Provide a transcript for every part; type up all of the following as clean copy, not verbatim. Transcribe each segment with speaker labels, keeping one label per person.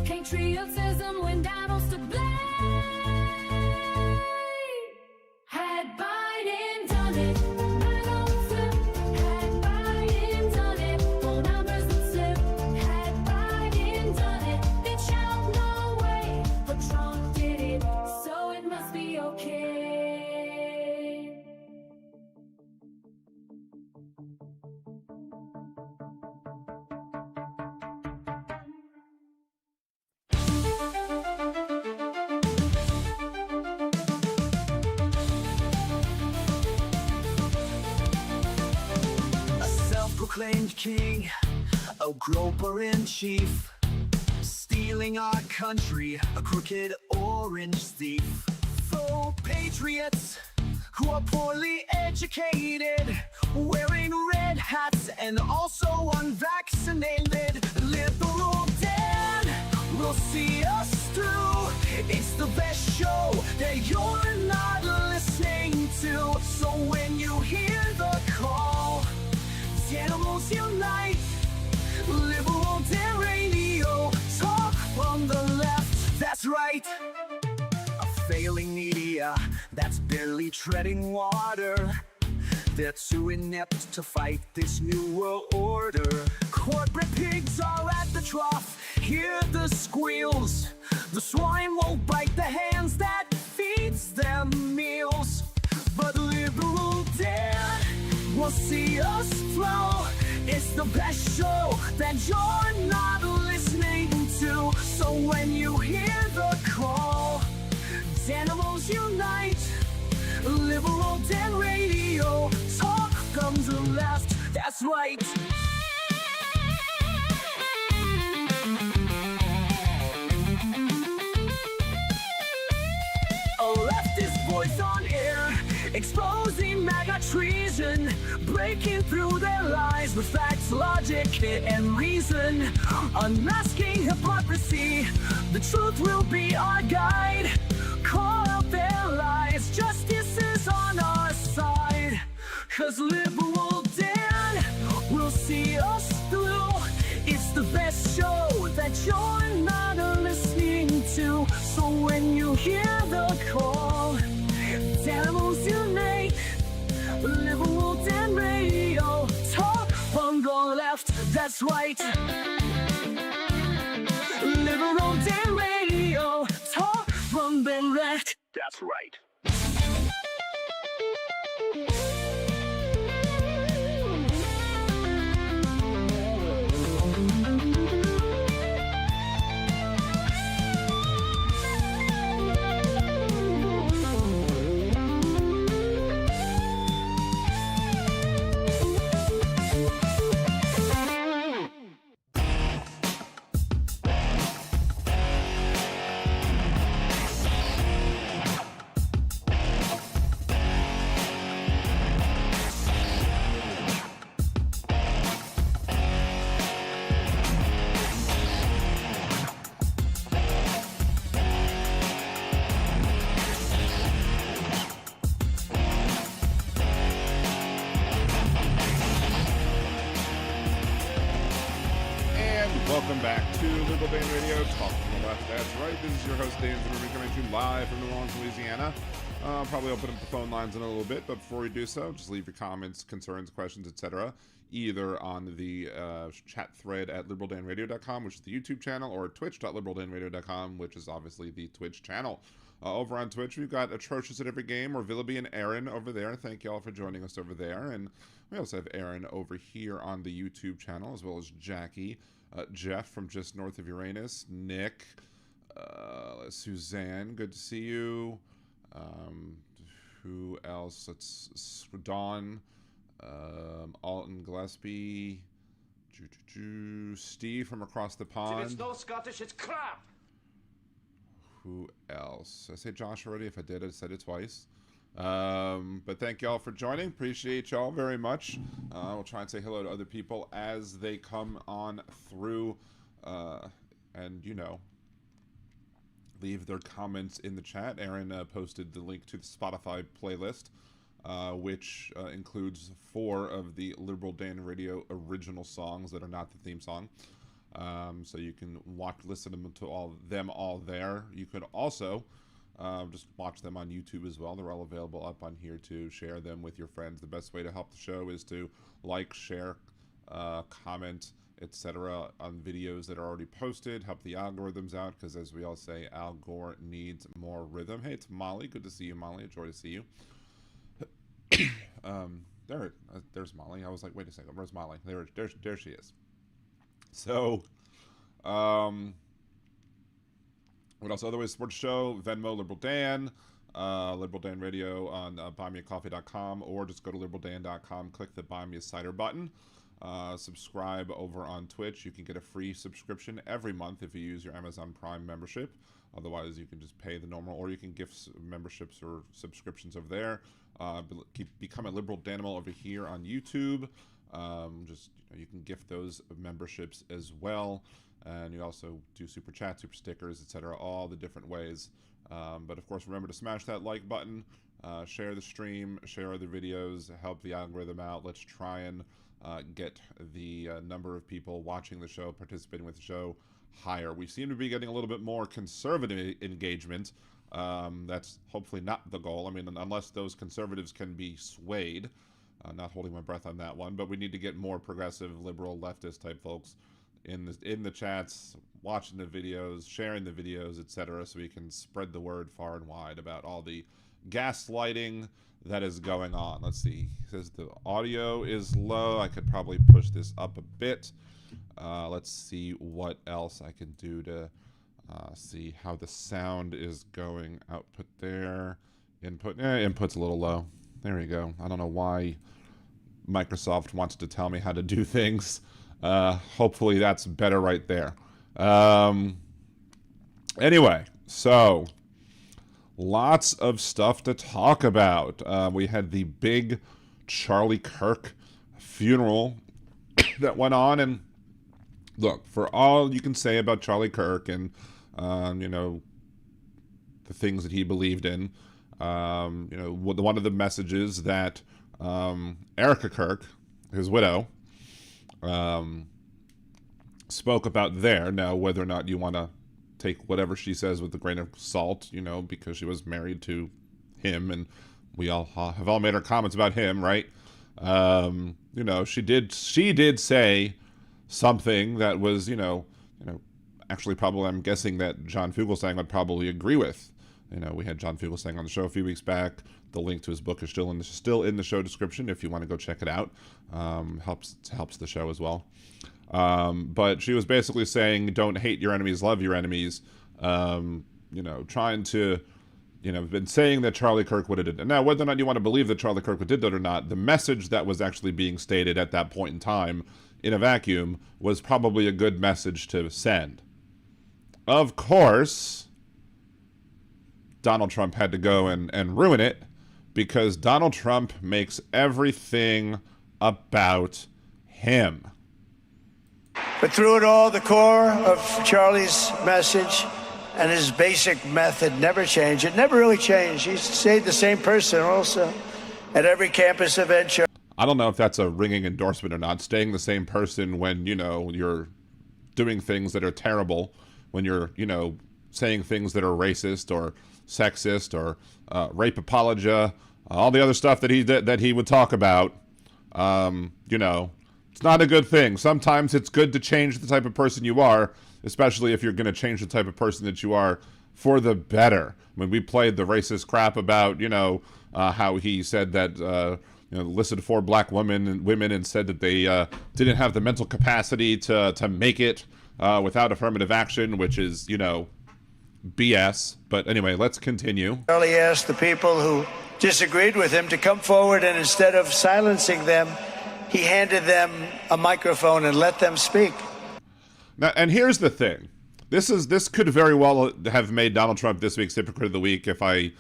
Speaker 1: patriotism when Donald's to blame. Had Biden done it, MAGA would flip. Had Biden done it, more numbers would slip. Had Biden done it, they'd shout no way. But Trump did it, so it must be okay.
Speaker 2: Proclaimed king, a groper in chief, stealing our country, a crooked orange thief. also patriots who are poorly educated, wearing red hats and also unvaccinated. Liberal Dan will see us through. It's the best show that you're not listening to. So when you hear the call, the animals unite. Liberal Dan Radio, talk from the left, that's right. A failing media that's barely treading water. They're too inept to fight this new world order. Corporate pigs are at the trough, hear the squeals. The swine won't bite the hands that feeds them meals. But Liberal Dan will see us through. It's the best show that you're not listening to. So when you hear the call, animals unite. Liberal Dan Radio, talk from the left, that's right. A leftist voice on air, exposing MAGA treason, breaking through their lies with facts, logic, and reason. Unmasking hypocrisy, the truth will be our guide. Call out their lies, justice is on our side. 'Cause Liberal Dan will see us through. It's the best show that you're not listening to. So when you hear the call, animals unite. Liberal Dan Radio, talk from the left, that's right. Liberal Dan Radio, talk from the left, that's right.
Speaker 3: Welcome back to Liberal Dan Radio, talk from the left, that's right. This is your host, Dan Zimmerman, coming to you live from New Orleans, Louisiana. I'll probably open up the phone lines in a little bit, but before we do so, just leave your comments, concerns, questions, etc. either on the chat thread at liberaldanradio.com, which is the YouTube channel, or twitch.liberaldanradio.com, which is obviously the Twitch channel. Over on Twitch, we've got Atrocious at Every Game, or Villaby and Aaron over there. Thank you all for joining us over there. And we also have Aaron over here on the YouTube channel, as well as Jackie, Jeff from just north of Uranus, Nick, Suzanne, good to see you. Who else? It's Dawn, Alton Gillespie, Steve from across the pond.
Speaker 4: It's no Scottish, it's crap!
Speaker 3: Who else? Did I say Josh already? If I did, I said it twice. But thank y'all for joining. Appreciate y'all very much. We'll try and say hello to other people as they come on through. And, you know, leave their comments in the chat. Aaron posted the link to the Spotify playlist, which includes 4 of the Liberal Dan Radio original songs that are not the theme song. So you can listen to them all there. You could also just watch them on YouTube as well. They're all available up on here to share them with your friends. The best way to help the show is to like, share, comment, etc. on videos that are already posted. Help the algorithms out, because as we all say, Al Gore needs more rhythm. Hey, it's Molly. Good to see you, Molly. A joy to see you. There's Molly. I was like, wait a second, where's Molly? There she is. So, what else? Otherwise, sports show, Venmo, Liberal Dan, Liberal Dan Radio on buymeacoffee.com, or just go to liberaldan.com, click the Buy Me a Cider button. subscribe over on Twitch. You can get a free subscription every month if you use your Amazon Prime membership. Otherwise, you can just pay the normal, or you can gift memberships or subscriptions over there. Become a liberal Danimal over here on YouTube. You can gift those memberships as well, and you also do super chats, super stickers, etc. All the different ways. But of course, remember to smash that like button, share the stream, share other videos, help the algorithm out. Let's try and get the number of people watching the show, participating with the show, higher. We seem to be getting a little bit more conservative engagement. That's hopefully not the goal. I mean, unless those conservatives can be swayed. Not holding my breath on that one, but we need to get more progressive, liberal, leftist type folks in the chats, watching the videos, sharing the videos, etc., so we can spread the word far and wide about all the gaslighting that is going on. Let's see. It says the audio is low. I could probably push this up a bit. Let's see what else I can do to see how the sound is going. Output there. Input's a little low. There we go. I don't know why Microsoft wants to tell me how to do things. Hopefully that's better right there. Anyway, so lots of stuff to talk about. We had the big Charlie Kirk funeral that went on, and look, for all you can say about Charlie Kirk and the things that he believed in, one of the messages that Erica Kirk, his widow, spoke about there. Now, whether or not you want to take whatever she says with a grain of salt, because she was married to him, and we all have all made our comments about him, right? She did say something that was, actually probably, I'm guessing that John Fugelsang would probably agree with. We had John Fugelsang on the show a few weeks back. The link to his book is still in the show description if you want to go check it out. Helps the show as well. But she was basically saying, don't hate your enemies, love your enemies. Trying to, been saying that Charlie Kirk would have did it. Now, whether or not you want to believe that Charlie Kirk did that or not, the message that was actually being stated at that point in time in a vacuum was probably a good message to send. Of course, Donald Trump had to go and ruin it, because Donald Trump makes everything about him.
Speaker 4: But through it all, the core of Charlie's message and his basic method never changed. It never really changed. He stayed the same person also at every campus event.
Speaker 3: I don't know if that's a ringing endorsement or not, staying the same person when, you're doing things that are terrible, when you're, saying things that are racist or sexist or rape apologia, all the other stuff that he would talk about. It's not a good thing. Sometimes it's good to change the type of person you are, especially if you're going to change the type of person that you are for the better. When we played the racist crap about, how he said that, listed 4 black women and said that they didn't have the mental capacity to make it without affirmative action, which is, BS. But anyway, let's continue.
Speaker 4: Charlie asked the people who disagreed with him to come forward, and instead of silencing them, he handed them a microphone and let them speak.
Speaker 3: Now, and here's the thing. This could very well have made Donald Trump this week's Hypocrite of the Week if I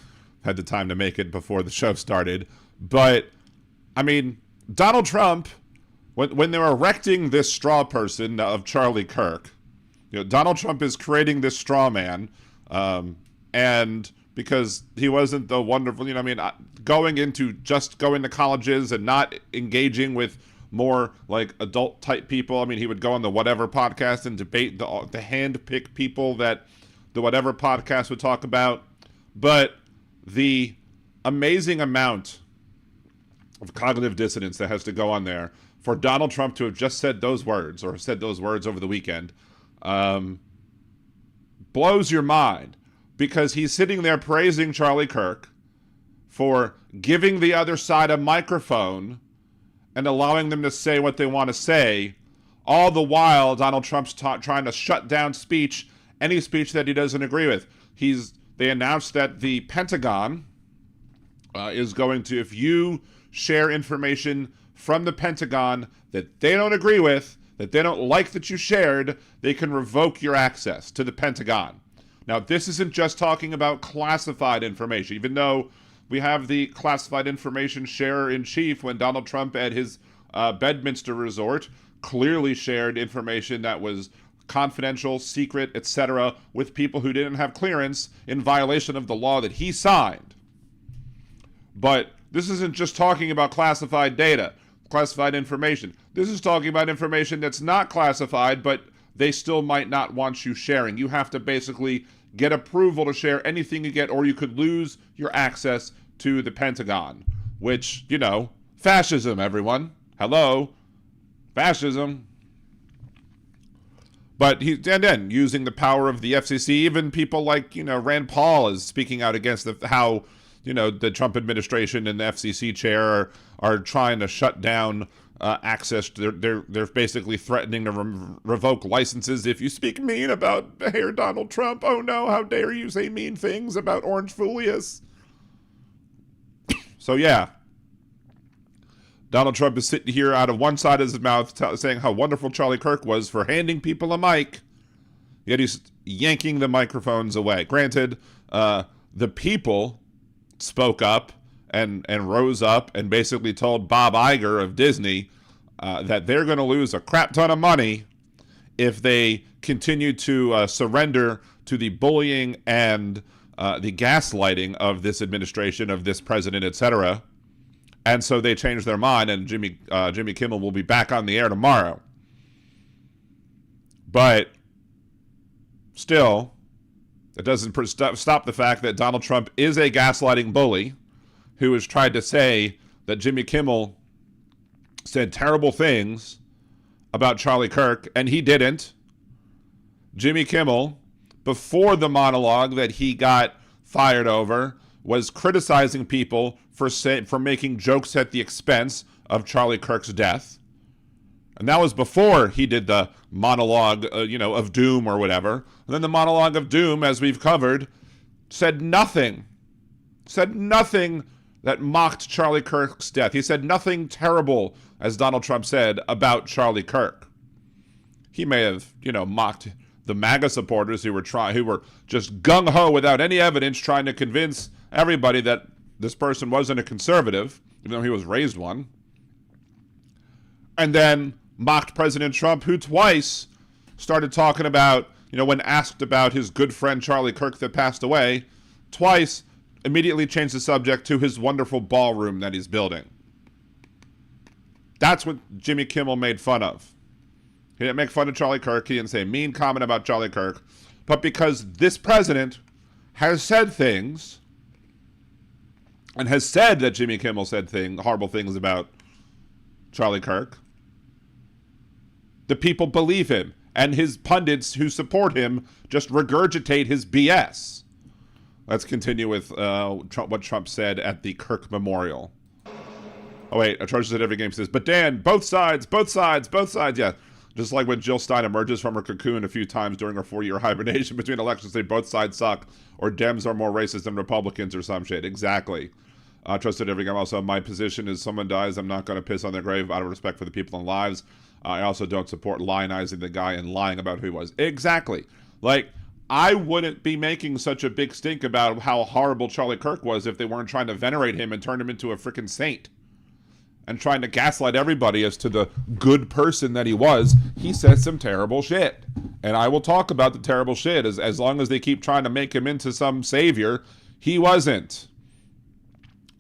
Speaker 3: had the time to make it before the show started. But, I mean, Donald Trump, when they're erecting this straw person of Charlie Kirk, Donald Trump is creating this straw man, and because he wasn't the wonderful, going to colleges and not engaging with more like adult type people. He would go on the Whatever podcast and debate the hand-picked people that the Whatever podcast would talk about. But the amazing amount of cognitive dissonance that has to go on there for Donald Trump to have just said those words, or said those words over the weekend, blows your mind, because he's sitting there praising Charlie Kirk for giving the other side a microphone and allowing them to say what they want to say. All the while, Donald Trump's trying to shut down any speech that he doesn't agree with. They announced that the Pentagon is going to, if you share information from the Pentagon that they don't agree with, that they don't like that you shared, they can revoke your access to the Pentagon. Now, this isn't just talking about classified information, even though we have the classified information sharer-in-chief when Donald Trump at his Bedminster resort clearly shared information that was confidential, secret, etc., with people who didn't have clearance in violation of the law that he signed. But this isn't just talking about classified data, classified information. This is talking about information that's not classified, but they still might not want you sharing. You have to basically get approval to share anything you get, or you could lose your access to the Pentagon, which, you know, fascism, everyone. Hello, fascism. But and then using the power of the FCC, even people like, you know, Rand Paul is speaking out against how, you know, the Trump administration and the FCC chair are trying to shut down access. They're basically threatening to revoke licenses if you speak mean about Mayor Donald Trump. Oh no, how dare you say mean things about Orange Julius. So yeah, Donald Trump is sitting here out of one side of his mouth saying how wonderful Charlie Kirk was for handing people a mic, yet he's yanking the microphones away. Granted, the people spoke up and rose up and basically told Bob Iger of Disney that they're going to lose a crap ton of money if they continue to surrender to the bullying and the gaslighting of this administration, of this president, etc. And so they changed their mind, and Jimmy Kimmel will be back on the air tomorrow. But still, it doesn't stop the fact that Donald Trump is a gaslighting bully who has tried to say that Jimmy Kimmel said terrible things about Charlie Kirk, and he didn't. Jimmy Kimmel, before the monologue that he got fired over, was criticizing people for making jokes at the expense of Charlie Kirk's death. And that was before he did the monologue, of doom or whatever. And then the monologue of doom, as we've covered, said nothing that mocked Charlie Kirk's death. He said nothing terrible, as Donald Trump said, about Charlie Kirk. He may have, mocked the MAGA supporters who were just gung-ho without any evidence, trying to convince everybody that this person wasn't a conservative, even though he was raised one. And then mocked President Trump, who twice started talking about, when asked about his good friend Charlie Kirk that passed away, twice immediately changed the subject to his wonderful ballroom that he's building. That's what Jimmy Kimmel made fun of. He didn't make fun of Charlie Kirk. He didn't say a mean comment about Charlie Kirk. But because this president has said things, and has said that Jimmy Kimmel said horrible things about Charlie Kirk, the people believe him. And his pundits who support him just regurgitate his BS. Let's continue with what Trump said at the Kirk Memorial. Oh, wait, Atrocious at Every Game says, but Dan, both sides. Yeah, just like when Jill Stein emerges from her cocoon a few times during her 4-year hibernation between elections, say both sides suck, or Dems are more racist than Republicans or some shit. Exactly. Trusted every game. Also, my position is someone dies, I'm not going to piss on their grave out of respect for the people and lives. I also don't support lionizing the guy and lying about who he was. Exactly. Like, I wouldn't be making such a big stink about how horrible Charlie Kirk was if they weren't trying to venerate him and turn him into a freaking saint. And trying to gaslight everybody as to the good person that he was. He said some terrible shit. And I will talk about the terrible shit as long as they keep trying to make him into some savior. He wasn't.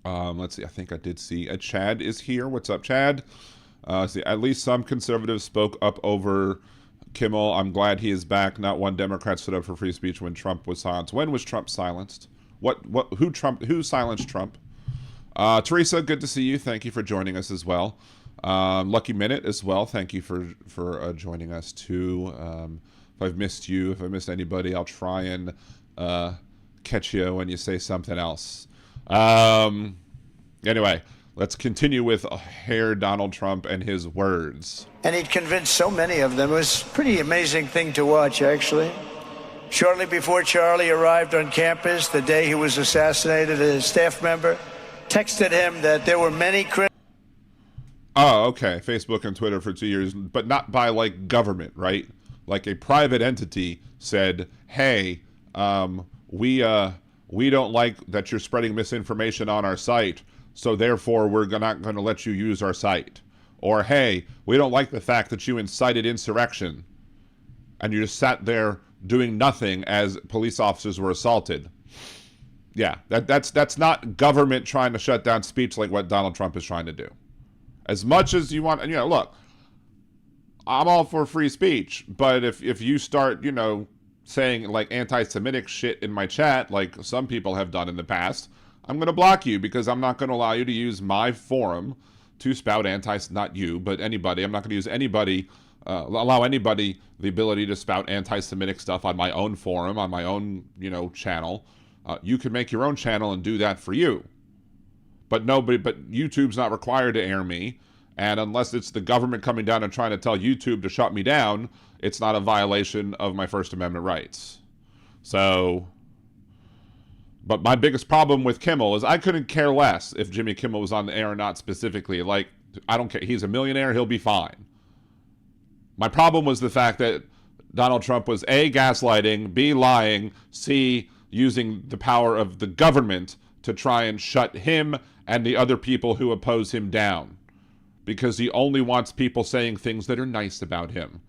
Speaker 3: Let's see. I think I did see Chad is here. What's up, Chad? See, at least some conservatives spoke up over Kimmel. I'm glad he is back. Not one Democrat stood up for free speech when Trump was silenced. When was Trump silenced? Who silenced Trump? Teresa, good to see you. Thank you for joining us as well. Lucky Minute as well. Thank you for joining us too. If I've missed you, if I missed anybody, I'll try and catch you when you say something else. Anyway, let's continue with Hair Donald Trump and his words.
Speaker 4: And he'd convinced so many of them. It was a pretty amazing thing to watch, actually. Shortly before Charlie arrived on campus, the day he was assassinated, a staff member texted him that there were many critics.
Speaker 3: Oh, okay. Facebook and Twitter for 2 years, but not by like government, right? Like a private entity said, "Hey, we don't like that you're spreading misinformation on our site, so therefore we're not going to let you use our site." Or, "Hey, we don't like the fact that you incited insurrection," and you just sat there doing nothing as police officers were assaulted. Yeah, that's not government trying to shut down speech like what Donald Trump is trying to do. As much as you want, look, I'm all for free speech, but if you start, saying like anti-Semitic shit in my chat, like some people have done in the past, I'm going to block you because I'm not going to allow you to use my forum to spout not you, but anybody. I'm not going to use anybody, allow anybody the ability to spout anti-Semitic stuff on my own forum, on my own, channel. You can make your own channel and do that for you. But YouTube's not required to air me. And unless it's the government coming down and trying to tell YouTube to shut me down, it's not a violation of my First Amendment rights. So, but my biggest problem with Kimmel is I couldn't care less if Jimmy Kimmel was on the air or not specifically. Like, I don't care. He's a millionaire. He'll be fine. My problem was the fact that Donald Trump was A, gaslighting, B, lying, C, using the power of the government to try and shut him and the other people who oppose him down. Because he only wants people saying things that are nice about him.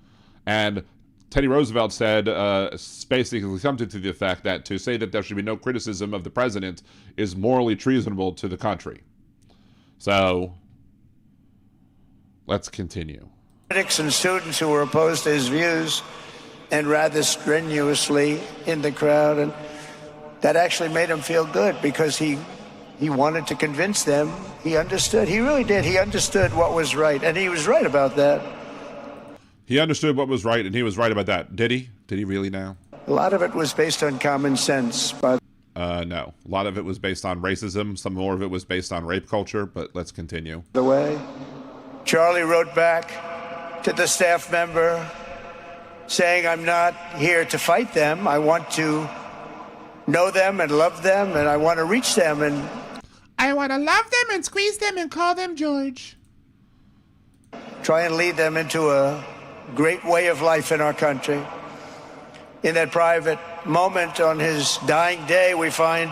Speaker 3: And Teddy Roosevelt said basically something to the effect that to say that there should be no criticism of the president is morally treasonable to the country. So, let's continue.
Speaker 4: Critics and students who were opposed to his views and rather strenuously in the crowd, and that actually made him feel good because he wanted to convince them. He understood. He really did. He understood what was right, and he was right about that.
Speaker 3: He understood what was right, and he was right about that. Did he? Did he really now?
Speaker 4: A lot of it was based on common sense.
Speaker 3: No. A lot of it was based on racism. Some more of it was based on rape culture, but let's continue.
Speaker 4: The way Charlie wrote back to the staff member saying, "I'm not here to fight them. I want to know them and love them, and I want to reach them, and
Speaker 3: I want to love them and squeeze them and call them George.
Speaker 4: Try and lead them into a great way of life in our country." In that private moment on his dying day, we find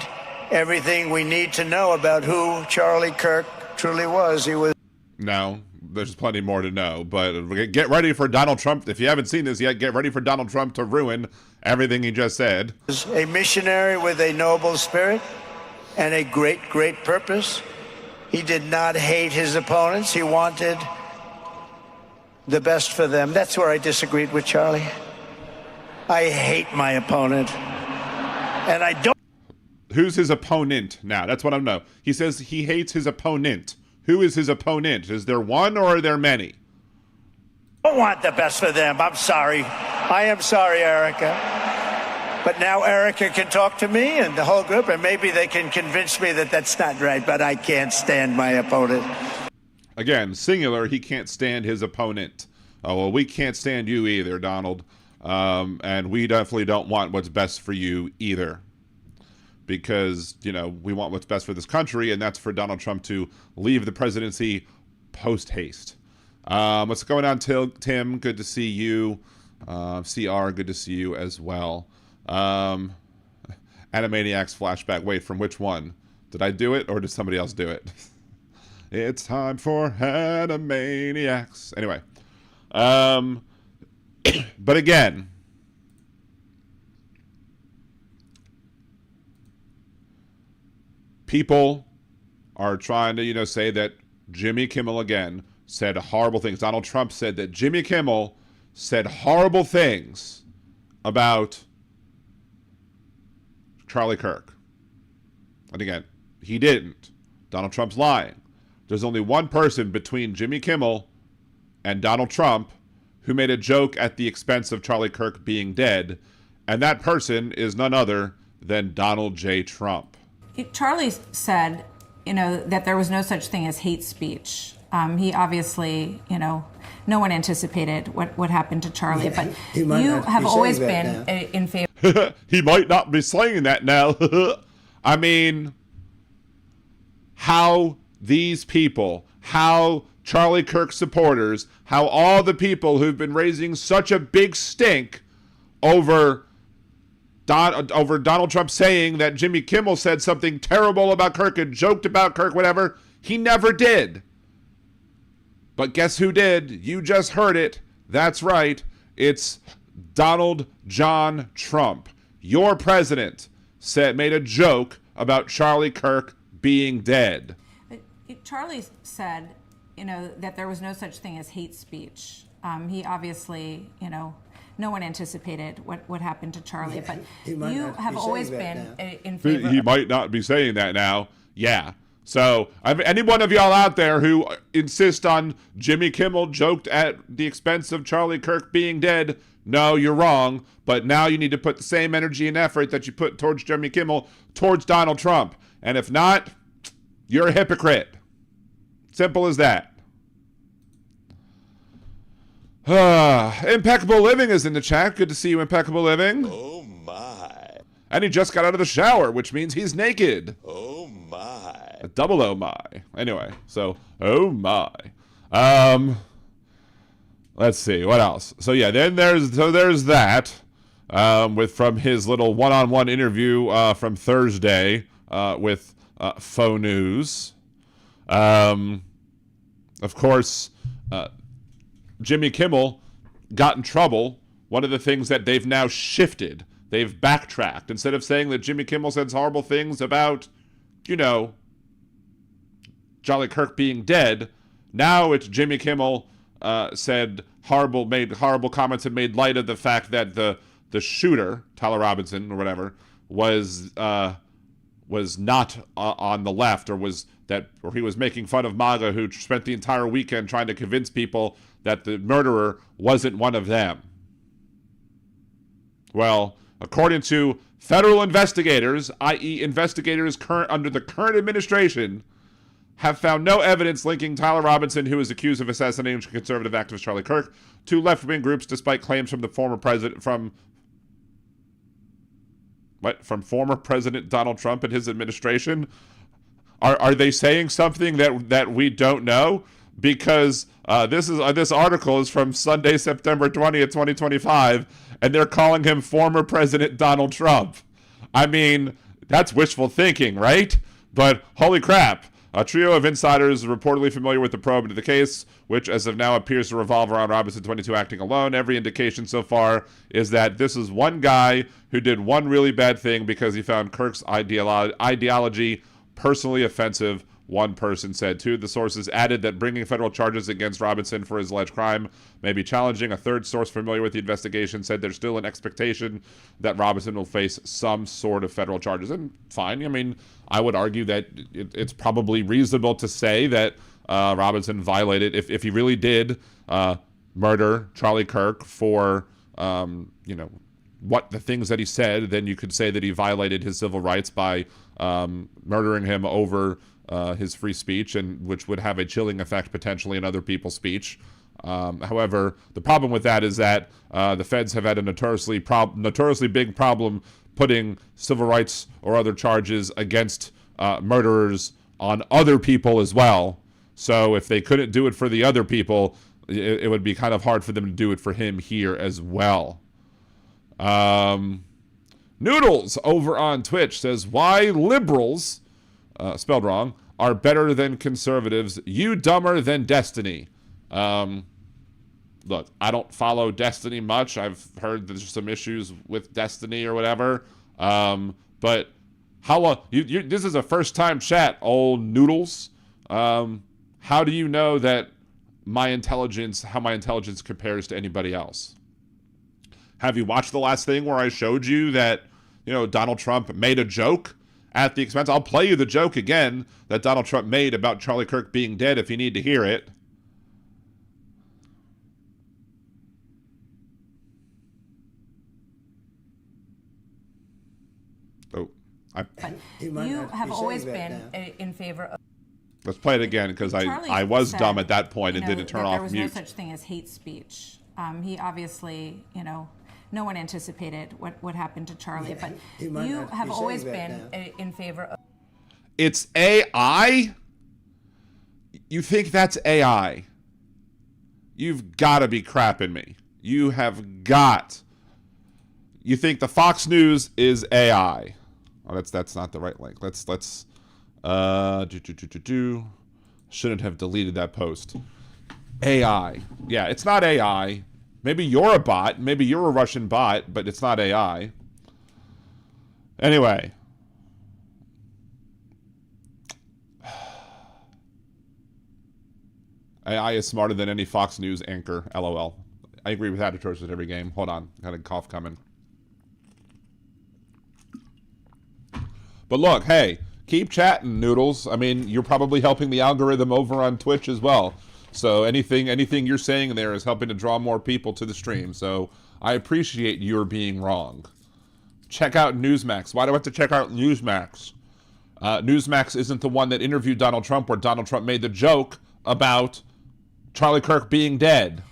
Speaker 4: everything we need to know about who Charlie Kirk truly was. He was...
Speaker 3: No, there's plenty more to know, but get ready for Donald Trump. If you haven't seen this yet, get ready for Donald Trump to ruin everything he just said.
Speaker 4: A missionary with a noble spirit and a great, great purpose. He did not hate his opponents. He wanted the best for them. That's where I disagreed with Charlie. I hate my opponent, and I don't...
Speaker 3: Who's his opponent now? That's what I know. He says he hates his opponent. Who is his opponent? Is there one or are there many?
Speaker 4: I don't want the best for them. I'm sorry. I am sorry, Erica. But now Erica can talk to me and the whole group, and maybe they can convince me that that's not right, but I can't stand my opponent.
Speaker 3: Again, singular, he can't stand his opponent. Oh, well, we can't stand you either, Donald. And we definitely don't want what's best for you either. Because, we want what's best for this country, and that's for Donald Trump to leave the presidency post-haste. What's going on, Tim? Good to see you. CR, good to see you as well. Animaniacs flashback. Wait, from which one? Did I do it, or did somebody else do it? It's time for Animaniacs. Anyway. But again, people are trying to, say that Jimmy Kimmel again said horrible things. Donald Trump said that Jimmy Kimmel said horrible things about Charlie Kirk. And again, he didn't. Donald Trump's lying. There's only one person between Jimmy Kimmel and Donald Trump who made a joke at the expense of Charlie Kirk being dead, and that person is none other than Donald J. Trump.
Speaker 5: Charlie said, that there was no such thing as hate speech. He obviously, no one anticipated what happened to Charlie, but you have always been in favor.
Speaker 3: He might not be saying that now. I mean, how these people, how Charlie Kirk supporters how all the people who've been raising such a big stink over Donald Trump saying that Jimmy Kimmel said something terrible about Kirk and joked about Kirk, whatever. He never did. But guess who did? You just heard it. That's right. It's Donald John Trump. Your president made a joke about Charlie Kirk being dead.
Speaker 5: Charlie said, that there was no such thing as hate speech. He obviously, no one anticipated what happened to Charlie, but you have always been in favor.
Speaker 3: He might not be saying that now. Yeah. So, any one of y'all out there who insist on Jimmy Kimmel joked at the expense of Charlie Kirk being dead, no, you're wrong. But now you need to put the same energy and effort that you put towards Jimmy Kimmel towards Donald Trump. And if not, you're a hypocrite. Simple as that. Impeccable Living is in the chat. Good to see you, Impeccable Living.
Speaker 6: Oh my.
Speaker 3: And he just got out of the shower, which means he's naked.
Speaker 6: Oh my.
Speaker 3: A double oh my. Anyway, so oh my. Let's see what else. So yeah, then there's that. From his little one-on-one interview from Thursday with Faux News. Of course, Jimmy Kimmel got in trouble. One of the things that they've now shifted, they've backtracked. Instead of saying that Jimmy Kimmel says horrible things about, Charlie Kirk being dead, now it's Jimmy Kimmel made horrible comments and made light of the fact that the shooter, Tyler Robinson or whatever, was not on the left, or he was making fun of MAGA, who spent the entire weekend trying to convince people that the murderer wasn't one of them. Well, according to federal investigators, i.e. investigators under the current administration, have found no evidence linking Tyler Robinson, who is accused of assassinating conservative activist Charlie Kirk, to left-wing groups, despite claims from the former president from former President Donald Trump and his administration. Are they saying something that we don't know? Because this article is from Sunday, September 20th, 2025, and they're calling him former President Donald Trump. I mean, that's wishful thinking, right? But holy crap. A trio of insiders reportedly familiar with the probe into the case, which as of now appears to revolve around Robinson 22 acting alone. Every indication so far is that this is one guy who did one really bad thing because he found Kirk's ideology personally offensive, one person said. Two of the sources added that bringing federal charges against Robinson for his alleged crime may be challenging. A third source familiar with the investigation said there's still an expectation that Robinson will face some sort of federal charges. And fine, I mean, I would argue that it's probably reasonable to say that Robinson violated, if he really did murder Charlie Kirk for, what the things that he said, then you could say that he violated his civil rights by murdering him over his free speech, and which would have a chilling effect potentially in other people's speech. However, the problem with that is that the feds have had a notoriously big problem putting civil rights or other charges against murderers on other people as well. So if they couldn't do it for the other people, it would be kind of hard for them to do it for him here as well. Noodles over on Twitch says, why liberals, spelled wrong, are better than conservatives, you dumber than Destiny. Look, I don't follow Destiny much. I've heard there's some issues with Destiny or whatever. But how long? This is a first-time chat, old Noodles. How do you know that how my intelligence compares to anybody else? Have you watched the last thing where I showed you that, Donald Trump made a joke at the expense? I'll play you the joke again that Donald Trump made about Charlie Kirk being dead if you need to hear it. Oh,
Speaker 5: you have always been in favor of.
Speaker 3: Let's play it again because I was dumb at that point and didn't turn off mute.
Speaker 5: There was no such thing as hate speech. He obviously, no one anticipated what happened to Charlie, but you have always been in favor of.
Speaker 3: It's AI? You think that's AI? You've got to be crapping me. You have got. You think the Fox News is AI? Oh, that's not the right link. Let's shouldn't have deleted that post. AI. Yeah, it's not AI. Maybe you're a bot. Maybe you're a Russian bot, but it's not AI. Anyway. AI is smarter than any Fox News anchor. LOL. I agree with that approach at every game. Hold on. Got a cough coming. But look, hey, keep chatting, Noodles. I mean, you're probably helping the algorithm over on Twitch as well. So anything you're saying there is helping to draw more people to the stream. So I appreciate your being wrong. Check out Newsmax. Why do I have to check out Newsmax? Newsmax isn't the one that interviewed Donald Trump where Donald Trump made the joke about Charlie Kirk being dead.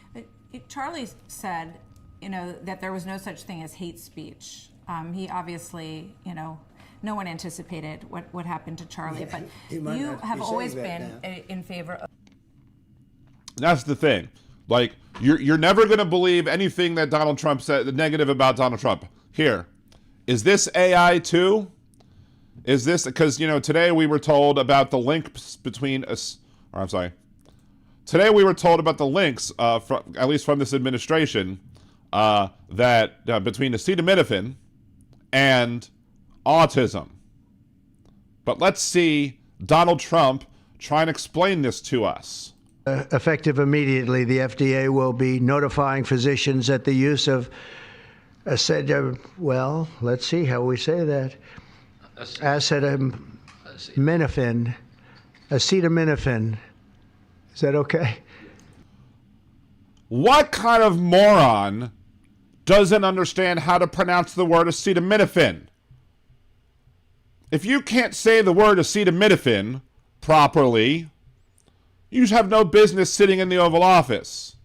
Speaker 5: Charlie said, that there was no such thing as hate speech. He obviously, no one anticipated what happened to Charlie, but you have always been in favor of.
Speaker 3: That's the thing. Like, you're never going to believe anything that Donald Trump said, the negative about Donald Trump. Here, is this AI too? Is this, because, today we were told about the links between us, or I'm sorry. Today we were told about the links, at least from this administration, that between acetaminophen and autism. But let's see Donald Trump try and explain this to us.
Speaker 4: Effective immediately, the FDA will be notifying physicians that the use of well, let's see how we say that. Acetaminophen. Acetaminophen. Is that okay?
Speaker 3: What kind of moron doesn't understand how to pronounce the word acetaminophen? If you can't say the word acetaminophen properly, you just have no business sitting in the Oval Office.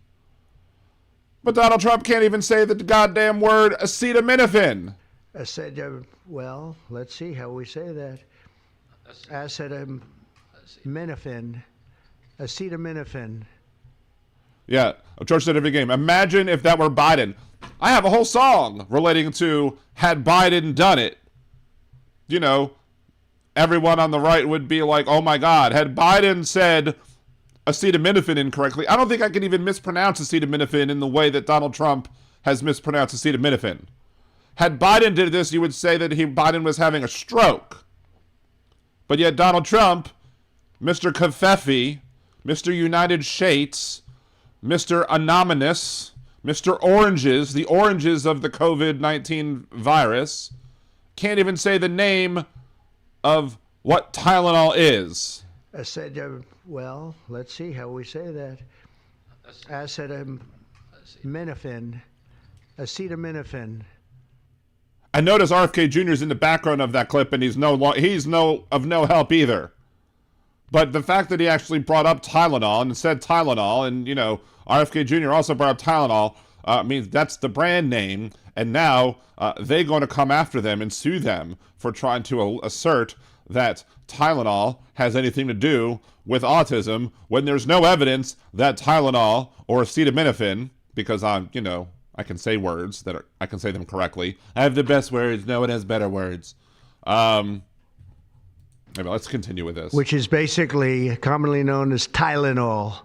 Speaker 3: But Donald Trump can't even say the goddamn word acetaminophen.
Speaker 4: Well, let's see how we say that. Acetaminophen. Acetaminophen.
Speaker 3: Yeah, George said every game. Imagine if that were Biden. I have a whole song relating to had Biden done it. Everyone on the right would be like, oh my God, had Biden said acetaminophen incorrectly. I don't think I can even mispronounce acetaminophen in the way that Donald Trump has mispronounced acetaminophen. Had Biden did this, you would say that Biden was having a stroke. But yet Donald Trump, Mr. Covfefe, Mr. United States, Mr. Anonymous, Mr. Oranges, the oranges of the COVID-19 virus, can't even say the name of what Tylenol is.
Speaker 4: Well, let's see how we say that. Acetaminophen. Acetaminophen.
Speaker 3: I notice RFK Jr. is in the background of that clip, and he's no help either. But the fact that he actually brought up Tylenol and said Tylenol, and RFK Jr. also brought up Tylenol, means that's the brand name, and now they're going to come after them and sue them for trying to assert that Tylenol has anything to do with autism when there's no evidence that Tylenol or acetaminophen, because I can say words I can say them correctly. I have the best words. No one has better words. Maybe let's continue with this.
Speaker 4: Which is basically commonly known as Tylenol.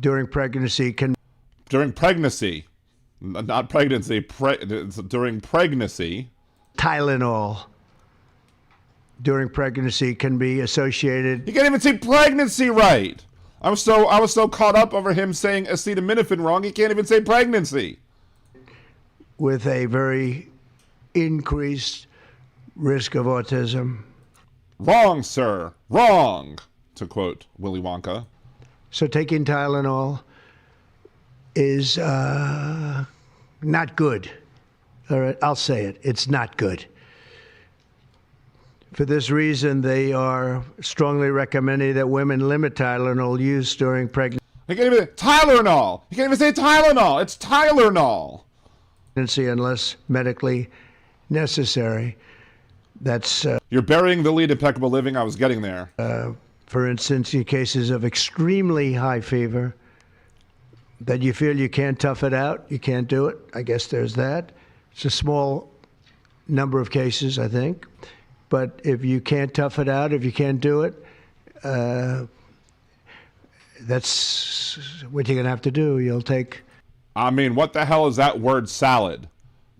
Speaker 4: During pregnancy,
Speaker 3: during pregnancy, not pregnancy. During pregnancy,
Speaker 4: Tylenol. During pregnancy can be associated.
Speaker 3: You can't even say pregnancy right. I was so caught up over him saying acetaminophen wrong. He can't even say pregnancy.
Speaker 4: With a very increased risk of autism.
Speaker 3: Wrong, sir. Wrong, to quote Willy Wonka.
Speaker 4: So taking Tylenol is not good. All right, I'll say it. It's not good. For this reason, they are strongly recommending that women limit Tylenol use during pregnancy.
Speaker 3: You can't even Tylenol. You can't even say Tylenol. It's Tylenol.
Speaker 4: Unless medically necessary. That's
Speaker 3: You're burying the lead, Impeccable Living. I was getting there.
Speaker 4: For instance, in cases of extremely high fever, that you feel you can't tough it out, you can't do it. I guess there's that. It's a small number of cases, I think. But if you can't tough it out, if you can't do it, that's what you're going to have to do. You'll take...
Speaker 3: I mean, what the hell is that word salad?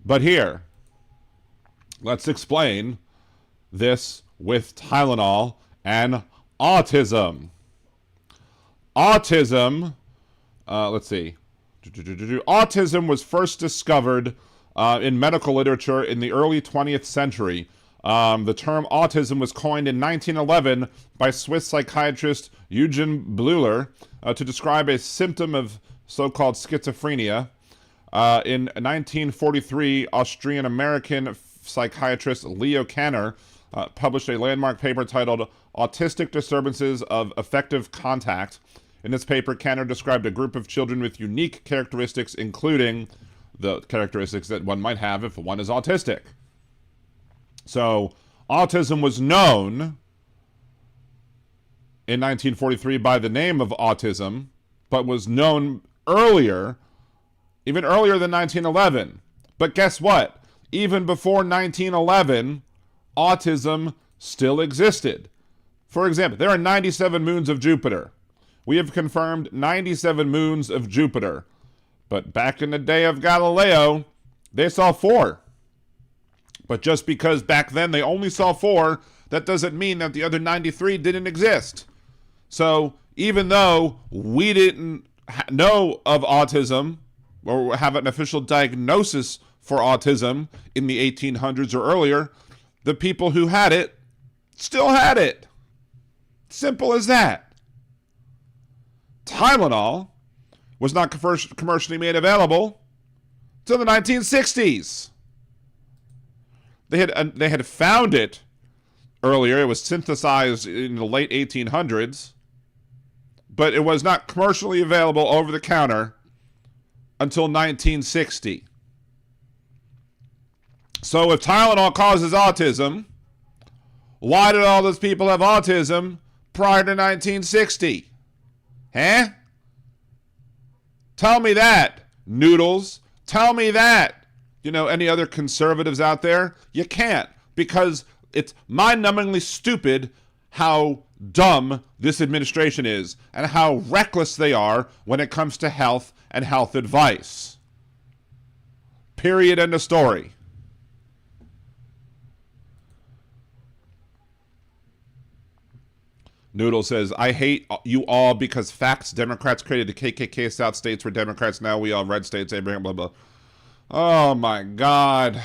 Speaker 3: But here, let's explain this with Tylenol and autism. Autism, let's see. Autism was first discovered in medical literature in the early 20th century. The term autism was coined in 1911 by Swiss psychiatrist Eugen Bleuler to describe a symptom of so-called schizophrenia. In 1943, Austrian-American psychiatrist Leo Kanner published a landmark paper titled Autistic Disturbances of Affective Contact. In this paper, Kanner described a group of children with unique characteristics, including the characteristics that one might have if one is autistic. So, autism was known in 1943 by the name of autism, but was known earlier, even earlier than 1911. But guess what? Even before 1911, autism still existed. For example, there are 97 moons of Jupiter. We have confirmed 97 moons of Jupiter. But back in the day of Galileo, they saw 4. But just because back then they only saw 4, that doesn't mean that the other 93 didn't exist. So even though we didn't know of autism or have an official diagnosis for autism in the 1800s or earlier, the people who had it still had it. Simple as that. Tylenol was not commercially made available until the 1960s. They had found it earlier. It was synthesized in the late 1800s, but it was not commercially available over the counter until 1960. So if Tylenol causes autism, why did all those people have autism prior to 1960? Huh? Tell me that, noodles. Tell me that. You know, any other conservatives out there? You can't, because it's mind-numbingly stupid how dumb this administration is and how reckless they are when it comes to health and health advice. Period. End of story. Noodle says, I hate you all because facts. Democrats created the KKK South states were Democrats. Now we all red states. Abraham, blah, blah. Oh, my God.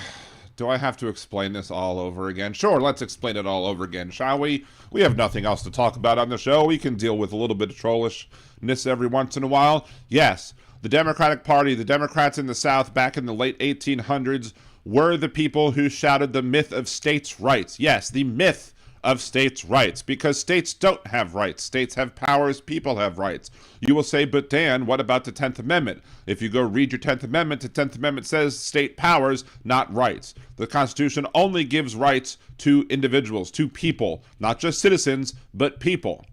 Speaker 3: Do I have to explain this all over again? Sure, let's explain it all over again, shall we? We have nothing else to talk about on the show. We can deal with a little bit of trollishness every once in a while. Yes, the Democratic Party, the Democrats in the South back in the late 1800s were the people who shouted the myth of states' rights. Yes, the myth of states' rights, because states don't have rights. States have powers, people have rights. You will say, but Dan, what about the 10th Amendment? If you go read your 10th Amendment, the 10th Amendment says state powers, not rights. The Constitution only gives rights to individuals, to people, not just citizens, but people.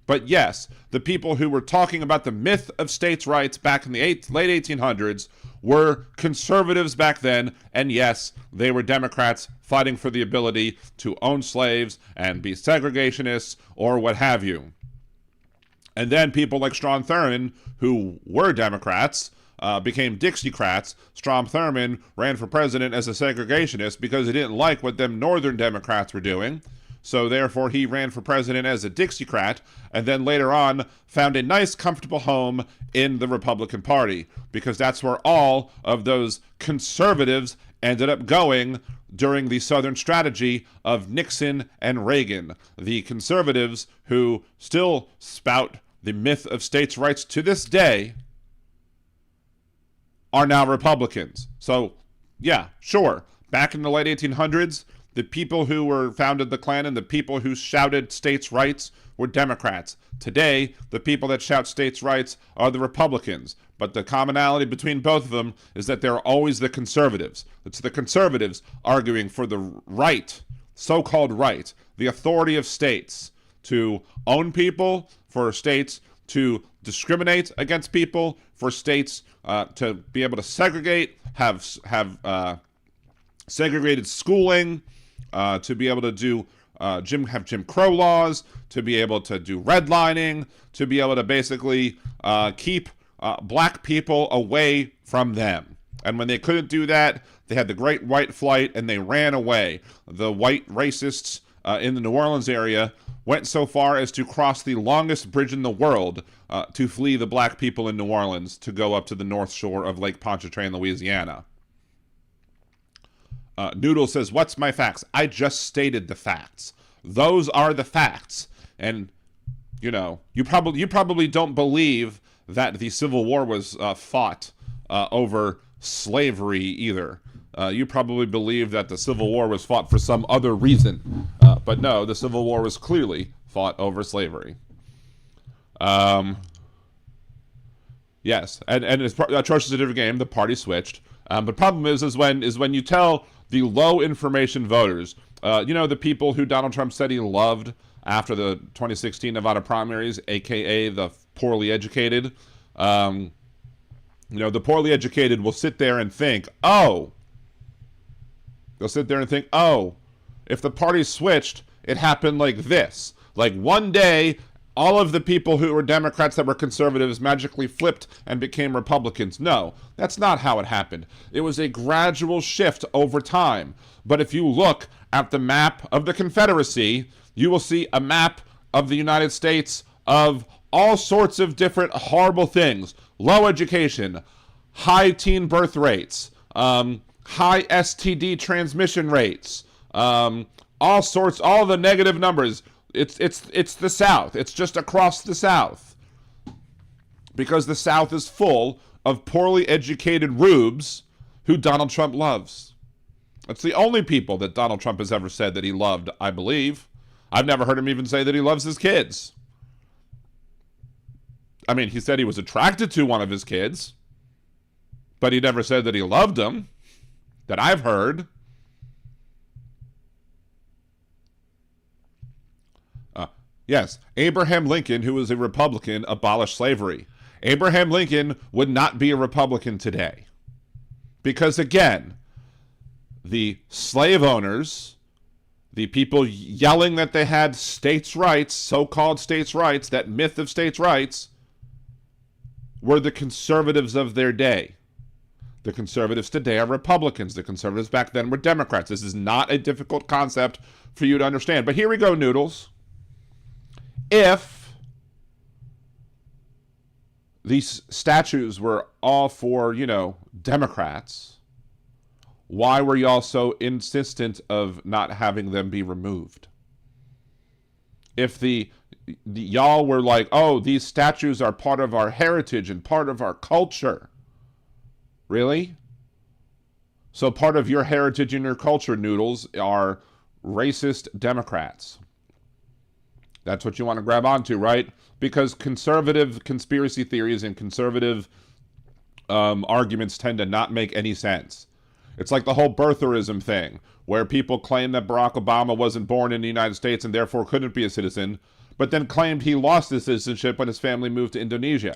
Speaker 3: But yes, the people who were talking about the myth of states' rights back in the late 1800s were conservatives back then, and yes, they were Democrats fighting for the ability to own slaves and be segregationists or what have you. And then people like Strom Thurmond, who were Democrats, became Dixiecrats. Strom Thurmond ran for president as a segregationist because he didn't like what them Northern Democrats were doing. So therefore he ran for president as a Dixiecrat, and then later on found a nice, comfortable home in the Republican Party, because that's where all of those conservatives ended up going during the Southern strategy of Nixon and Reagan. The conservatives who still spout the myth of states' rights to this day are now Republicans. So, yeah, sure, back in the late 1800s, the people who were founded the Klan and the people who shouted states' rights were Democrats. Today, the people that shout states' rights are the Republicans. But the commonality between both of them is that they're always the conservatives. It's the conservatives arguing for the right, so-called right, the authority of states to own people, for states to discriminate against people, for states to be able to segregate, have segregated schooling, to be able to do have Jim Crow laws, to be able to do redlining, to be able to basically keep black people away from them. And when they couldn't do that, they had the Great White Flight and they ran away. The white racists in the New Orleans area went so far as to cross the longest bridge in the world to flee the black people in New Orleans to go up to the north shore of Lake Pontchartrain, Louisiana. Noodle says, what's my facts? I just stated the facts. Those are the facts. And, you know, you probably don't believe that the Civil War was fought over slavery either. You probably believe that the Civil War was fought for some other reason. But no, the Civil War was clearly fought over slavery. Yes, and it's, Church is a different game. The party switched. The problem is when you tell the low information voters, you know, the people who Donald Trump said he loved after the 2016 Nevada primaries, aka the poorly educated. You know, the poorly educated will sit there and think, oh, if the party switched, it happened like this. Like one day, all of the people who were Democrats that were conservatives magically flipped and became Republicans. No, that's not how it happened. It was a gradual shift over time. But if you look at the map of the Confederacy, you will see a map of the United States of all sorts of different horrible things. Low education, high teen birth rates, high STD transmission rates, all the negative numbers. It's the South. It's just across the South. Because the South is full of poorly educated rubes who Donald Trump loves. It's the only people that Donald Trump has ever said that he loved, I believe. I've never heard him even say that he loves his kids. I mean, he said he was attracted to one of his kids, but he never said that he loved him, that I've heard. Yes, Abraham Lincoln, who was a Republican, abolished slavery. Abraham Lincoln would not be a Republican today. Because again, the slave owners, the people yelling that they had states' rights, so-called states' rights, that myth of states' rights, were the conservatives of their day. The conservatives today are Republicans. The conservatives back then were Democrats. This is not a difficult concept for you to understand. But here we go, Noodles. If these statues were all for, you know, Democrats, why were y'all so insistent of not having them be removed? If the y'all were like, oh, these statues are part of our heritage and part of our culture. Really? So part of your heritage and your culture, Noodles, are racist Democrats. That's what you want to grab onto, right? Because conservative conspiracy theories and conservative arguments tend to not make any sense. It's like the whole birtherism thing, where people claim that Barack Obama wasn't born in the United States and therefore couldn't be a citizen, but then claimed he lost his citizenship when his family moved to Indonesia.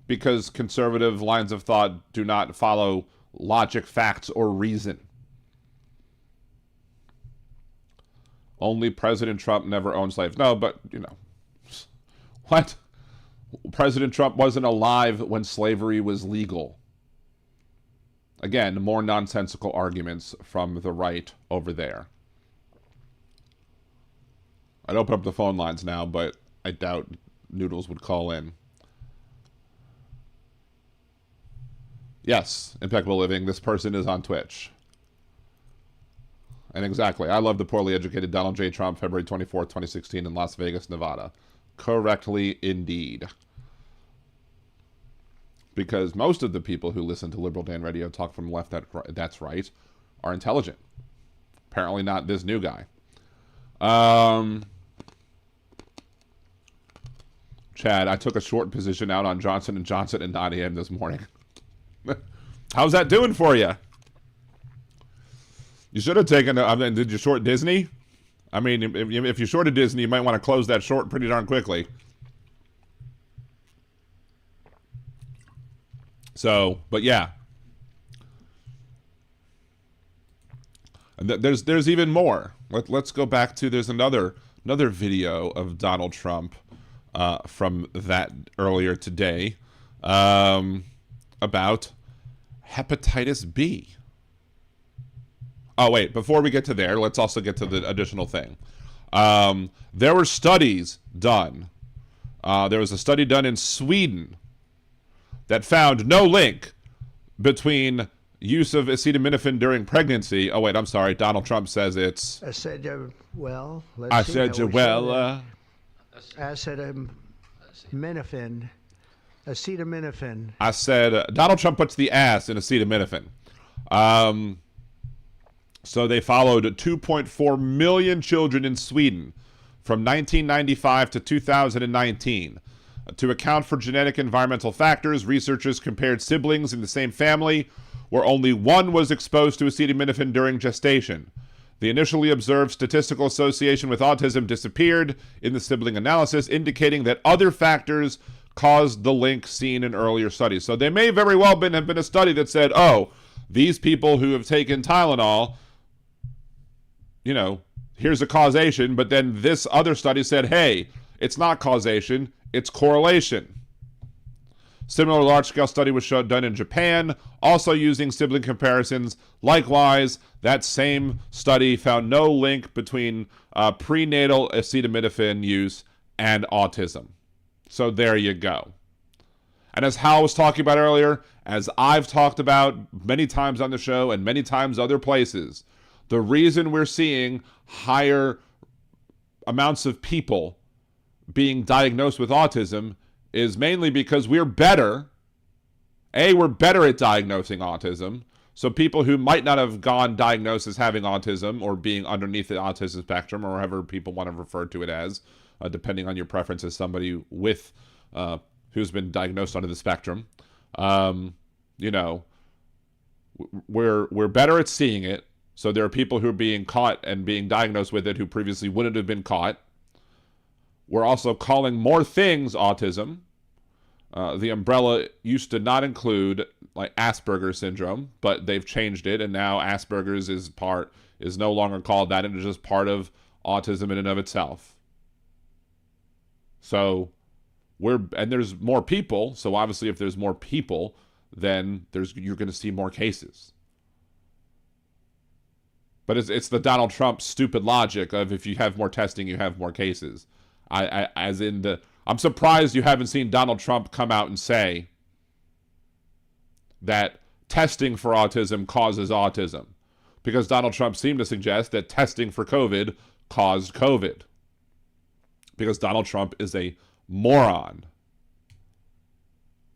Speaker 3: Because conservative lines of thought do not follow logic, facts, or reason. Only President Trump never owned slaves. No, but, you know, what? President Trump wasn't alive when slavery was legal. Again, more nonsensical arguments from the right over there. I'd open up the phone lines now, but I doubt Noodles would call in. Yes, Impeccable Living. This person is on Twitch. And exactly, I love the poorly educated Donald J. Trump, February 24th, 2016 in Las Vegas, Nevada. Correctly indeed. Because most of the people who listen to Liberal Dan Radio talk from left, that's right, are intelligent. Apparently not this new guy. Chad, I took a short position out on Johnson & Johnson at 9 a.m. this morning. How's that doing for you? You should have taken, did you short Disney? I mean, if you're short of Disney, you might want to close that short pretty darn quickly. So, but yeah. And there's even more. Let's go back to, there's another video of Donald Trump from that earlier today about hepatitis B. Oh, wait, before we get to there, let's also get to the additional thing. There were studies done. There was a study done in Sweden that found no link between use of acetaminophen during pregnancy. Oh, wait, I'm sorry. Donald Trump says it's...
Speaker 4: Well, let's
Speaker 3: I
Speaker 4: see.
Speaker 3: said, well...
Speaker 4: Acetaminophen. Acetaminophen.
Speaker 3: I said, Donald Trump puts the ass in acetaminophen. So they followed 2.4 million children in Sweden from 1995 to 2019. To account for genetic environmental factors, researchers compared siblings in the same family where only one was exposed to acetaminophen during gestation. The initially observed statistical association with autism disappeared in the sibling analysis, indicating that other factors caused the link seen in earlier studies. So they may very well have been a study that said, oh, these people who have taken Tylenol, you know, here's a causation, but then this other study said, hey, it's not causation, it's correlation. Similar large-scale study was done in Japan, also using sibling comparisons. Likewise, that same study found no link between prenatal acetaminophen use and autism. So there you go. And as Hal was talking about earlier, as I've talked about many times on the show and many times other places, the reason we're seeing higher amounts of people being diagnosed with autism is mainly because we're better. We're better at diagnosing autism. So people who might not have gone diagnosed as having autism or being underneath the autism spectrum, or however people want to refer to it as, depending on your preference as somebody with who's been diagnosed under the spectrum, you know, we're better at seeing it. So there are people who are being caught and being diagnosed with it who previously wouldn't have been caught. We're also calling more things autism. The umbrella used to not include like Asperger's syndrome, but they've changed it, and now Asperger's is no longer called that, and it's just part of autism in and of itself. So there's more people. So obviously, if there's more people, then you're going to see more cases. But it's the Donald Trump stupid logic of if you have more testing, you have more cases. I'm surprised you haven't seen Donald Trump come out and say that testing for autism causes autism, because Donald Trump seemed to suggest that testing for COVID caused COVID, because Donald Trump is a moron.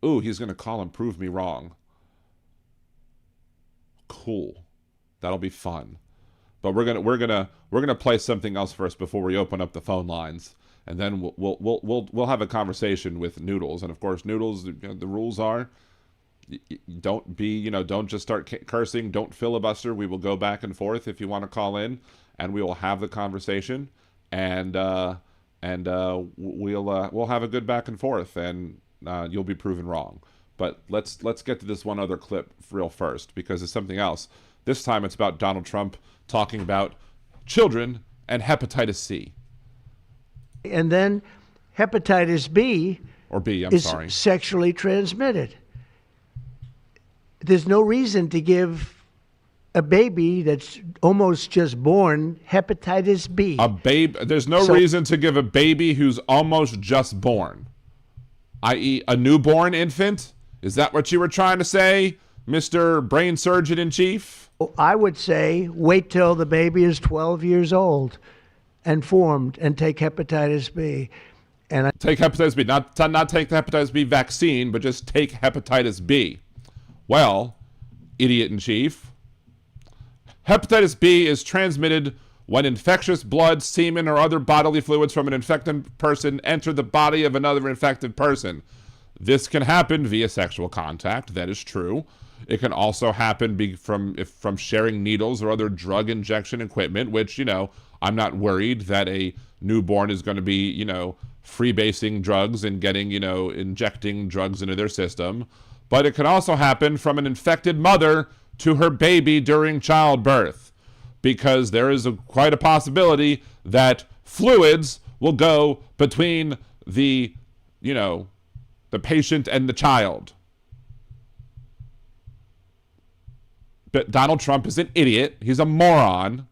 Speaker 3: Ooh, he's going to call and prove me wrong. Cool. That'll be fun. But we're gonna play something else first before we open up the phone lines, and then we'll have a conversation with Noodles. And of course, Noodles, you know, the rules are, don't just start cursing, don't filibuster. We will go back and forth if you want to call in, and we will have the conversation, and we'll have a good back and forth, and you'll be proven wrong. But let's get to this one other clip real first, because it's something else. This time it's about Donald Trump talking about children and hepatitis C.
Speaker 4: And then hepatitis B is sexually transmitted. There's no reason to give a baby that's almost just born hepatitis B.
Speaker 3: There's no reason to give a baby who's almost just born, i.e. a newborn infant. Is that what you were trying to say, Mr. Brain Surgeon in Chief?
Speaker 4: I would say wait till the baby is 12 years old and formed and take hepatitis B. And
Speaker 3: take hepatitis B, not take the hepatitis B vaccine, but just take hepatitis B. Well, idiot in chief, hepatitis B is transmitted when infectious blood, semen, or other bodily fluids from an infected person enter the body of another infected person. This can happen via sexual contact, that is true. It can also happen from sharing needles or other drug injection equipment, which, you know, I'm not worried that a newborn is going to be, you know, freebasing drugs and getting, you know, injecting drugs into their system. But it can also happen from an infected mother to her baby during childbirth, because there is quite a possibility that fluids will go between the, you know, the patient and the child. But Donald Trump is an idiot. He's a moron.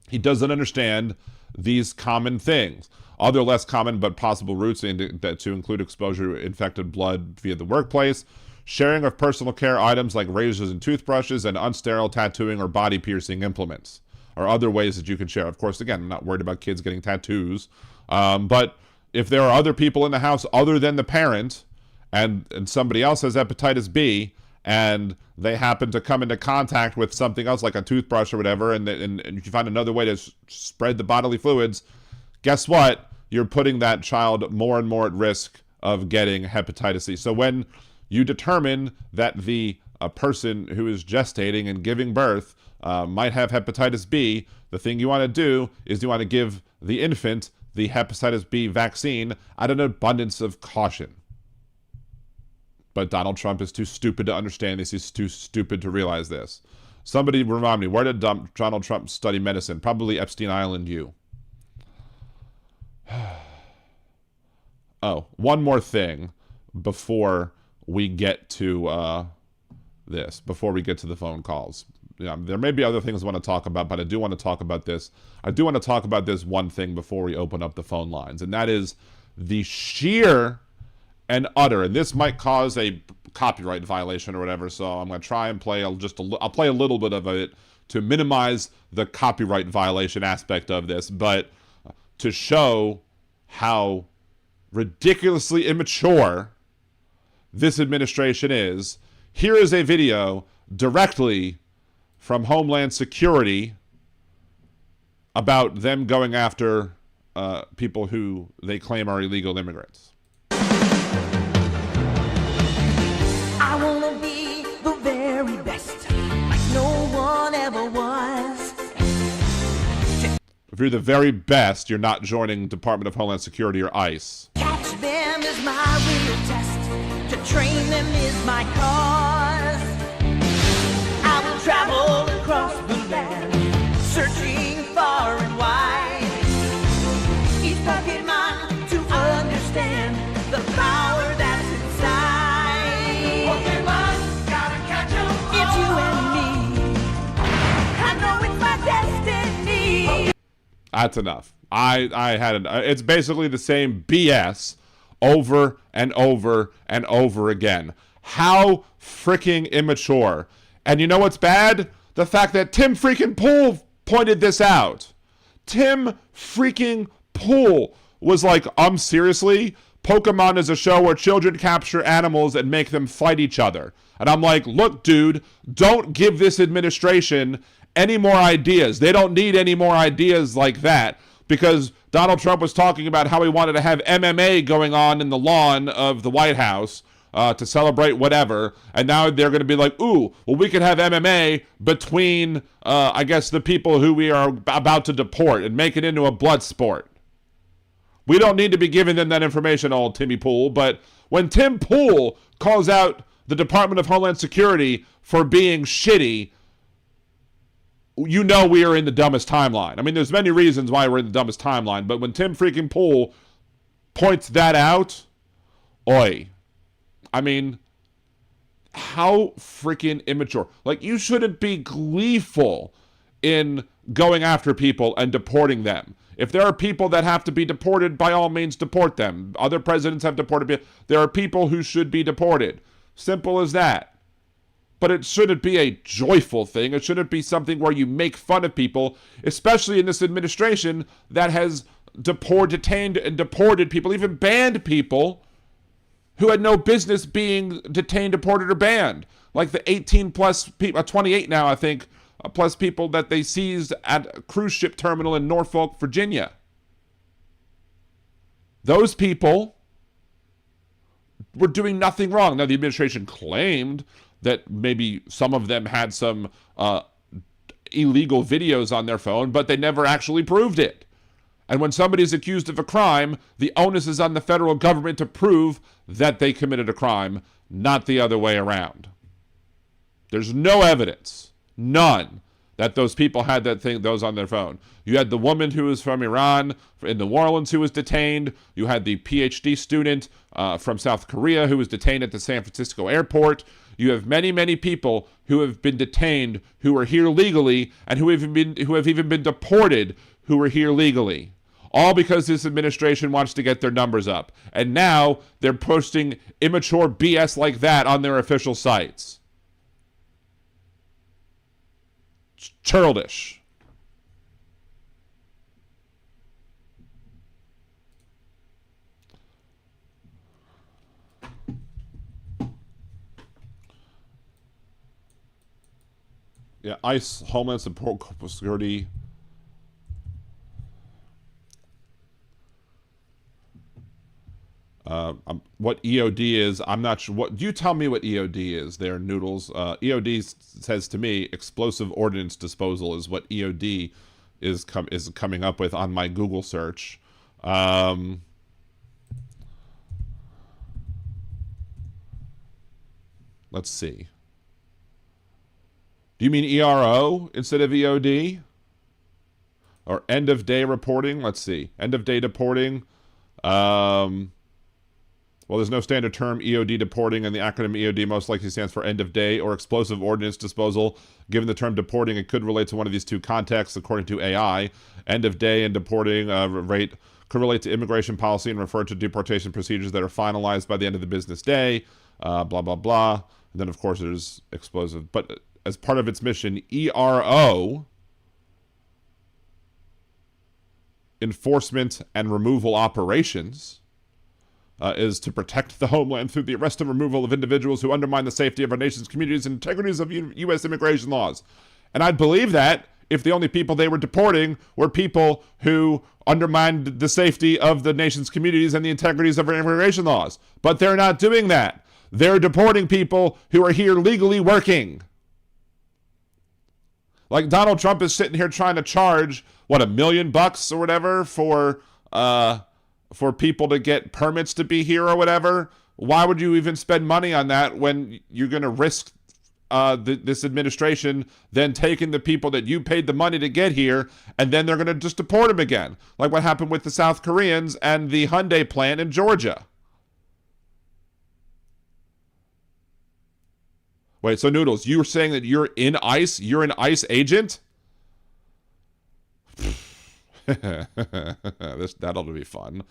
Speaker 3: He doesn't understand these common things. Other less common but possible routes to include exposure to infected blood via the workplace, sharing of personal care items like razors and toothbrushes, and unsterile tattooing or body piercing implements are other ways that you can share. Of course, again, I'm not worried about kids getting tattoos. But if there are other people in the house other than the parent, and somebody else has hepatitis B, and they happen to come into contact with something else like a toothbrush or whatever, and you find another way to spread the bodily fluids, guess what? You're putting that child more and more at risk of getting hepatitis C. So when you determine that the person who is gestating and giving birth might have hepatitis B, the thing you want to do is you want to give the infant the hepatitis B vaccine out of an abundance of caution. But Donald Trump is too stupid to understand this. He's too stupid to realize this. Somebody remind me, where did Donald Trump study medicine? Probably Epstein Island U. Oh, one more thing before we get to before we get to the phone calls. Yeah, there may be other things I want to talk about, but I do want to talk about this. I do want to talk about this one thing before we open up the phone lines, and that is the sheer and utter, and this might cause a copyright violation or whatever, so I'm going to try and play I'll play a little bit of it to minimize the copyright violation aspect of this, but to show how ridiculously immature this administration is, here is a video directly from Homeland Security about them going after people who they claim are illegal immigrants.
Speaker 7: I wanna be the very best, like no one ever was.
Speaker 3: If you're the very best, you're not joining Department of Homeland Security or ICE.
Speaker 7: Catch them is my real test, to train them is my cause. I will travel across the land, searching far and wide. Each pocket mine to understand the power that's inside. Pokemon, gotta catch 'em all. It's you and me. I know it's my destiny.
Speaker 3: That's enough. I had it's basically the same BS over and over and over again. How freaking immature. And you know what's bad? The fact that Tim freaking Pool pointed this out. Tim freaking Pool was like, seriously? Pokemon is a show where children capture animals and make them fight each other. And I'm like, look, dude, don't give this administration any more ideas. They don't need any more ideas like that, because Donald Trump was talking about how he wanted to have MMA going on in the lawn of the White House to celebrate whatever, and now they're going to be like, ooh, well, we could have MMA between, I guess, the people who we are about to deport and make it into a blood sport. We don't need to be giving them that information, old Timmy Pool, but when Tim Pool calls out the Department of Homeland Security for being shitty, you know we are in the dumbest timeline. I mean, there's many reasons why we're in the dumbest timeline, but when Tim freaking Pool points that out, oi. I mean, how freaking immature. Like, you shouldn't be gleeful in going after people and deporting them. If there are people that have to be deported, by all means, deport them. Other presidents have deported people. There are people who should be deported. Simple as that. But it shouldn't be a joyful thing. It shouldn't be something where you make fun of people, especially in this administration that has detained and deported people, even banned people who had no business being detained, deported, or banned. Like the 18 plus people, 28 now, I think, plus people that they seized at a cruise ship terminal in Norfolk, Virginia. Those people were doing nothing wrong. Now, the administration claimed that maybe some of them had some illegal videos on their phone, but they never actually proved it. And when somebody's accused of a crime, the onus is on the federal government to prove that they committed a crime, not the other way around. There's no evidence, none, that those people had those on their phone. You had the woman who was from Iran in New Orleans who was detained. You had the PhD student from South Korea who was detained at the San Francisco airport. You have many, many people who have been detained who are here legally and who have even been deported who are here legally. All because this administration wants to get their numbers up. And now they're posting immature BS like that on their official sites. It's childish. Yeah, ICE, Homeland Security. What EOD is, I'm not sure. What you tell me what EOD is there, Noodles. EOD says to me, explosive ordnance disposal is what EOD is coming up with on my Google search. Let's see. Do you mean ERO instead of EOD? Or end of day reporting? Let's see. End of day deporting. Well, there's no standard term, EOD deporting, and the acronym EOD most likely stands for end of day or explosive ordnance disposal. Given the term deporting, it could relate to one of these two contexts, according to AI. End of day and deporting rate could relate to immigration policy and refer to deportation procedures that are finalized by the end of the business day, blah, blah, blah. And then, of course, there's explosive. But as part of its mission, ERO, enforcement and removal operations, is to protect the homeland through the arrest and removal of individuals who undermine the safety of our nation's communities and integrities of U.S. immigration laws. And I'd believe that if the only people they were deporting were people who undermined the safety of the nation's communities and the integrities of our immigration laws. But they're not doing that. They're deporting people who are here legally working. Like Donald Trump is sitting here trying to charge, what, $1 million or whatever for people to get permits to be here or whatever. Why would you even spend money on that when you're going to risk this administration then taking the people that you paid the money to get here and then they're going to just deport them again? Like what happened with the South Koreans and the Hyundai plant in Georgia. Wait, so Noodles, you were saying that you're in ICE? You're an ICE agent? That'll be fun.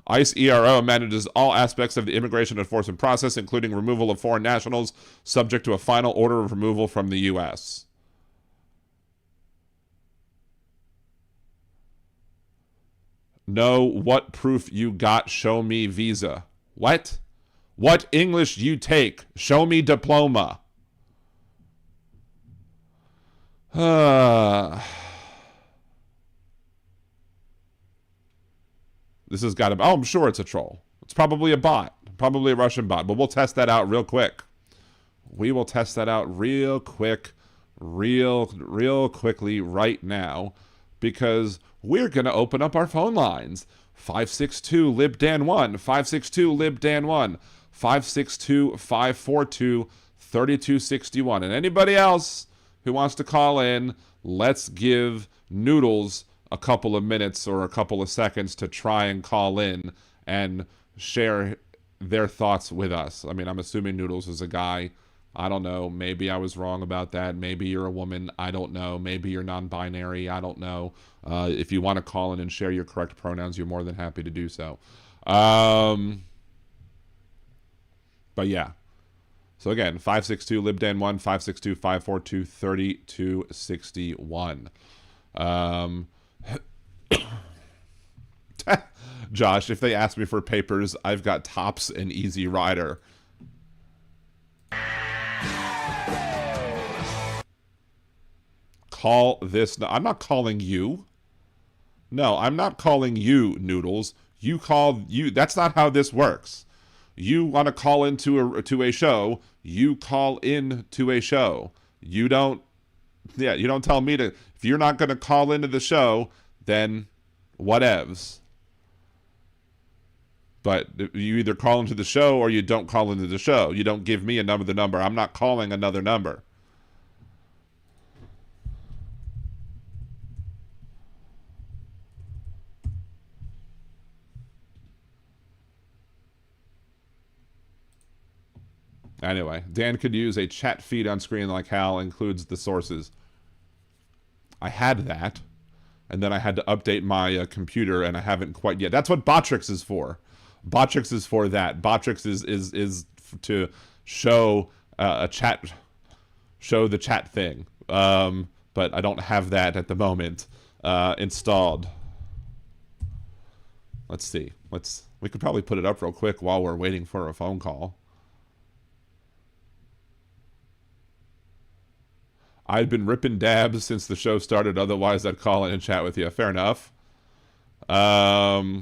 Speaker 3: ICE ERO manages all aspects of the immigration enforcement process, including removal of foreign nationals, subject to a final order of removal from the U.S. No, what proof you got? Show me visa. What? What English you take? Show me diploma. This has got to be, oh, I'm sure it's a troll. It's probably a bot, probably a Russian bot, but we'll test that out real quick. We will test that out real quick, real quickly right now, because we're going to open up our phone lines. 562-LIBDAN1, 562-LIBDAN1, 562-542-3261. And anybody else who wants to call in, let's give Noodles a couple of minutes or a couple of seconds to try and call in and share their thoughts with us. I mean, I'm assuming Noodles is a guy. I don't know. Maybe I was wrong about that. Maybe you're a woman. I don't know. Maybe you're non-binary. I don't know. If you want to call in and share your correct pronouns, you're more than happy to do so. But yeah. So again, 562-LIBDAN1, 562-542-3261. Josh, if they ask me for papers, I've got Tops and Easy Rider. Call this. No, I'm not calling you. No, I'm not calling you, Noodles. You call you. That's not how this works. You want to call into a show, you call in to a show. You don't tell me to, if you're not going to call into the show, then whatevs. But you either call into the show or you don't call into the show. You don't give me the number. I'm not calling another number. Anyway, Dan could use a chat feed on screen like Hal includes the sources. I had that, and then I had to update my computer, and I haven't quite yet. That's what Botrix is for. Botrix is for that. Botrix is to show a chat, show the chat thing. But I don't have that at the moment installed. Let's see. We could probably put it up real quick while we're waiting for a phone call. I've been ripping dabs since the show started. Otherwise, I'd call in and chat with you. Fair enough. Did I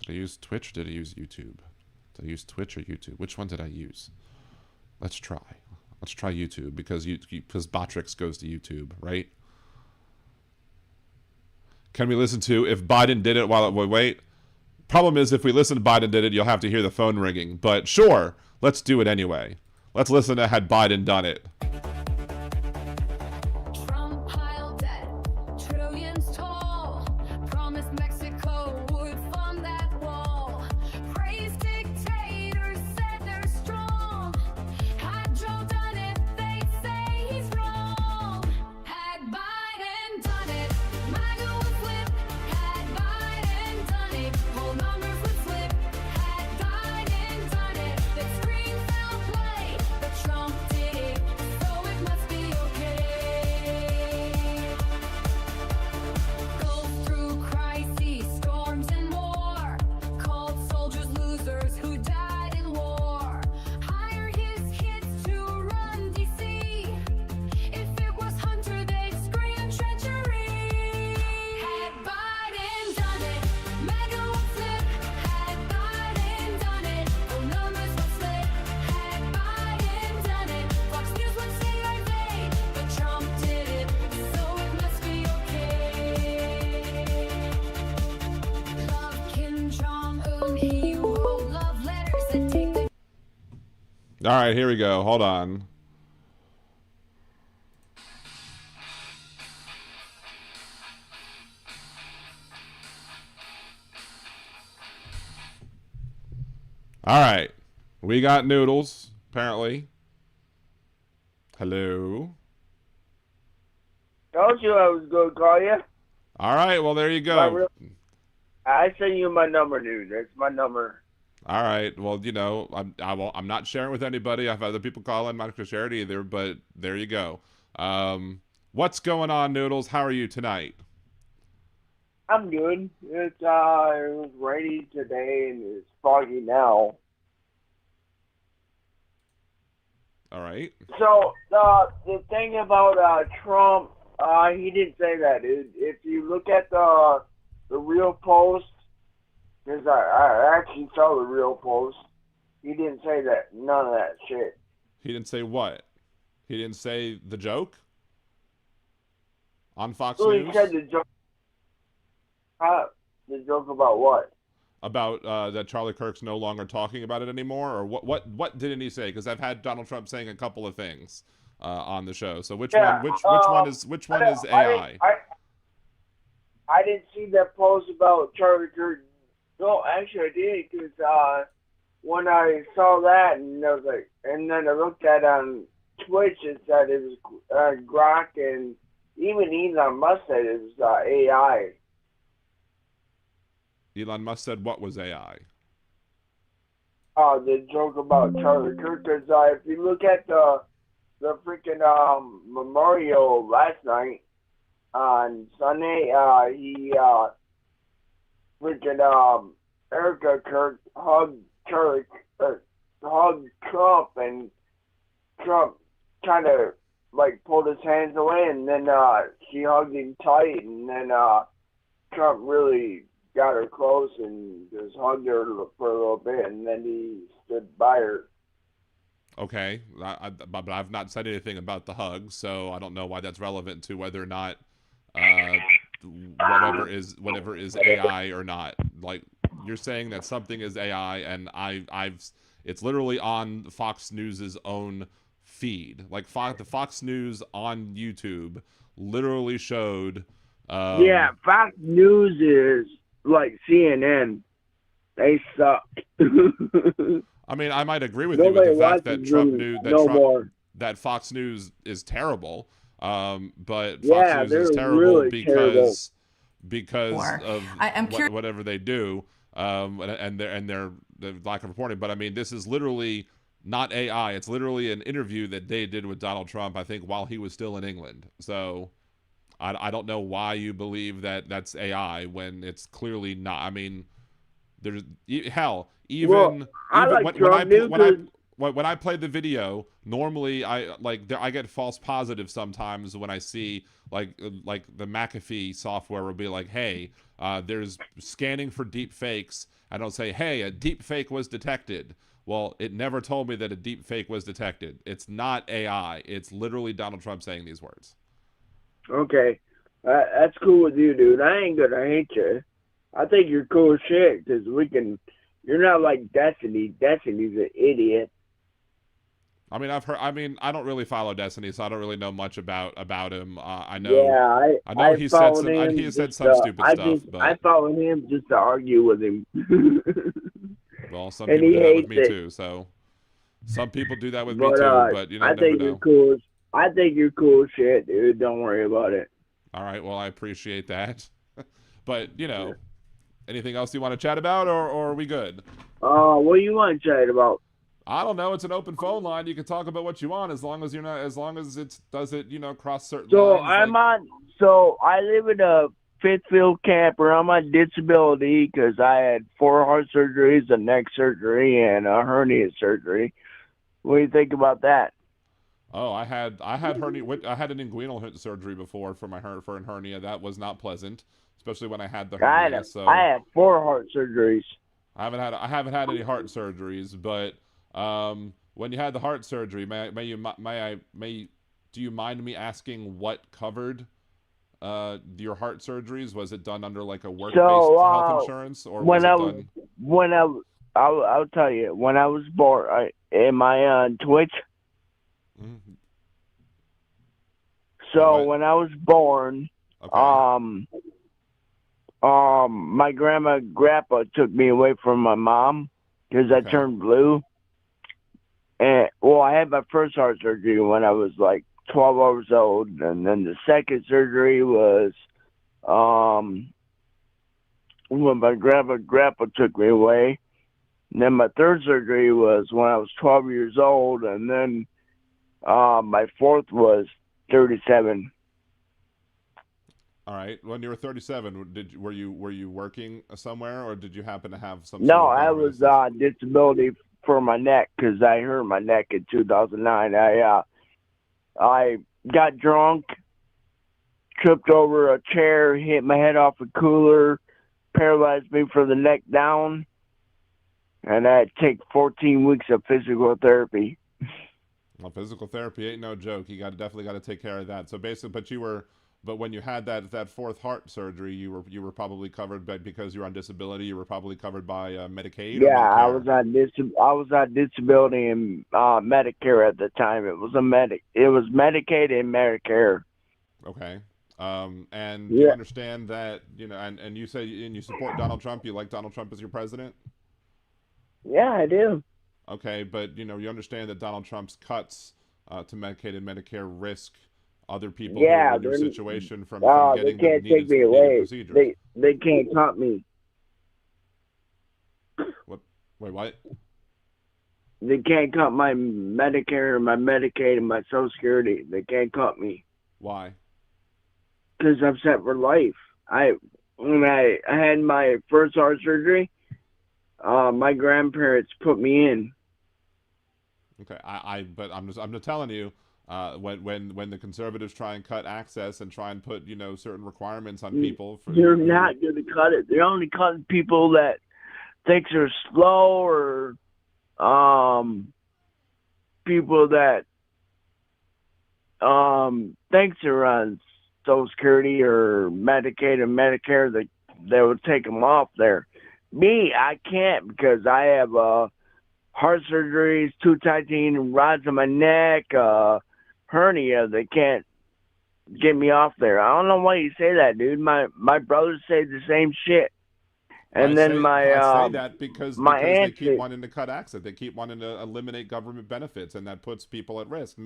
Speaker 3: use Twitch or did I use YouTube? Did I use Twitch or YouTube? Which one did I use? Let's try. Let's try YouTube because Botrix goes to YouTube, right? Can we listen to If Biden Did It While It Would Wait? Problem is, if we listen to Biden Did It, you'll have to hear the phone ringing. But sure. Let's do it anyway. Let's listen to Had Biden Done It.
Speaker 1: Trump piled debt, trillions tall. Promised Mexico would fund that wall. Praised dictators, said they're strong. Had Joe done it, they'd say he's wrong. Had Biden done it, MAGA would flip. Had Biden done it, whole numbers would flip. Had Biden done it, the screen fell play. But Trump did it, so it must be okay. Goes through crises, storms, and war. Called soldiers losers who died in war. Hired his kids to run DC. If it was Hunter, they'd scream treachery. Had Biden done it, MAGA would flip. Had Biden done it, the numbers would slip. Had Biden done it, Fox News would say our day. But Trump did it, so it must be okay. Love Kim Jong-un, he wrote love letters that take the
Speaker 3: All right, here we go. Hold on. All right. We got noodles, apparently. Hello.
Speaker 8: Told you I was going to call you.
Speaker 3: All right, well, there you go.
Speaker 8: I sent you my number, dude. That's my number.
Speaker 3: All right. Well, I'm not sharing with anybody. I've had other people call in. I'm not going to share it either, but there you go. What's going on, Noodles? How are you tonight?
Speaker 8: I'm good. It was rainy today and it's foggy now.
Speaker 3: All right.
Speaker 8: So the thing about Trump, he didn't say that, dude. If you look at the real post, because I actually saw the real post, he didn't say that. None of that shit.
Speaker 3: He didn't say what? He didn't say the joke on Fox
Speaker 8: So
Speaker 3: News?
Speaker 8: he said the joke. The joke about what?
Speaker 3: About that Charlie Kirk's no longer talking about it anymore, or what didn't he say? Because I've had Donald Trump saying a couple of things on the show. So which one is AI?
Speaker 8: I didn't see that post about Charlie Kirk. No, actually I did, because when I saw that and I was like, and then I looked at on Twitch, it said it was Grok, and even Elon Musk said it was AI.
Speaker 3: Elon Musk said what was AI?
Speaker 8: The joke about Charlie Kirk, because if you look at the freaking memorial last night on Sunday, he freaking Erica Kirk hugged Trump, and Trump kind of like pulled his hands away, and then she hugged him tight, and then Trump really got her close and just hugged her for a little bit, and then he stood by her.
Speaker 3: Okay, but I've not said anything about the hug, so I don't know why that's relevant to whether or not whatever is AI or not. Like, you're saying that something is AI, and it's literally on Fox News's own feed. Like the Fox News on YouTube literally showed.
Speaker 8: Yeah, Fox News is like CNN. They suck.
Speaker 3: I mean, I might agree with you with the fact that Trump knew that Fox News is terrible. But Fox News is terrible
Speaker 8: really
Speaker 3: because of whatever they do, and their lack of reporting. But I mean, this is literally not AI. It's literally an interview that they did with Donald Trump, I think, while he was still in England. So I don't know why you believe that that's AI when it's clearly not. I mean, there's hell. When I play the video, normally I get false positives sometimes when I see like the McAfee software will be like, hey, there's scanning for deep fakes. I don't say, hey, a deep fake was detected. Well, it never told me that a deep fake was detected. It's not AI. It's literally Donald Trump saying these words.
Speaker 8: Okay, that's cool with you, dude. I ain't gonna hate you. I think you're cool as shit because you're not like Destiny. Destiny's an idiot.
Speaker 3: I mean, I don't really follow Destiny, so I don't really know much about him. I know.
Speaker 8: Yeah,
Speaker 3: I know he said some stupid stuff. But
Speaker 8: I follow him just to argue with him.
Speaker 3: Well, some people do that with me too. So some people do that with me too. But you know,
Speaker 8: I think you're cool. I think you're cool as shit, dude. Don't worry about it.
Speaker 3: All right. Well, I appreciate that. But you know, anything else you want to chat about, or are we good?
Speaker 8: What do you want to chat about?
Speaker 3: I don't know. It's an open phone line. You can talk about what you want as long as it doesn't cross certain lines.
Speaker 8: So I live in a fifth field camper. I'm on disability because I had 4 heart surgeries, a neck surgery, and a hernia surgery. What do you think about that?
Speaker 3: Oh, I had hernia. I had an inguinal surgery before for a hernia. That was not pleasant, especially when I had the hernia.
Speaker 8: I had 4 heart surgeries.
Speaker 3: I haven't had any heart surgeries, but when you had the heart surgery, do you mind me asking what covered your heart surgeries? Was it done under like a work-based health insurance, or
Speaker 8: I'll tell you, when I was born, am I on Twitch?
Speaker 3: Mm-hmm.
Speaker 8: So when I was born,
Speaker 3: okay.
Speaker 8: My grandpa took me away from my mom because I turned blue. And I had my first heart surgery when I was like 12 years old, and then the second surgery was when my grandpa took me away. And then my third surgery was when I was 12 years old, and then my fourth was 37.
Speaker 3: All right. When you were 37, were you working somewhere, or did you happen to have some?
Speaker 8: No, I was on disability for my neck because I hurt my neck in 2009. I got drunk, tripped over a chair, hit my head off a cooler, paralyzed me from the neck down, and I had to take 14 weeks of physical therapy.
Speaker 3: Well, physical therapy ain't no joke. You definitely got to take care of that. So basically, but when you had that fourth heart surgery, you were probably covered because you were on disability. You were probably covered by Medicaid.
Speaker 8: Yeah, I was on disability and Medicare at the time. It was Medicaid and Medicare.
Speaker 3: Okay. And you understand that, and you say you support Donald Trump. You like Donald Trump as your president?
Speaker 8: Yeah, I do.
Speaker 3: Okay, but you understand that Donald Trump's cuts to Medicaid and Medicare risk other people who are in your situation from getting
Speaker 8: they can't take me away.
Speaker 3: Procedures.
Speaker 8: They can't cut me.
Speaker 3: What? Wait, what?
Speaker 8: They can't cut my Medicare, my Medicaid, and my Social Security. They can't cut me.
Speaker 3: Why?
Speaker 8: Because I'm set for life. When I had my first heart surgery, my grandparents put me in.
Speaker 3: Okay, but I'm just telling you, When the conservatives try and cut access and try and put certain requirements on people,
Speaker 8: they're not going to cut it. They're only cutting people that think they're slow, or people that think they're on Social Security or Medicaid and Medicare. They would take them off there. Me, I can't, because I have heart surgeries, 2 titanium rods in my neck, hernia. They can't get me off there. I don't know why you say that, dude. My brothers say the same shit. And I
Speaker 3: say that because they keep wanting to cut access. They keep wanting to eliminate government benefits, and that puts people at risk.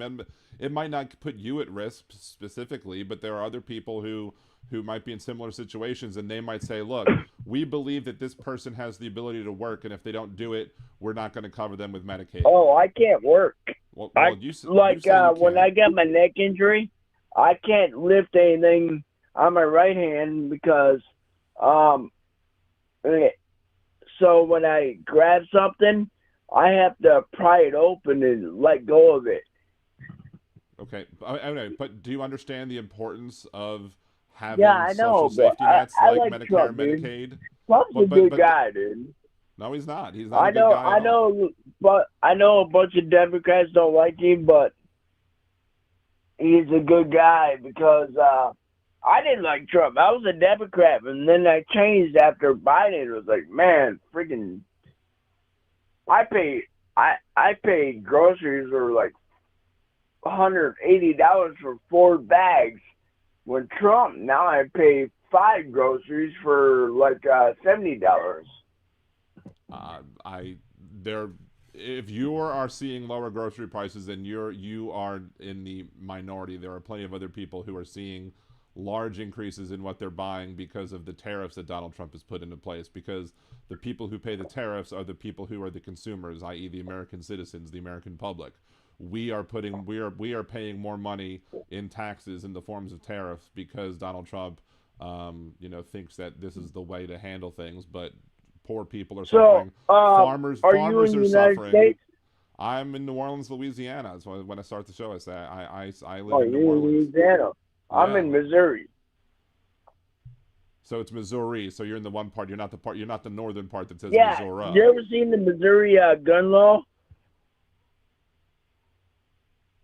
Speaker 3: It might not put you at risk specifically, but there are other people who might be in similar situations, and they might say, look, we believe that this person has the ability to work, and if they don't do it, we're not going to cover them with Medicaid.
Speaker 8: Oh, I can't work.
Speaker 3: Well,
Speaker 8: when I got my neck injury, I can't lift anything on my right hand because so when I grab something, I have to pry it open and let go of it.
Speaker 3: Okay, but do you understand the importance of having
Speaker 8: social
Speaker 3: safety nets like Medicare
Speaker 8: Trump,
Speaker 3: and Medicaid?
Speaker 8: Dude. Trump's a good guy, dude.
Speaker 3: No, he's not. He's not a good guy.
Speaker 8: But I know a bunch of Democrats don't like him, but he's a good guy because I didn't like Trump. I was a Democrat, and then I changed after Biden. It was like, man, freaking. I paid groceries for like $180 for 4 bags. When Trump, now I pay 5 groceries for like $70.
Speaker 3: If you are seeing lower grocery prices, then you are in the minority. There are plenty of other people who are seeing large increases in what they're buying because of the tariffs that Donald Trump has put into place, because the people who pay the tariffs are the people who are the consumers, i.e. the American citizens, the American public. We are paying more money in taxes in the forms of tariffs because Donald Trump thinks that this is the way to handle things, but poor people are suffering. Farmers are suffering. States? I'm in New Orleans, Louisiana. So when I start the show, I say I live in New Orleans.
Speaker 8: Louisiana. I'm in Missouri.
Speaker 3: So it's Missouri. So you're in the one part. You're not the northern part that says
Speaker 8: Missouri. You ever seen the Missouri gun law?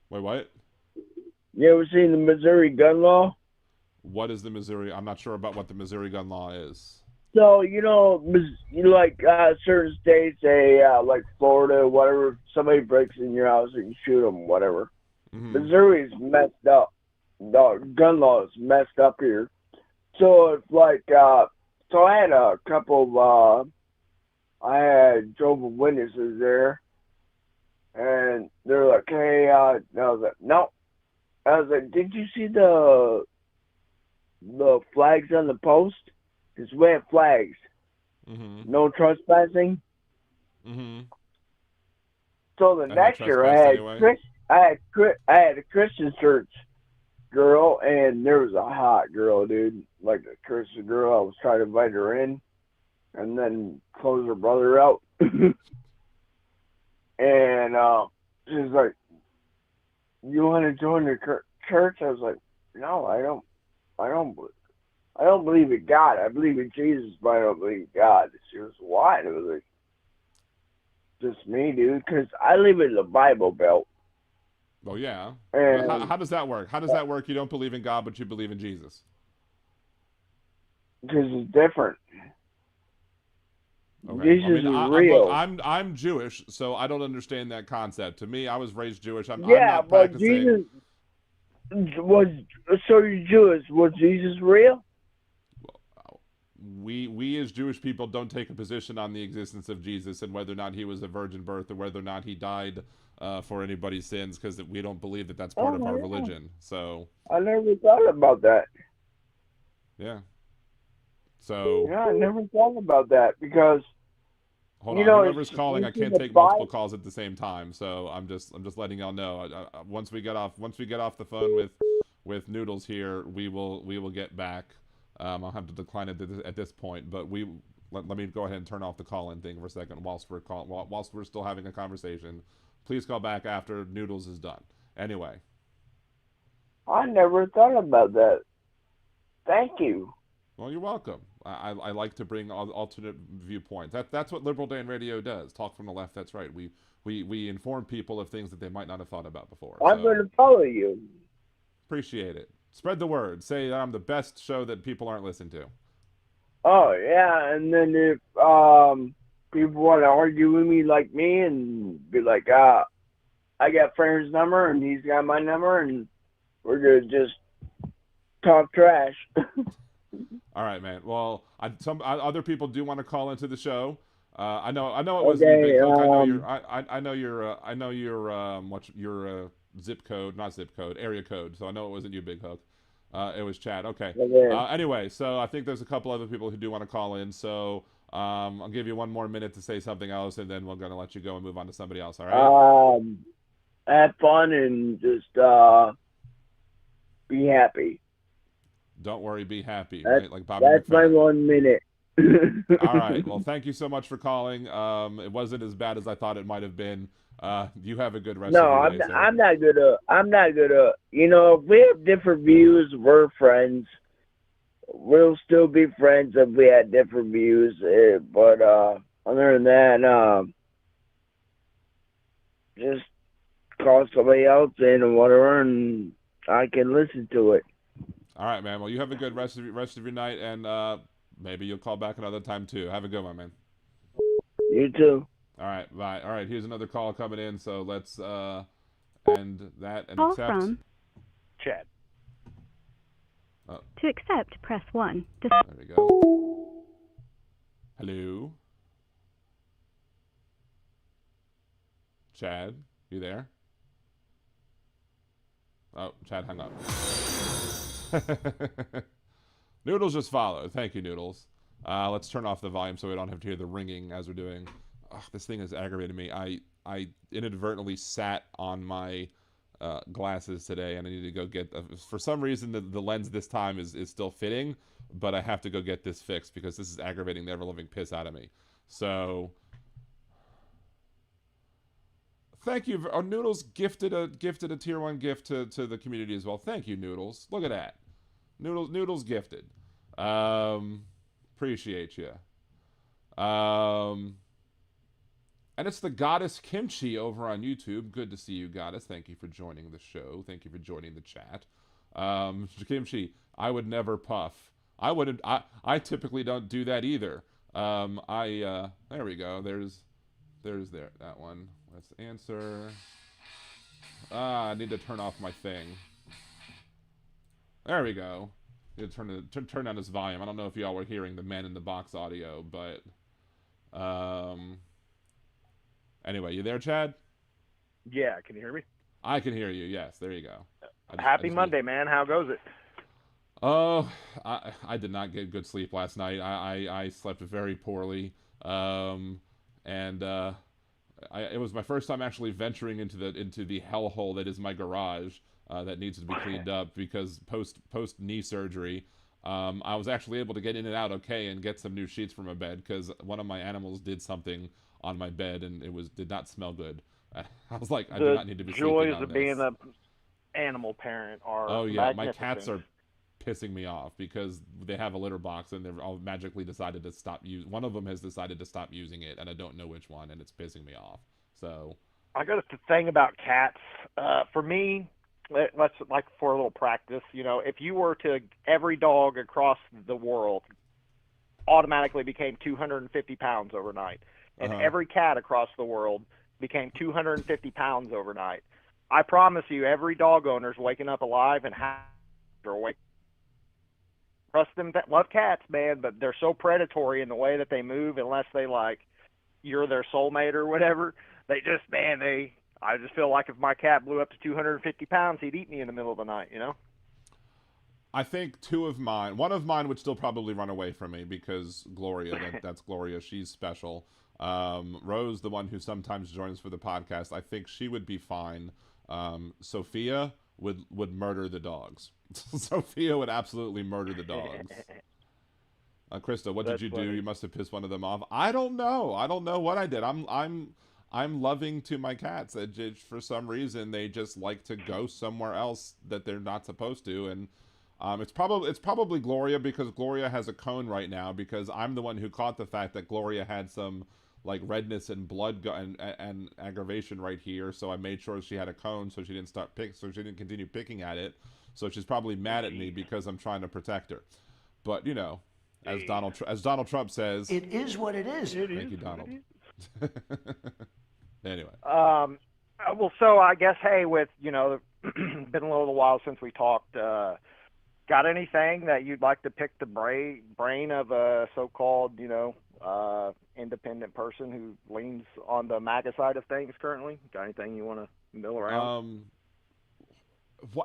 Speaker 3: Wait, what?
Speaker 8: You ever seen the Missouri gun law?
Speaker 3: What is the Missouri? I'm not sure about what the Missouri gun law is.
Speaker 8: So, like certain states, like Florida, whatever, somebody breaks in your house and you shoot them, whatever. Mm-hmm. Missouri's messed up. The gun law is messed up here. So it's like, so I had a couple of, I had Jehovah's Witnesses there, and they're like, hey, I was like, no. I was like, did you see the flags on the post? It's red flags. Mm-hmm. No trespassing. Mm-hmm. So the next year, I had a Christian church girl, and there was a hot girl, dude, like a Christian girl. I was trying to invite her in, and then close her brother out. And she's like, "You want to join the church?" I was like, "No, I don't believe in God. I believe in Jesus, but I don't believe in God." She was, "Why?" And I was like, "Just me, dude, because I live in the Bible Belt."
Speaker 3: Well, yeah. And how does that work? How does that work? You don't believe in God, but you believe in Jesus?
Speaker 8: Because it's different.
Speaker 3: Okay.
Speaker 8: Jesus is real.
Speaker 3: I'm Jewish, so I don't understand that concept. To me, I was raised Jewish. I'm not
Speaker 8: but
Speaker 3: practicing.
Speaker 8: Jesus so you're Jewish. Was Jesus real?
Speaker 3: We as Jewish people don't take a position on the existence of Jesus and whether or not he was a virgin birth or whether or not he died for anybody's sins, because we don't believe that that's part of our religion. So
Speaker 8: I never thought about that.
Speaker 3: Yeah. So
Speaker 8: yeah, I never thought about that because
Speaker 3: hold on, whoever's calling, I can't take multiple calls at the same time. So I'm just letting y'all know. Once we get off the phone with Noodles here, we will get back. I'll have to decline it at this point, but let me go ahead and turn off the call-in thing for a second whilst we're still having a conversation. Please call back after Noodles is done. Anyway,
Speaker 8: I never thought about that. Thank you.
Speaker 3: Well, you're welcome. I like to bring alternate viewpoints. That's what Liberal Dan Radio does. Talk from the left. That's right. We inform people of things that they might not have thought about before.
Speaker 8: I'm going to follow you.
Speaker 3: Appreciate it. Spread the word. Say that I'm the best show that people aren't listening to.
Speaker 8: Oh, yeah, and then if people want to argue with me like me and be like, I got Framer's number and he's got my number and we're going to just talk trash.
Speaker 3: All right, man. Well, some other people do want to call into the show. I know it wasn't you, Big Hook. I know your what's your zip code, not zip code, area code. So I know it wasn't you, Big Hook. It was Chad. Okay. Anyway, so I think there's a couple other people who do want to call in. So I'll give you one more minute to say something else, and then we're gonna let you go and move on to somebody else. All right.
Speaker 8: Have fun and just be happy.
Speaker 3: Don't worry, be happy.
Speaker 8: That's,
Speaker 3: right? Like Bobby
Speaker 8: that's my
Speaker 3: McFerrin.
Speaker 8: 1 minute.
Speaker 3: All right. Well, thank you so much for calling. It wasn't as bad as I thought it might have been. You have a good rest of your day.
Speaker 8: I'm not gonna. You know, if we have different views, we're friends. We'll still be friends if we had different views. But other than that, just call somebody else in or whatever, and I can listen to it.
Speaker 3: All right, man. Well, you have a good rest of your night, and maybe you'll call back another time too. Have a good one, man.
Speaker 8: You too.
Speaker 3: All right, bye. All right, here's another call coming in, so let's end that and
Speaker 9: Call
Speaker 3: accept.
Speaker 9: from
Speaker 10: Chad.
Speaker 9: To accept, press 1.
Speaker 3: There we go. Hello? Chad, you there? Oh, Chad hung up. Noodles just followed. Thank you, Noodles. Let's turn off the volume so we don't have to hear the ringing as we're doing. Ugh, this thing has aggravated me. I inadvertently sat on my glasses today, and I need to go get... for some reason, the lens this time is still fitting, but I have to go get this fixed because this is aggravating the ever-living piss out of me. So... Thank you. Noodles gifted a tier 1 gift to the community as well. Thank you, Noodles. Look at that. Noodles gifted. Appreciate you. And it's the Goddess Kimchi over on YouTube. Good to see you, Goddess. Thank you for joining the show. Thank you for joining the chat. Kimchi, I would never puff. I typically don't do that either. There we go. There's that one. Let's answer. I need to turn off my thing. There we go. I need to turn down this volume. I don't know if y'all were hearing the Man in the Box audio, but anyway, you there, Chad?
Speaker 10: Yeah, can you hear me?
Speaker 3: I can hear you. Yes, there you go.
Speaker 10: Happy Monday, man. How goes it?
Speaker 3: Oh, I did not get good sleep last night. I slept very poorly, and it was my first time actually venturing into the hellhole that is my garage that needs to be cleaned up because post knee surgery, I was actually able to get in and out okay and get some new sheets for my bed because one of my animals did something on my bed and did not smell good. I was like, I do not need to be sleeping on this.
Speaker 10: The joys of being an animal parent are
Speaker 3: oh yeah, my
Speaker 10: magnificent.
Speaker 3: cats are pissing me off because they have a litter box and they've all magically decided to stop one of them has decided to stop using it and I don't know which one and it's pissing me off. So
Speaker 10: I got a thing about cats. For me, let's like for a little practice, if you were to every dog across the world automatically became 250 pounds overnight and every cat across the world became 250 pounds overnight, I promise you every dog owner's waking up alive and trust them that love cats, man, but they're so predatory in the way that they move unless they you're their soulmate or whatever. They just, I just feel like if my cat blew up to 250 pounds, he'd eat me in the middle of the night,
Speaker 3: I think one of mine would still probably run away from me because Gloria, that's Gloria, she's special. Rose, the one who sometimes joins for the podcast, I think she would be fine. Sophia would murder the dogs. Sophia would absolutely murder the dogs. Krista, what did you do? You must have pissed one of them off. I don't know what I did. I'm loving to my cats. For some reason, they just like to go somewhere else that they're not supposed to, and it's probably Gloria, because Gloria has a cone right now, because I'm the one who caught the fact that Gloria had some like redness and blood and aggravation right here, so I made sure she had a cone so she didn't continue picking at it. So she's probably mad at me because I'm trying to protect her. But you know, as Donald Trump says,
Speaker 4: It is what it is.
Speaker 3: thank you, Donald. Anyway.
Speaker 10: Well, so I guess, hey, with, you know, been a little while since we talked, got anything that you'd like to pick the brain of a so-called, you know, independent person who leans on the MAGA side of things currently? Got anything you want to mill around?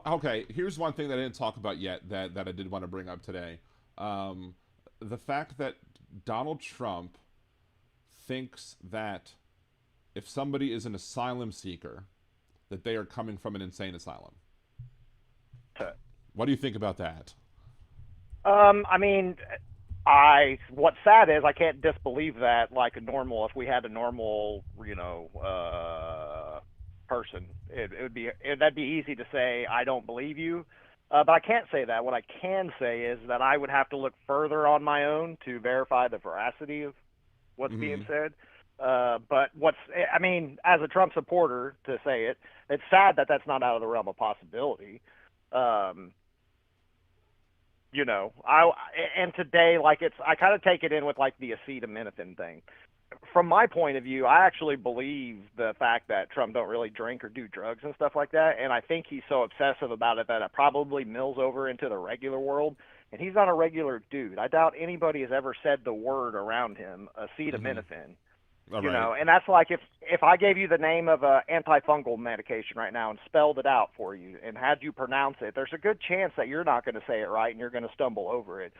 Speaker 3: Okay, here's one thing that I didn't talk about yet that I did want to bring up today. The fact that Donald Trump thinks that if somebody is an asylum seeker, that they are coming from an insane asylum. What do you think about that?
Speaker 10: I mean, what's sad is I can't disbelieve that like if we had a normal, you know, person, that'd be easy to say, I don't believe you. But I can't say that. What I can say is that I would have to look further on my own to verify the veracity of what's being said. But I mean, as a Trump supporter, to say it's sad that that's not out of the realm of possibility. You know, and today, like I kind of take it in with like the acetaminophen thing. From my point of view, I actually believe the fact that Trump don't really drink or do drugs and stuff like that, and I think he's so obsessive about it that it probably mills over into the regular world, and he's not a regular dude. I doubt anybody has ever said the word around him, acetaminophen. You know, and that's like if I gave you the name of a antifungal medication right now and spelled it out for you and had you pronounce it, there's a good chance that you're not going to say it right and you're going to stumble over it.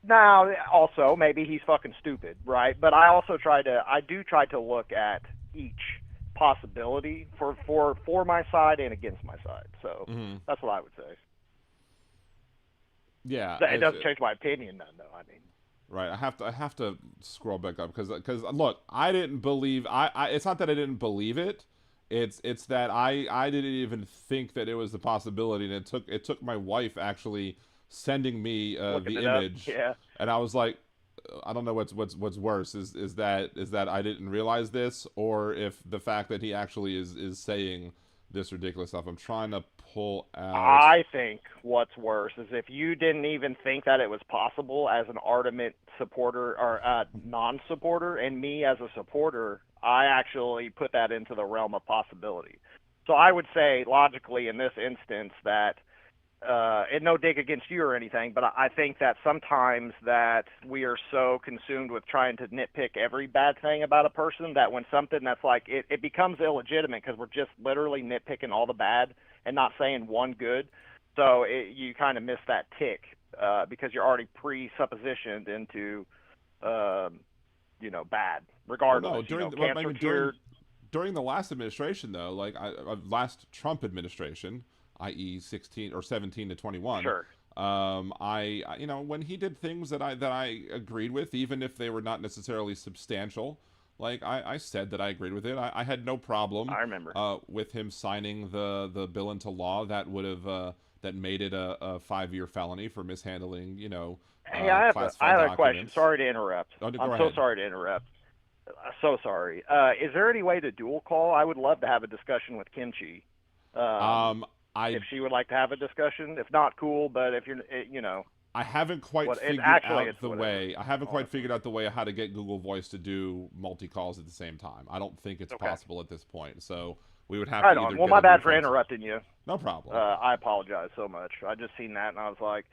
Speaker 10: Now, also, maybe he's fucking stupid, right? But I do try to look at each possibility for my side and against my side. So that's what I would say.
Speaker 3: Yeah,
Speaker 10: it doesn't change my opinion, though. I mean,
Speaker 3: right. I have to scroll back up because look, I didn't believe. It's not that I didn't believe it. It's that I didn't even think that it was a possibility, and it took my wife actually sending me the image, and I was like, I don't know what's worse is that I didn't realize this, or if the fact that he actually is saying this ridiculous stuff. I'm trying to pull out.
Speaker 10: I think what's worse is if you didn't even think that it was possible as an ardent supporter or non-supporter, and me as a supporter, I actually put that into the realm of possibility. So I would say logically in this instance that and no dig against you or anything, but I think that sometimes that we are so consumed with trying to nitpick every bad thing about a person that when something that's like it becomes illegitimate because we're just literally nitpicking all the bad and not saying one good. So you kind of miss that tick because you're already presuppositioned into bad regardless.
Speaker 3: During the last administration though, like last Trump administration, i.e. 16 or 17 to 21.
Speaker 10: Sure.
Speaker 3: I when he did things that I agreed with, even if they were not necessarily substantial, like I said that I agreed with it. I had no problem.
Speaker 10: I remember
Speaker 3: with him signing the bill into law that would have that made it a 5-year felony for mishandling.
Speaker 10: Hey, I have a question. Sorry to interrupt.
Speaker 3: Oh,
Speaker 10: I'm so sorry to interrupt. So sorry. Is there any way to dual call? I would love to have a discussion with Kimchi. If she would like to have a discussion, if not, cool. But if you're,
Speaker 3: I haven't quite figured out the way. I haven't quite figured out the way how to get Google Voice to do multi calls at the same time. I don't think it's possible at this point. So we would have to. Either
Speaker 10: well, my bad for interrupting you.
Speaker 3: No problem.
Speaker 10: I apologize so much. I just seen that and I was like,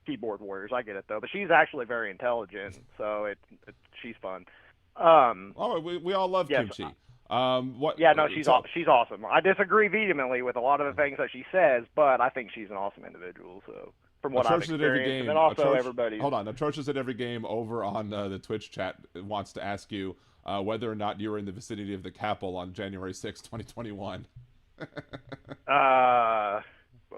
Speaker 10: keyboard warriors. I get it though, but she's actually very intelligent, so she's fun.
Speaker 3: We all love Kimchi.
Speaker 10: She's awesome. I disagree vehemently with a lot of the things that she says, but I think she's an awesome individual. So from what I've experienced, and also everybody.
Speaker 3: Hold on, Atrocious at Every Game over on the Twitch chat wants to ask you whether or not you were in the vicinity of the Capitol on January 6, 2021.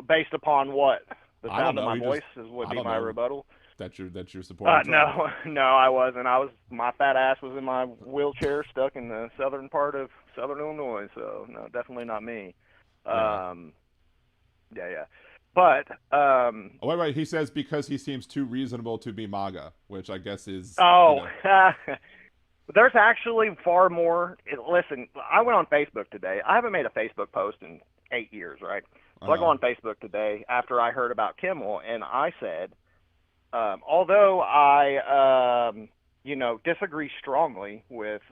Speaker 10: Based upon what? The sound of my voice would be my rebuttal.
Speaker 3: that you're supporting Trump?
Speaker 10: No, I wasn't. My fat ass was in my wheelchair, stuck in the southern part of Southern Illinois. So no, definitely not me.
Speaker 3: Yeah.
Speaker 10: Yeah. But
Speaker 3: wait. He says because he seems too reasonable to be MAGA, which I guess is.
Speaker 10: There's actually far more. Listen, I went on Facebook today. I haven't made a Facebook post in 8 years, right? So I go on Facebook today after I heard about Kimmel, and I said, although I, disagree strongly with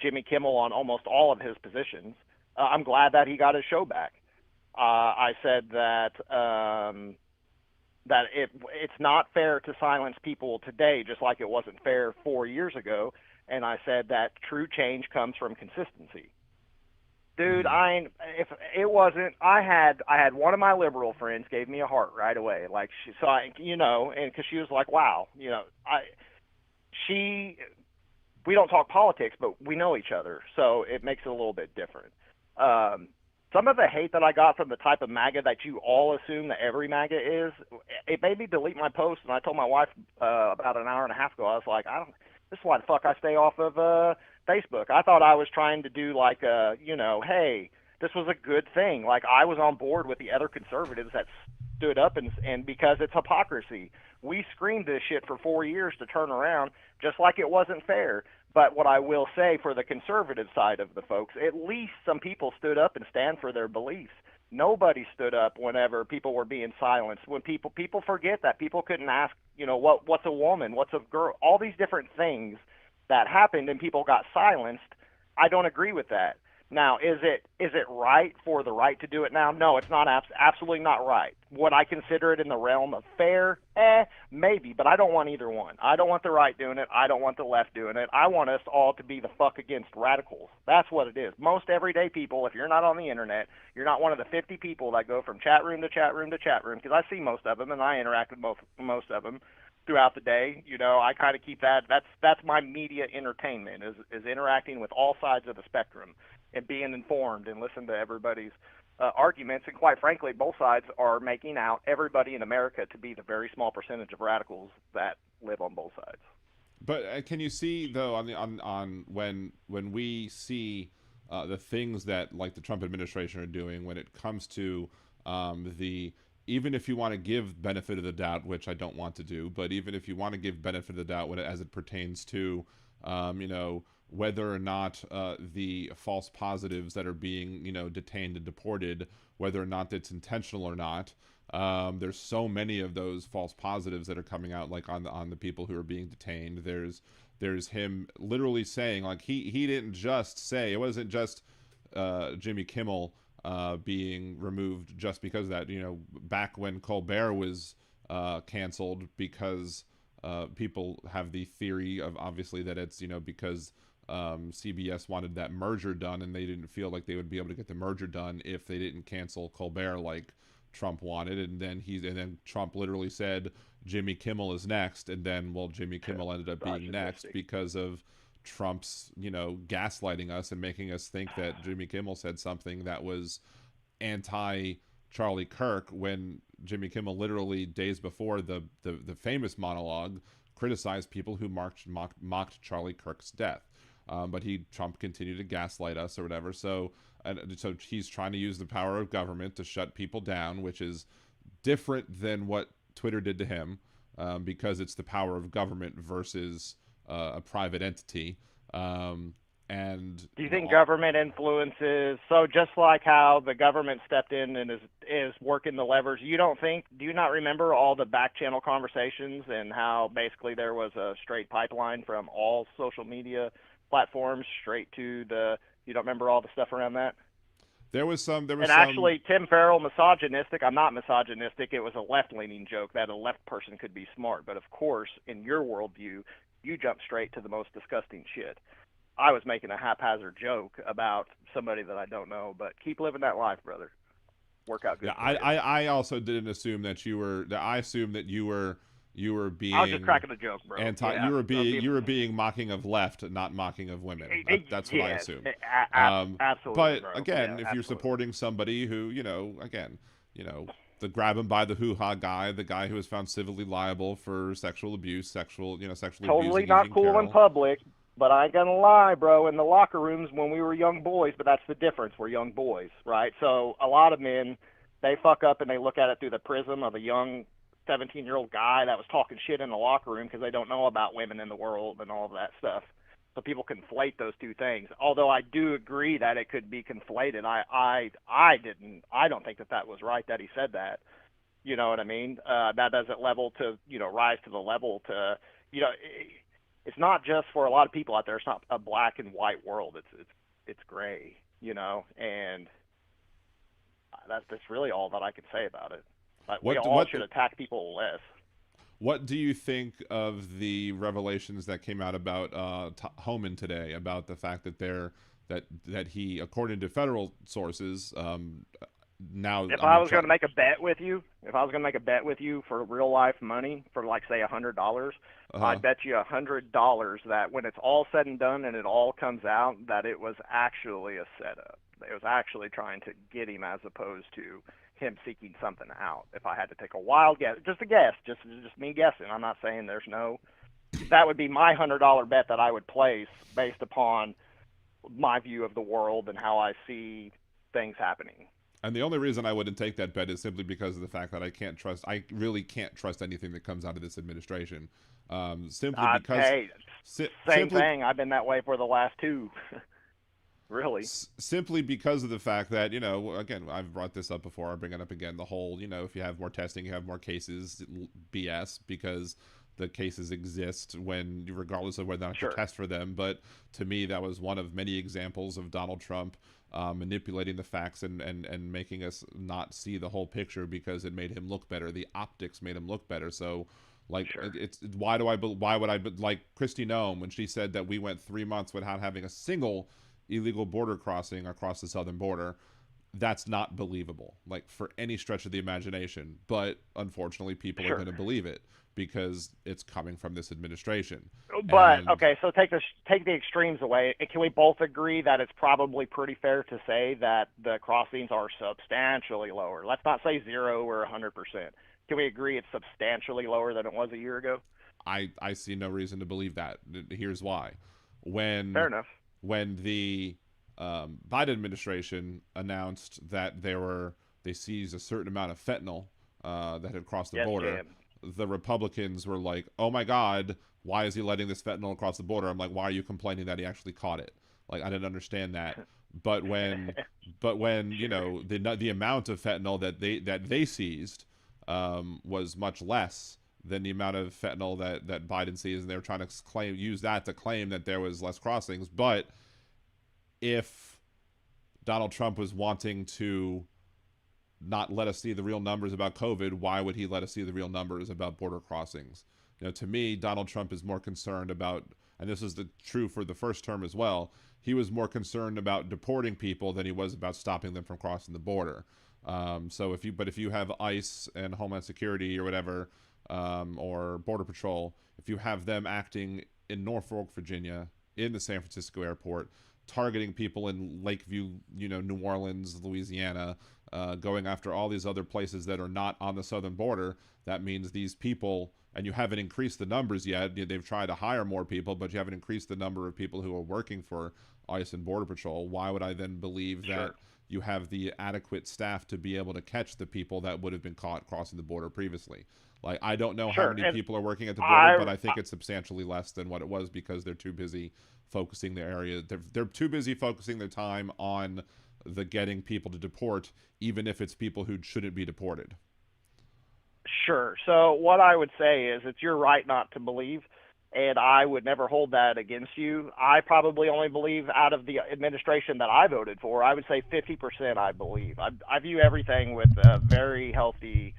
Speaker 10: Jimmy Kimmel on almost all of his positions, I'm glad that he got his show back. I said that it's not fair to silence people today, just like it wasn't fair 4 years ago. And I said that true change comes from consistency. Dude, if it wasn't, I had one of my liberal friends gave me a heart right away. Like she saw, and because she was like, wow, we don't talk politics, but we know each other, so it makes it a little bit different. Some of the hate that I got from the type of MAGA that you all assume that every MAGA is, it made me delete my post. And I told my wife about an hour and a half ago, I was like, this is why the fuck I stay off of Facebook. I thought I was trying to do like, hey, this was a good thing. Like I was on board with the other conservatives that stood up and because it's hypocrisy. We screamed this shit for 4 years to turn around, just like it wasn't fair. But what I will say for the conservative side of the folks, at least some people stood up and stand for their beliefs. Nobody stood up whenever people were being silenced. When people forget that people couldn't ask, what's a woman, what's a girl, all these different things that happened and people got silenced. I don't agree with that. Now, is it right for the right to do it now? No, it's not. Absolutely not right. Would I consider it in the realm of fair? Maybe, but I don't want either one. I don't want the right doing it. I don't want the left doing it. I want us all to be the fuck against radicals. That's what it is. Most everyday people, if you're not on the internet, you're not one of the 50 people that go from chat room to chat room to chat room, because I see most of them and I interact with most of them throughout the day. I kind of keep that. That's my media entertainment is interacting with all sides of the spectrum and being informed and listen to everybody's arguments. And quite frankly, both sides are making out everybody in America to be the very small percentage of radicals that live on both sides.
Speaker 3: But can you see though on when we see the things that like the Trump administration are doing when it comes to even if you want to give benefit of the doubt, which I don't want to do, but even if you want to give benefit of the doubt as it pertains to whether or not the false positives that are being, detained and deported, whether or not it's intentional or not. There's so many of those false positives that are coming out, like on the people who are being detained. There's him literally saying, like, he didn't just say, it wasn't just Jimmy Kimmel being removed just because of that. Back when Colbert was canceled, because people have the theory of obviously that it's, because CBS wanted that merger done, and they didn't feel like they would be able to get the merger done if they didn't cancel Colbert like Trump wanted. And then Trump literally said Jimmy Kimmel is next, and then Jimmy Kimmel ended up being next because of Trump's gaslighting us and making us think that Jimmy Kimmel said something that was anti Charlie Kirk, when Jimmy Kimmel literally days before the famous monologue criticized people who mocked Charlie Kirk's death. But Trump continued to gaslight us or whatever. So he's trying to use the power of government to shut people down, which is different than what Twitter did to him, because it's the power of government versus a private entity. And
Speaker 10: do you think government influences? So just like how the government stepped in and is working the levers, do you not remember all the back channel conversations and how basically there was a straight pipeline from all social media platforms straight to you don't remember all the stuff around that? Actually, Tim Farrell, misogynistic. I'm not misogynistic. It was a left-leaning joke that a left person could be smart. But of course, in your worldview, you jump straight to the most disgusting shit. I was making a haphazard joke about somebody that I don't know, but keep living that life, brother. Work out good.
Speaker 3: Yeah, I also didn't assume that you were. I assumed that you were being.
Speaker 10: I was just cracking a joke, bro.
Speaker 3: You were being mocking of left, not mocking of women. That's what I assumed.
Speaker 10: Absolutely.
Speaker 3: But
Speaker 10: bro.
Speaker 3: again, if
Speaker 10: absolutely.
Speaker 3: you're supporting somebody who, the grab him by the hoo-ha guy, the guy who was found civilly liable for sexual abuse, sexually
Speaker 10: Totally
Speaker 3: abusing
Speaker 10: not
Speaker 3: Eugene
Speaker 10: cool in
Speaker 3: Carroll.
Speaker 10: public, but I ain't gonna lie, bro. In the locker rooms when we were young boys, but that's the difference. We're young boys, right? So a lot of men, they fuck up and they look at it through the prism of a young 17-year-old guy that was talking shit in the locker room because they don't know about women in the world and all of that stuff. So people conflate those two things. Although I do agree that it could be conflated. I don't think that was right that he said that. You know what I mean? That doesn't level to, rise to the level to, it's not just for a lot of people out there. It's not a black and white world. It's gray, and that's really all that I can say about it. But we all should attack people less.
Speaker 3: What do you think of the revelations that came out about Homan today, about the fact that he, according to federal sources, now
Speaker 10: if I was going to make a bet with you, for real life money, for like say $100, I'd bet you $100 that when it's all said and done and it all comes out, that it was actually a setup. It was actually trying to get him as opposed to him seeking something out. If I had to take a wild guess, just a guess, just me guessing. I'm not saying that would be my $100 bet that I would place based upon my view of the world and how I see things happening.
Speaker 3: And the only reason I wouldn't take that bet is simply because of the fact that I really can't trust anything that comes out of this administration. Simply because
Speaker 10: same thing. I've been that way for the last two. Really?
Speaker 3: Simply because of the fact that, again, I've brought this up before, I bring it up again, the whole, if you have more testing, you have more cases, BS, because the cases exist regardless of whether or not you test for them. But to me, that was one of many examples of Donald Trump manipulating the facts and making us not see the whole picture because it made him look better. The optics made him look better. So, why would I, like Kristi Noem, when she said that we went 3 months without having a single illegal border crossing across the southern border, that's not believable, like for any stretch of the imagination. But unfortunately, people are going to believe it because it's coming from this administration.
Speaker 10: But okay, so take the extremes away. Can we both agree that it's probably pretty fair to say that the crossings are substantially lower? Let's not say 0 or 100%. Can we agree it's substantially lower than it was a year ago?
Speaker 3: I see no reason to believe that. Here's why. Fair
Speaker 10: enough.
Speaker 3: When the Biden administration announced that they seized a certain amount of fentanyl that had crossed the border, the Republicans were like, "Oh my God, why is he letting this fentanyl across the border?" I'm like, "Why are you complaining that he actually caught it?" Like, I didn't understand that. But when the amount of fentanyl that they seized was much less than the amount of fentanyl that Biden sees, and they were trying to use that to claim that there was less crossings. But if Donald Trump was wanting to not let us see the real numbers about COVID, why would he let us see the real numbers about border crossings? To me, Donald Trump is more concerned about, and this is true for the first term as well, he was more concerned about deporting people than he was about stopping them from crossing the border. So if you have ICE and Homeland Security or whatever, or Border Patrol, if you have them acting in Norfolk, Virginia, in the San Francisco airport, targeting people in Lakeview, New Orleans, Louisiana, going after all these other places that are not on the southern border, that means these people, and you haven't increased the numbers yet. They've tried to hire more people, but you haven't increased the number of people who are working for ICE and Border Patrol. Why would I then believe that you have the adequate staff to be able to catch the people that would have been caught crossing the border previously? Like, I don't know how many people are working at the border, but I think it's substantially less than what it was because they're too busy focusing their area. They're too busy focusing their time on the getting people to deport, even if it's people who shouldn't be deported.
Speaker 10: Sure. So what I would say is it's your right not to believe, and I would never hold that against you. I probably only believe out of the administration that I voted for, I would say 50% I believe. I view everything with a very healthy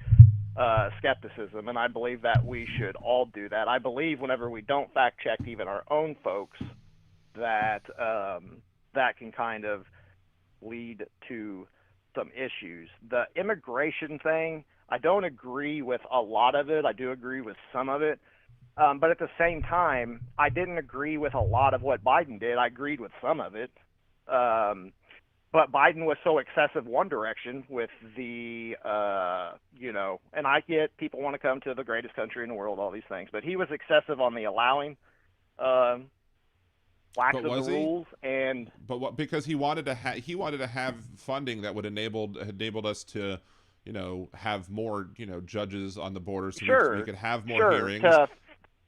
Speaker 10: skepticism, and I believe that we should all do that. I believe whenever we don't fact check even our own folks, that that can kind of lead to some issues. The immigration thing, I don't agree with a lot of it. I do agree with some of it. But at the same time, I didn't agree with a lot of what Biden did. I agreed with some of it. But Biden was so excessive one direction with the, and I get people want to come to the greatest country in the world, all these things, but he was excessive on the allowing, lax of the rules, and
Speaker 3: because he wanted to have funding that would enabled us to, have more, judges on the border, so we could have more hearings.
Speaker 10: To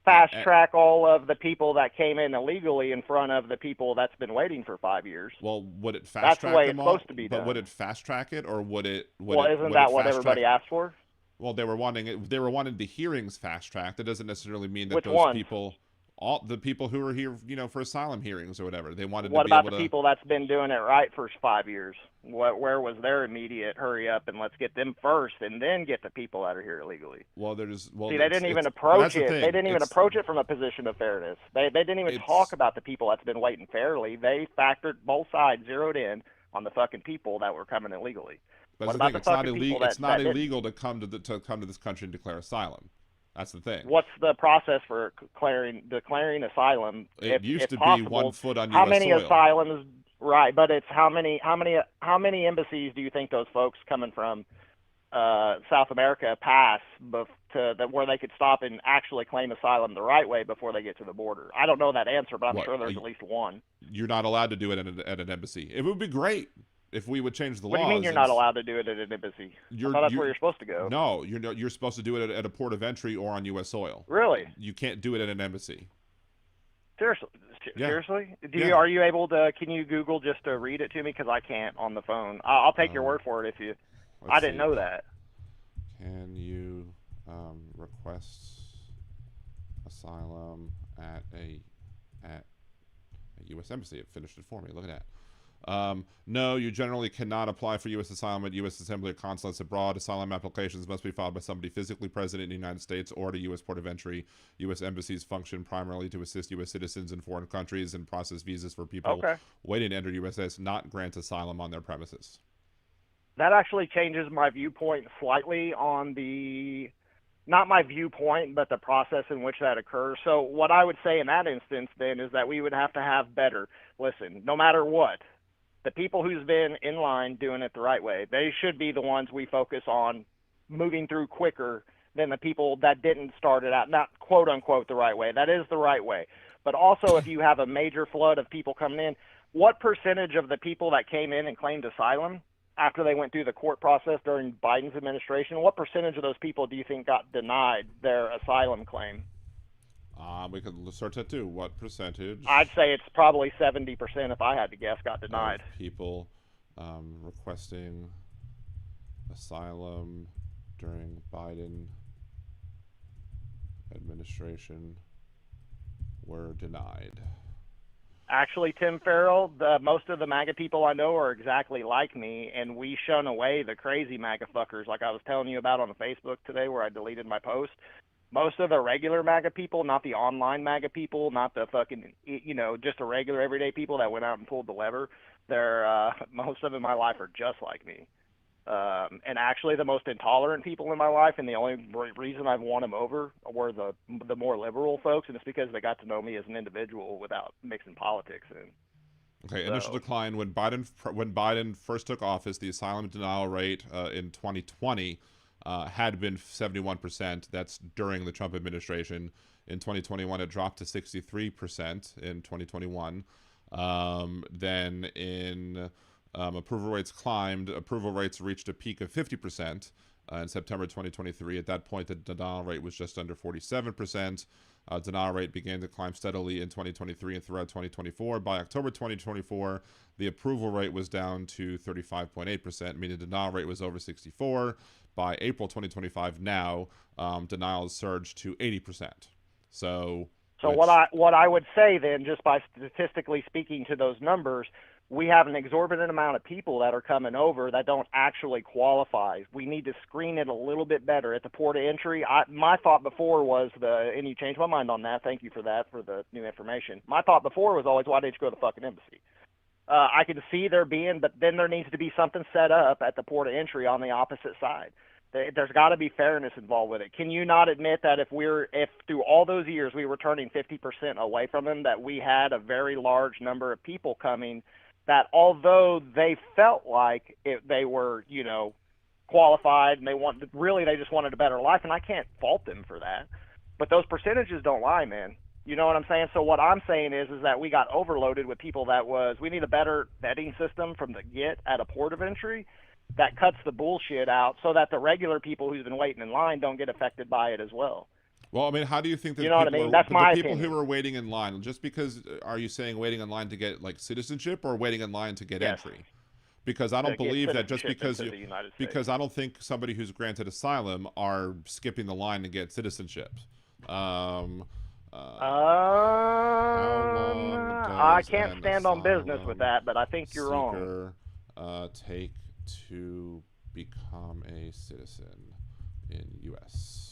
Speaker 10: fast track all of the people that came in illegally in front of the people that's been waiting for 5 years.
Speaker 3: Well, would it fast track them all?
Speaker 10: That's the way it's supposed to be done.
Speaker 3: But would it fast track it, or would it?
Speaker 10: Isn't that what everybody asked for?
Speaker 3: Well, they were wanting the hearings fast tracked. That doesn't necessarily mean that people. All the people who are here, for asylum hearings or whatever, they wanted.
Speaker 10: What about the people that's been doing it right for 5 years? Where was their immediate hurry up and let's get them first, and then get the people that are here illegally?
Speaker 3: See,
Speaker 10: they didn't even approach it. They didn't even approach it from a position of fairness. They didn't even talk about the people that's been waiting fairly. They factored both sides, zeroed in on the fucking people that were coming illegally.
Speaker 3: What about it's not illegal. It's not illegal to come to this country and declare asylum. That's the thing.
Speaker 10: What's the process for declaring asylum?
Speaker 3: It used to
Speaker 10: possible,
Speaker 3: be 1 foot on U.S.
Speaker 10: soil. How many asylums? Right, but it's how many embassies do you think those folks coming from South America pass where they could stop and actually claim asylum the right way before they get to the border? I don't know that answer, but I'm sure there's at least one.
Speaker 3: You're not allowed to do it at an embassy. It would be great if we would change the laws.
Speaker 10: What do you mean you're not allowed to do it at an embassy? I thought that's where you're supposed to go.
Speaker 3: No, you're supposed to do it at a port of entry or on U.S. soil.
Speaker 10: Really?
Speaker 3: You can't do it at an embassy.
Speaker 10: Seriously?
Speaker 3: Yeah.
Speaker 10: Seriously? Are you able to? Can you Google just to read it to me? Because I can't on the phone. I'll take your word for it if you. I didn't know that.
Speaker 3: Can you request asylum at a U.S. embassy? It finished it for me. Look at that. No, you generally cannot apply for U.S. asylum at U.S. Assembly or consulates abroad. Asylum applications must be filed by somebody physically present in the United States or at a U.S. port of entry. U.S. embassies function primarily to assist U.S. citizens in foreign countries and process visas for people waiting to enter U.S., not grant asylum on their premises.
Speaker 10: That actually changes my viewpoint slightly on not my viewpoint, but the process in which that occurs. So what I would say in that instance then is that we would have to have better, listen, no matter what, the people who's been in line doing it the right way, they should be the ones we focus on moving through quicker than the people that didn't start it out, not quote unquote the right way. That is the right way. But also if you have a major flood of people coming in, what percentage of the people that came in and claimed asylum after they went through the court process during Biden's administration, what percentage of those people do you think got denied their asylum claim?
Speaker 3: We could search that too. What percentage?
Speaker 10: I'd say it's probably 70% if I had to guess got denied.
Speaker 3: People requesting asylum during Biden administration were denied.
Speaker 10: Actually, Tim Farrell, most of the MAGA people I know are exactly like me, and we shun away the crazy MAGA fuckers like I was telling you about on Facebook today where I deleted my post. Most of the regular MAGA people, not the online MAGA people, not the fucking, just the regular everyday people that went out and pulled the lever, most of them in my life are just like me. And actually the most intolerant people in my life, and the only reason I've won them over were the more liberal folks, and it's because they got to know me as an individual without mixing politics in.
Speaker 3: Okay, initial decline. When Biden first took office, the asylum denial rate in 2020 had been 71%. That's during the Trump administration. In 2021, it dropped to 63% in 2021. Then in approval rates climbed. Approval rates reached a peak of 50% in September 2023. At that point, the denial rate was just under 47%. Denial rate began to climb steadily in 2023 and throughout 2024. By October 2024, the approval rate was down to 35.8%, meaning the denial rate was over 64%. By April 2025, now denials surged to 80%. So what
Speaker 10: I would say then, just by statistically speaking to those numbers, we have an exorbitant amount of people that are coming over that don't actually qualify. We need to screen it a little bit better at the port of entry. My thought before was and you changed my mind on that. Thank you for that, for the new information. My thought before was always, why didn't you go to the fucking embassy? I can see there being, but then there needs to be something set up at the port of entry on the opposite side. There's got to be fairness involved with it. Can you not admit that if through all those years we were turning 50% away from them, that we had a very large number of people coming that although they felt like they were, you know, qualified and they just wanted a better life, and I can't fault them for that. But those percentages don't lie, man. You know what I'm saying? So what I'm saying is that we got overloaded with people we need a better vetting system from the get at a port of entry that cuts the bullshit out so that the regular people who's been waiting in line don't get affected by it as well.
Speaker 3: Well, I mean, how do you think that
Speaker 10: you know what I mean? That's
Speaker 3: the
Speaker 10: my
Speaker 3: people
Speaker 10: opinion.
Speaker 3: who are waiting in line, just because, are you saying waiting in line to get like citizenship or waiting in line to get entry? Because I don't believe that just because I don't think somebody who's granted asylum are skipping the line to get citizenship. How long
Speaker 10: I
Speaker 3: does
Speaker 10: can't
Speaker 3: an
Speaker 10: stand on business with
Speaker 3: asylum
Speaker 10: that, but I think you're wrong.
Speaker 3: seeker take to become a citizen in U.S.?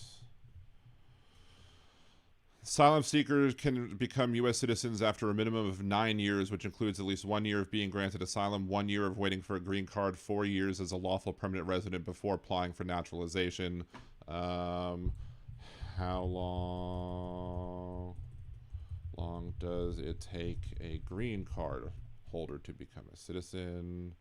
Speaker 3: Asylum seekers can become U.S. citizens after a minimum of 9 years, which includes at least 1 year of being granted asylum, 1 year of waiting for a green card, 4 years as a lawful permanent resident before applying for naturalization. How long does it take a green card holder to become a citizen?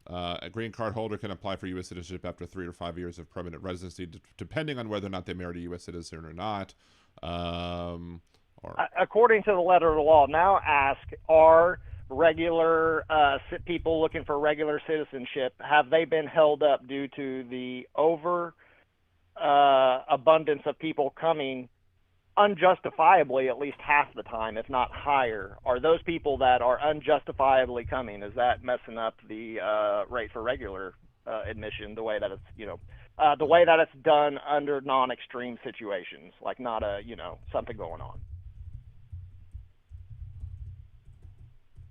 Speaker 3: A green card holder can apply for U.S. citizenship after 3 or 5 years of permanent residency, depending on whether or not they married a U.S. citizen or not.
Speaker 10: According to the letter of the law, now ask, are regular people looking for regular citizenship, have they been held up due to the abundance of people coming unjustifiably at least half the time, if not higher? Are those people that are unjustifiably coming, is that messing up the rate for regular admission the way that it's, you know, the way that it's done under non-extreme situations, like not a, you know, something going on?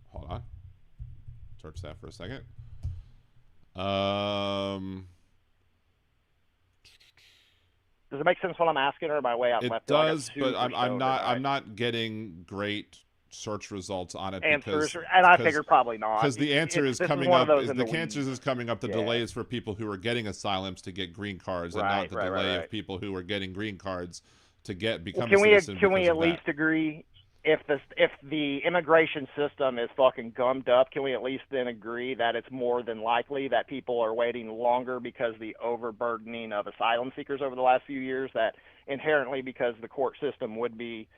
Speaker 3: Hold on. Search that for a second.
Speaker 10: Does it make sense what I'm asking, or am I way out left?
Speaker 3: It does, but I'm not getting great search results on it.
Speaker 10: Answers, and I figure probably not.
Speaker 3: Because the answer is coming up. The answers is coming up. The delay is for people who are getting asylums to get green cards, and not the delay of people who are getting green cards to become a citizen.
Speaker 10: Can we at least agree? If the immigration system is fucking gummed up, can we at least then agree that it's more than likely that people are waiting longer because the overburdening of asylum seekers over the last few years, that inherently because the court system would be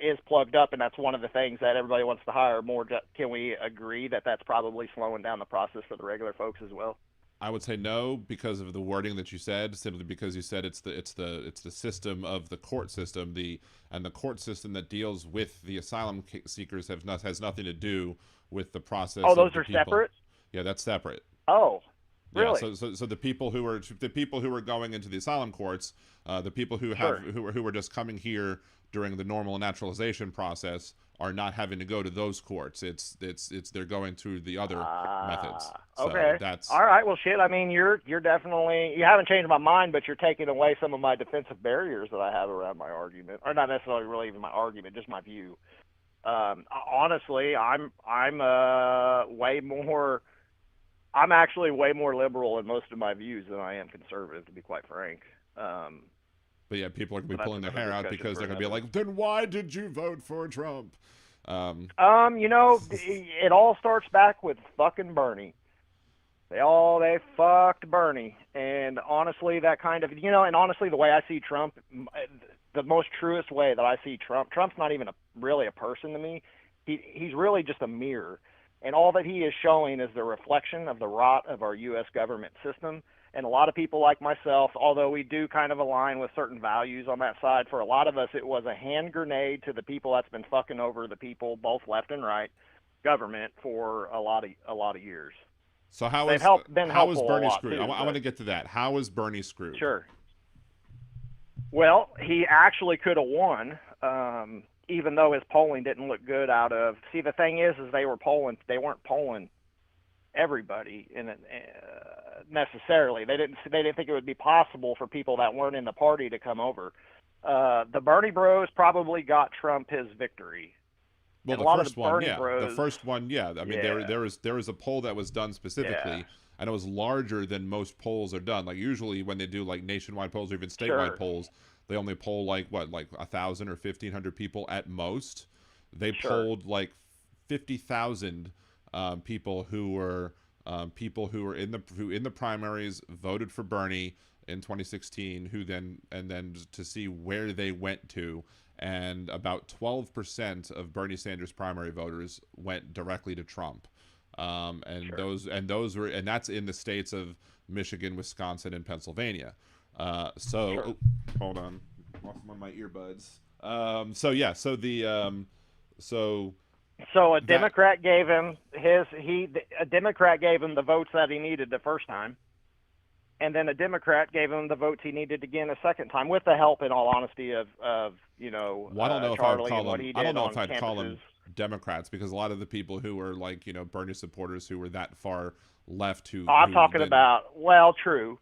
Speaker 10: is plugged up, and that's one of the things that everybody wants to hire more. Can we agree that that's probably slowing down the process for the regular folks as well?
Speaker 3: I would say no, because of the wording that you said, simply because you said it's the system of the court system, the court system that deals with the asylum seekers has nothing to do with the process.
Speaker 10: Oh, those are separate?
Speaker 3: Yeah, that's separate.
Speaker 10: Oh, really?
Speaker 3: Yeah, so the people who are going into the asylum courts, the people who are just coming here during the normal naturalization process are not having to go to those courts. They're going through the other methods. So
Speaker 10: okay.
Speaker 3: That's
Speaker 10: all right. Well, shit. I mean, you're definitely, you haven't changed my mind, but you're taking away some of my defensive barriers that I have around my argument, or not necessarily really even my argument, just my view. Honestly, I'm actually way more liberal in most of my views than I am conservative, to be quite frank.
Speaker 3: But yeah, people are going to be pulling their hair out because they're going to be like, then why did you vote for Trump?
Speaker 10: You know, it all starts back with fucking Bernie. They fucked Bernie. And honestly, that kind of, you know, and honestly, the way I see Trump, the most truest way that I see Trump's not even really a person to me. He's really just a mirror. And all that he is showing is the reflection of the rot of our U.S. government system. And a lot of people like myself, although we do kind of align with certain values on that side, for a lot of us, it was a hand grenade to the people that's been fucking over the people, both left and right, government for a lot of years.
Speaker 3: So how is Bernie screwed? I want to get to that. How is Bernie screwed?
Speaker 10: Sure. Well, he actually could have won, even though his polling didn't look good out of. See, the thing is they weren't polling everybody in it, necessarily. They didn't think it would be possible for people that weren't in the party to come over. The Bernie Bros probably got Trump his victory.
Speaker 3: Well, the first one, yeah. I mean, there was a poll that was done specifically, and it was larger than most polls are done. Like usually when they do like nationwide polls or even statewide polls, they only poll like 1,000 or 1,500 people at most. They polled like 50,000 people who were in the primaries voted for Bernie in 2016, who then to see where they went to, and about 12% of Bernie Sanders primary voters went directly to Trump. And that's in the states of Michigan, Wisconsin, and Pennsylvania. Oh, hold on, lost one of my earbuds.
Speaker 10: So a Democrat gave him a Democrat gave him the votes that he needed the first time, and then a Democrat gave him the votes he needed again a second time, with the help, in all honesty, of
Speaker 3: well, I don't know
Speaker 10: Charlie
Speaker 3: if I'd
Speaker 10: and what he did on
Speaker 3: call them
Speaker 10: campuses.
Speaker 3: Democrats, because a lot of the people who were like Bernie supporters who were that far left
Speaker 10: I'm talking about, well, true,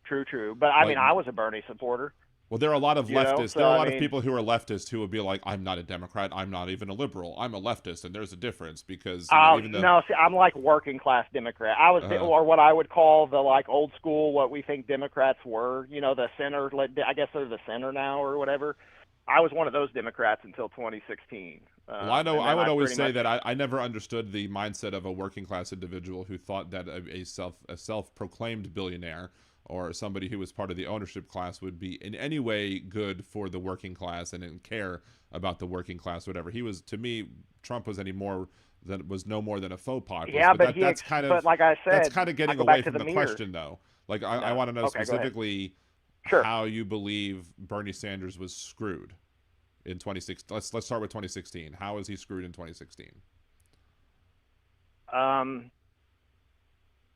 Speaker 10: but I mean, I was a Bernie supporter.
Speaker 3: Well, there are a lot of leftists.
Speaker 10: So,
Speaker 3: there are a lot of people who are leftists who would be like, I'm not a Democrat. I'm not even a liberal. I'm a leftist, and there's a difference because even though
Speaker 10: no, see, I'm like working class Democrat. I was, or what I would call the like old school, what we think Democrats were. The center. I guess they're the center now or whatever. I was one of those Democrats until 2016.
Speaker 3: Well, I know. I would always say that I never understood the mindset of a working class individual who thought that a self-proclaimed billionaire or somebody who was part of the ownership class would be in any way good for the working class and didn't care about the working class, whatever. He was, to me, Trump was no more than a faux populist.
Speaker 10: Yeah, but like I said,
Speaker 3: that's kind of getting away from the question, though. Like, I want to know specifically how you believe Bernie Sanders was screwed in 2016. Let's start with 2016. How was he screwed in 2016?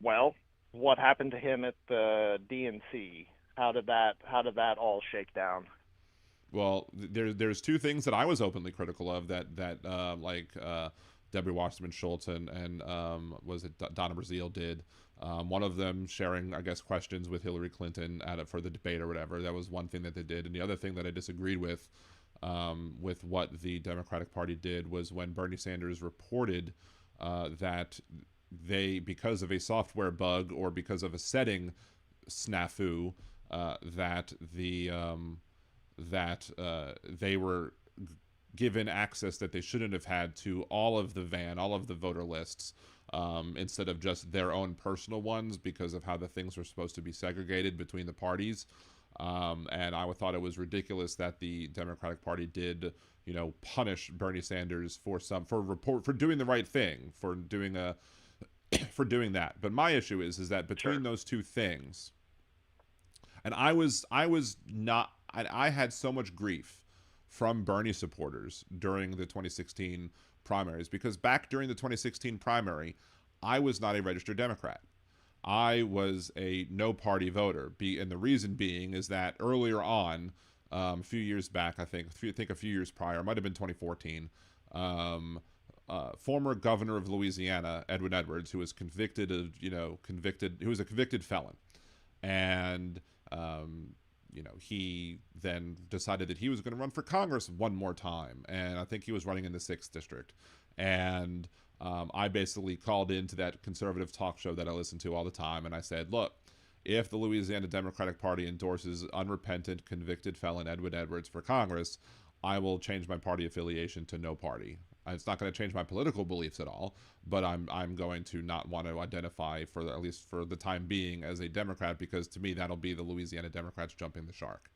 Speaker 10: Well, what happened to him at the DNC? How did that all shake down?
Speaker 3: Well, there's two things that I was openly critical of that Debbie Wasserman Schultz and was it Donna Brazile did. One of them sharing, I guess, questions with Hillary Clinton for the debate or whatever. That was one thing that they did. And the other thing that I disagreed with what the Democratic Party did was when Bernie Sanders reported that because of a software bug or because of a setting snafu, that they were given access that they shouldn't have had to all of the voter lists, instead of just their own personal ones because of how the things were supposed to be segregated between the parties. And I thought it was ridiculous that the Democratic Party did, punish Bernie Sanders for doing the right thing, for doing that. But my issue is that between those two things, and I had so much grief from Bernie supporters during the 2016 primaries, because back during the 2016 primary, I was not a registered Democrat. I was a no-party voter, and the reason being is that earlier on, a few years back, I think a few years prior, it might have been 2014, former governor of Louisiana, Edwin Edwards, who was he was a convicted felon, and he then decided that he was going to run for Congress one more time, and I think he was running in the 6th district, and I basically called into that conservative talk show that I listen to all the time, and I said, look, if the Louisiana Democratic Party endorses unrepentant convicted felon Edwin Edwards for Congress, I will change my party affiliation to no party. It's not going to change my political beliefs at all, but I'm going to not want to identify, at least for the time being, as a Democrat, because to me that'll be the Louisiana Democrats jumping the shark.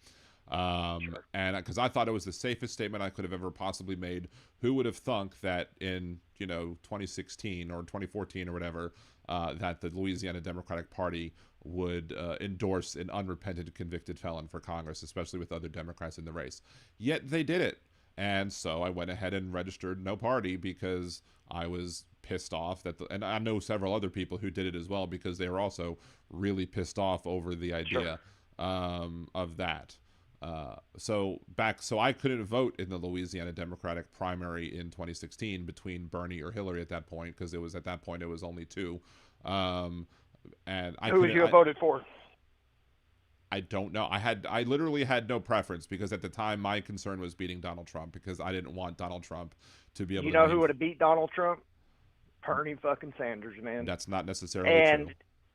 Speaker 3: And because I thought it was the safest statement I could have ever possibly made. Who would have thunk that in 2016 or 2014 or whatever, that the Louisiana Democratic Party would endorse an unrepentant convicted felon for Congress, especially with other Democrats in the race. Yet they did it. And so I went ahead and registered no party because I was pissed off and I know several other people who did it as well, because they were also really pissed off over the idea of that. So I couldn't vote in the Louisiana Democratic primary in 2016 between Bernie or Hillary at that point, because it was only two. And
Speaker 10: who would you have voted for?
Speaker 3: I don't know. I literally had no preference, because at the time my concern was beating Donald Trump, because I didn't want Donald Trump to be able to.
Speaker 10: You know who would have beat Donald Trump? Bernie fucking Sanders, man.
Speaker 3: That's not necessarily true.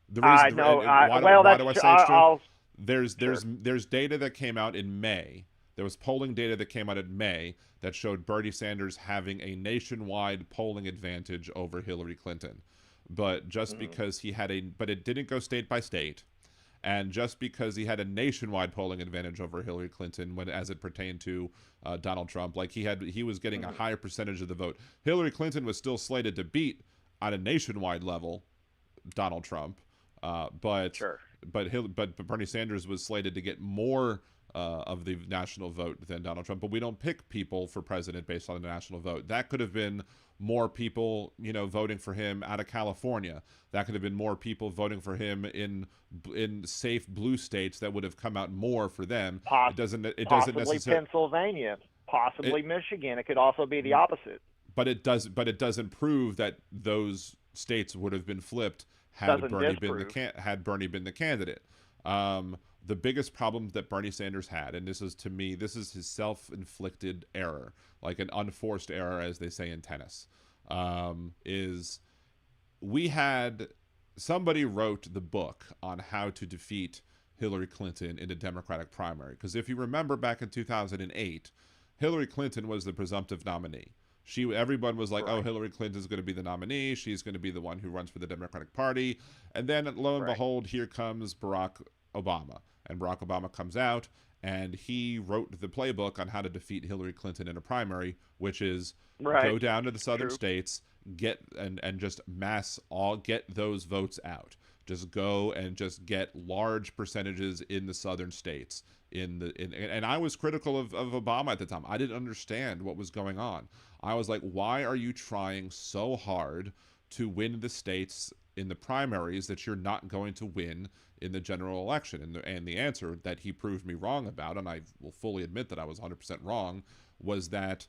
Speaker 3: The
Speaker 10: reason, I know. Why do I say it's true?
Speaker 3: There's data that came out in May There was polling data that came out in May that showed Bernie Sanders having a nationwide polling advantage over Hillary Clinton. But just because he had but it didn't go state by state. And just because he had a nationwide polling advantage over Hillary Clinton as it pertained to Donald Trump, like he was getting a higher percentage of the vote. Hillary Clinton was still slated to beat on a nationwide level Donald Trump, but Bernie Sanders was slated to get more of the national vote than Donald Trump. But we don't pick people for president based on the national vote. That could have been more people, voting for him out of California. That could have been more people voting for him in safe blue states that would have come out more for them. It doesn't necessarily
Speaker 10: Pennsylvania, possibly Michigan. It could also be the opposite.
Speaker 3: But it doesn't prove that those states would have been flipped had Bernie been the candidate. The biggest problem that Bernie Sanders had, and this is his self-inflicted error, like an unforced error, as they say in tennis, is somebody wrote the book on how to defeat Hillary Clinton in the Democratic primary. Because if you remember back in 2008, Hillary Clinton was the presumptive nominee. Everyone was like, oh, Hillary Clinton's going to be the nominee. She's going to be the one who runs for the Democratic Party. And then lo and behold, here comes Barack Obama. And Barack Obama comes out and he wrote the playbook on how to defeat Hillary Clinton in a primary, which is go down to the southern states, get those votes out. Just go and just get large percentages in the southern states. And I was critical of Obama at the time. I didn't understand what was going on. I was like, why are you trying so hard to win the states in the primaries that you're not going to win in the general election? And the answer that he proved me wrong about, and I will fully admit that I was 100% wrong, was that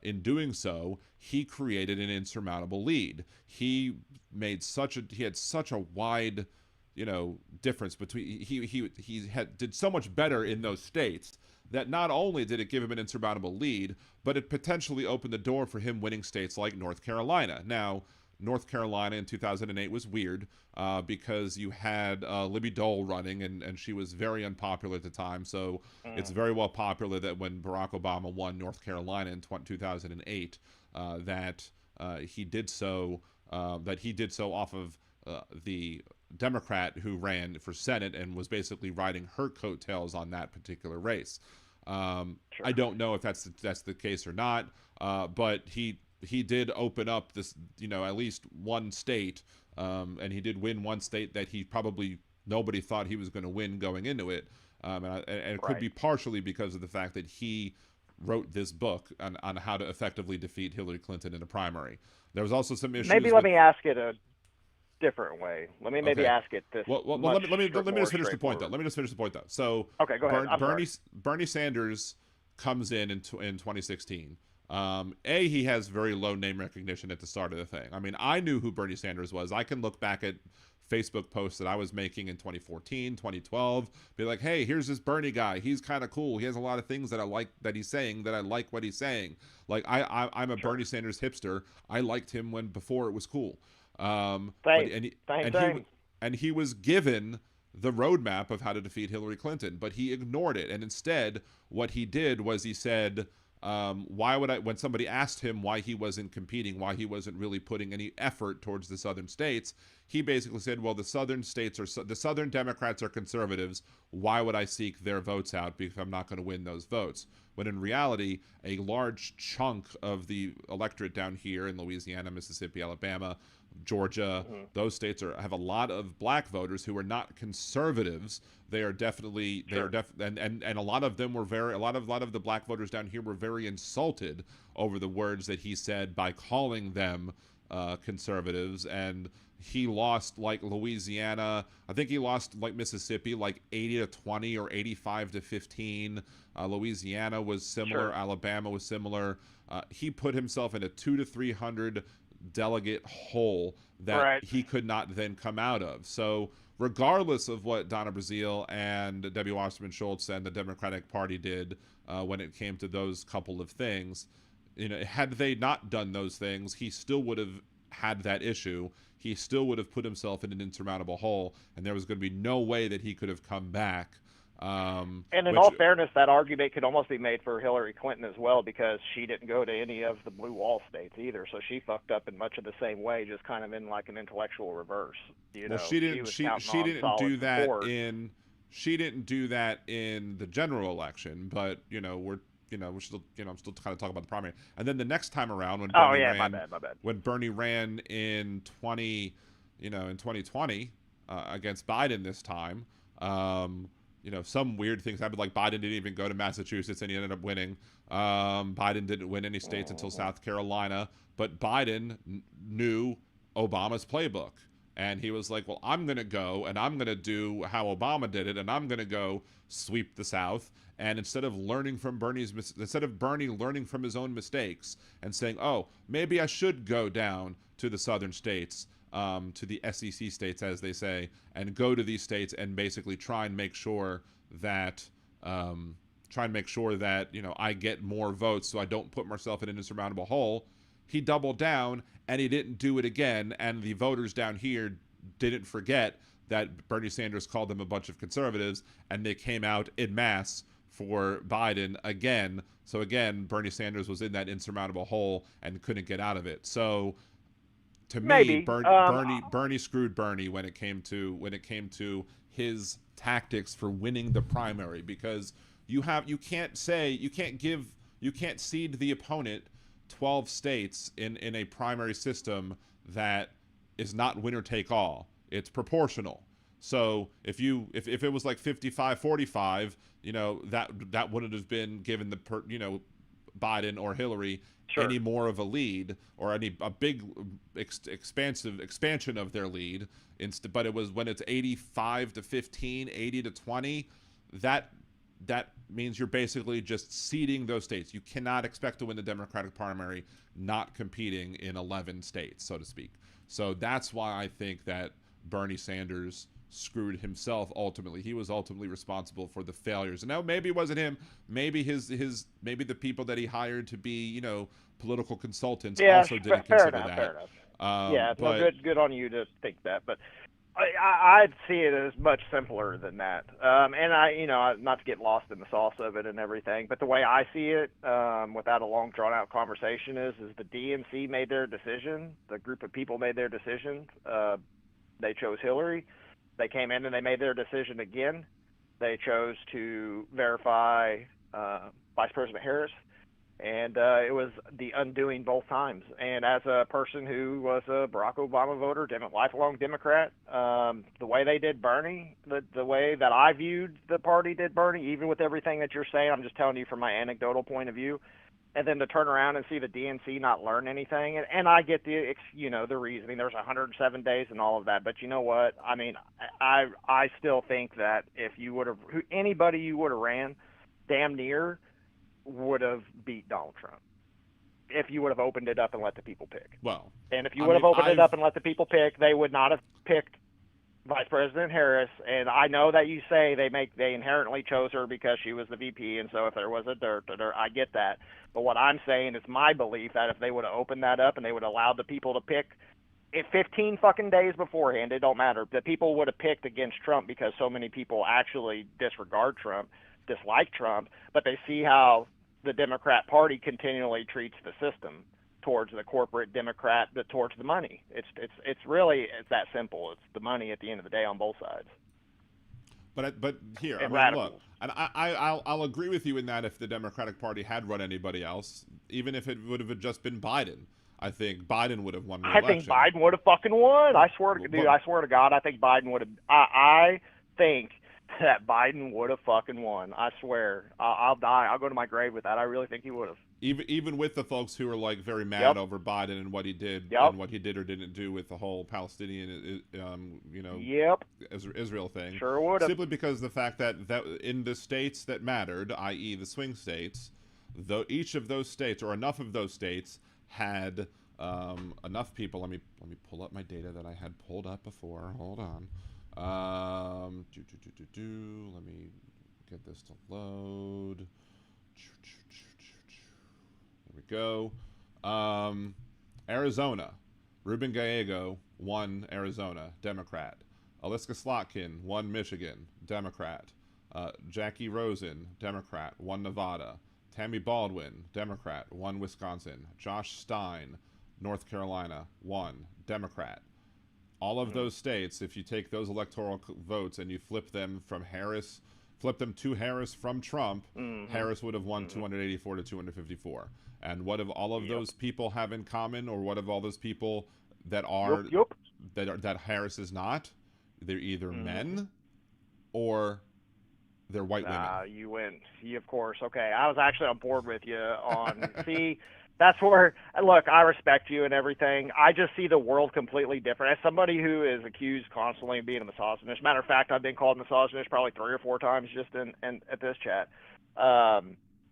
Speaker 3: in doing so, he created an insurmountable lead. He had such a wide, difference between he did so much better in those states that not only did it give him an insurmountable lead, but it potentially opened the door for him winning states like North Carolina. Now, North Carolina in 2008 was weird because you had Libby Dole running, and she was very unpopular at the time. So it's very well popular that when Barack Obama won North Carolina in 2008, that he did so off of the Democrat who ran for Senate and was basically riding her coattails on that particular race. I don't know if that's the case or not, but he did open up this, at least one state, and he did win one state that nobody thought he was going to win going into it. And it could be partially because of the fact that he wrote this book on how to effectively defeat Hillary Clinton in a primary. There was also some issues.
Speaker 10: Let me ask it a different way. Let me ask it this.
Speaker 3: Well, let me just finish the point, though. Let me just finish the point, though. So,
Speaker 10: okay, go ahead.
Speaker 3: Bernie Sanders comes in 2016. He has very low name recognition at the start of the thing. I mean, I knew who Bernie Sanders was. I can look back at Facebook posts that I was making in 2014, 2012, be like, hey, here's this Bernie guy. He's kind of cool. He has a lot of things that I like that he's saying, that I like what he's saying. Like, I'm a Bernie Sanders hipster. I liked him before it was cool. And he was given the roadmap of how to defeat Hillary Clinton, but he ignored it. And instead, what he did was he said, when somebody asked him why he wasn't competing, why he wasn't really putting any effort towards the southern states, he basically said, well, the southern Democrats are conservatives. Why would I seek their votes out because I'm not going to win those votes? When in reality, a large chunk of the electorate down here in Louisiana, Mississippi, Alabama, Georgia, those states have a lot of black voters who are not conservatives. They are definitely and a lot of them were a lot of the black voters down here were very insulted over the words that he said by calling them conservatives. And he lost like Louisiana. I think he lost like Mississippi like 80-20 or 85-15. Louisiana was similar. Alabama was similar. He put himself in a 200 to 300 delegate hole that he could not then come out of. So regardless of what Donna Brazile and Debbie Wasserman Schultz and the Democratic Party did when it came to those couple of things, had they not done those things, he still would have had that issue. He still would have put himself in an insurmountable hole, and there was going to be no way that he could have come back
Speaker 10: And in all fairness, that argument could almost be made for Hillary Clinton as well, because she didn't go to any of the blue wall states either, so she fucked up in much of the same way, just kind of in like an intellectual reverse. You know,
Speaker 3: she didn't. She didn't do that
Speaker 10: support.
Speaker 3: She didn't do that in the general election, but we're still I'm still kind of talking about the primary. And then the next time around when Bernie ran,
Speaker 10: my bad.
Speaker 3: When Bernie ran in 2020 against Biden this time. Some weird things happened, like Biden didn't even go to Massachusetts and he ended up winning. Biden didn't win any states until South Carolina, but Biden knew Obama's playbook. And he was like, well, I'm going to go and I'm going to do how Obama did it, and I'm going to go sweep the South. And instead of learning from Bernie learning from his own mistakes and saying, oh, maybe I should go down to the southern states, to the SEC states, as they say, and go to these states and basically try and make sure that I get more votes so I don't put myself in an insurmountable hole. He doubled down and he didn't do it again, and the voters down here didn't forget that Bernie Sanders called them a bunch of conservatives, and they came out en masse for Biden again. So again, Bernie Sanders was in that insurmountable hole and couldn't get out of it. So to me, Bernie screwed Bernie when it came to his tactics for winning the primary, because you can't cede the opponent 12 states in a primary system that is not winner take all. It's proportional. So if it was like 55-45, that wouldn't have been given the Biden or Hillary any more of a lead, or a big expansion of their lead. But it was when it's 85-15, 80-20, that means you're basically just ceding those states. You cannot expect to win the Democratic primary not competing in 11 states, so to speak. So that's why I think that Bernie Sanders screwed himself ultimately. He was ultimately responsible for the failures. And now maybe it wasn't him. Maybe maybe the people that he hired to be, political consultants also didn't consider that.
Speaker 10: Fair enough. Good on you to think that. But I'd see it as much simpler than that. And not to get lost in the sauce of it and everything, but the way I see it, without a long drawn out conversation, is the DNC made their decision. The group of people made their decision. They chose Hillary. They came in and they made their decision again. They chose to verify Vice President Harris. And it was the undoing both times. And as a person who was a Barack Obama voter, lifelong Democrat, the way they did Bernie, the way that I viewed the party did Bernie, even with everything that you're saying, I'm just telling you from my anecdotal point of view, and then to turn around and see the DNC not learn anything. And I get the reasoning. There's 107 days and all of that. But you know what? I mean, I still think that if anybody you would have ran, damn near would have beat Donald Trump if you would have opened it up and let the people pick.
Speaker 3: Well,
Speaker 10: and if you would have opened it up and let the people pick, they would not have picked Vice President Harris. And I know that you say they inherently chose her because she was the VP, and so if there was a dirt, I get that. But what I'm saying is my belief that if they would have opened that up and they would have allowed the people to pick, if 15 fucking days beforehand, it don't matter, the people would have picked against Trump, because so many people actually dislike Trump, but they see how the Democrat Party continually treats the system towards the corporate Democrat, towards the money. It's that simple. It's the money at the end of the day on both sides.
Speaker 3: But here, look, and I'll agree with you in that if the Democratic Party had run anybody else, even if it would have just been Biden, I think Biden would have won the election.
Speaker 10: I think Biden would have fucking won. I swear to God, I think Biden would have. I think that Biden would have fucking won. I swear. I'll die. I'll go to my grave with that. I really think he would have.
Speaker 3: Even with the folks who are like very mad over Biden and what he did and what he did or didn't do with the whole Palestinian, Israel thing.
Speaker 10: Sure would have.
Speaker 3: Simply because the fact that in the states that mattered, i.e. the swing states, though each of those states or enough of those states had enough people. Let me pull up my data that I had pulled up before. Hold on. Let me get this to load. There we go. Arizona. Ruben Gallego won Arizona, Democrat. Aliska Slotkin won Michigan, Democrat. Jackie Rosen, Democrat, 1 Nevada. Tammy Baldwin, Democrat, 1 Wisconsin. Josh Stein, North Carolina, 1 Democrat. All of those states, if you take those electoral votes and you flip them to Harris from Trump, Harris would have won 284 to 254. And what do all of those people have in common, or what do all those people that are that Harris is not? They're either men or they're white women.
Speaker 10: You win. Of course. Okay, I was actually on board with you on. See, that's where. Look, I respect you and everything. I just see the world completely different. As somebody who is accused constantly of being a misogynist. Matter of fact, I've been called misogynist probably 3 or 4 times just in at this chat.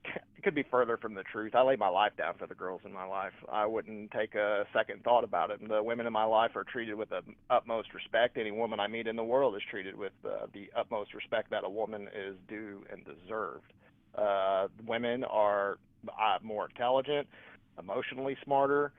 Speaker 10: It could be further from the truth. I lay my life down for the girls in my life. I wouldn't take a second thought about it. And the women in my life are treated with the utmost respect. Any woman I meet in the world is treated with the utmost respect that a woman is due and deserved. Women are more intelligent, emotionally smarter.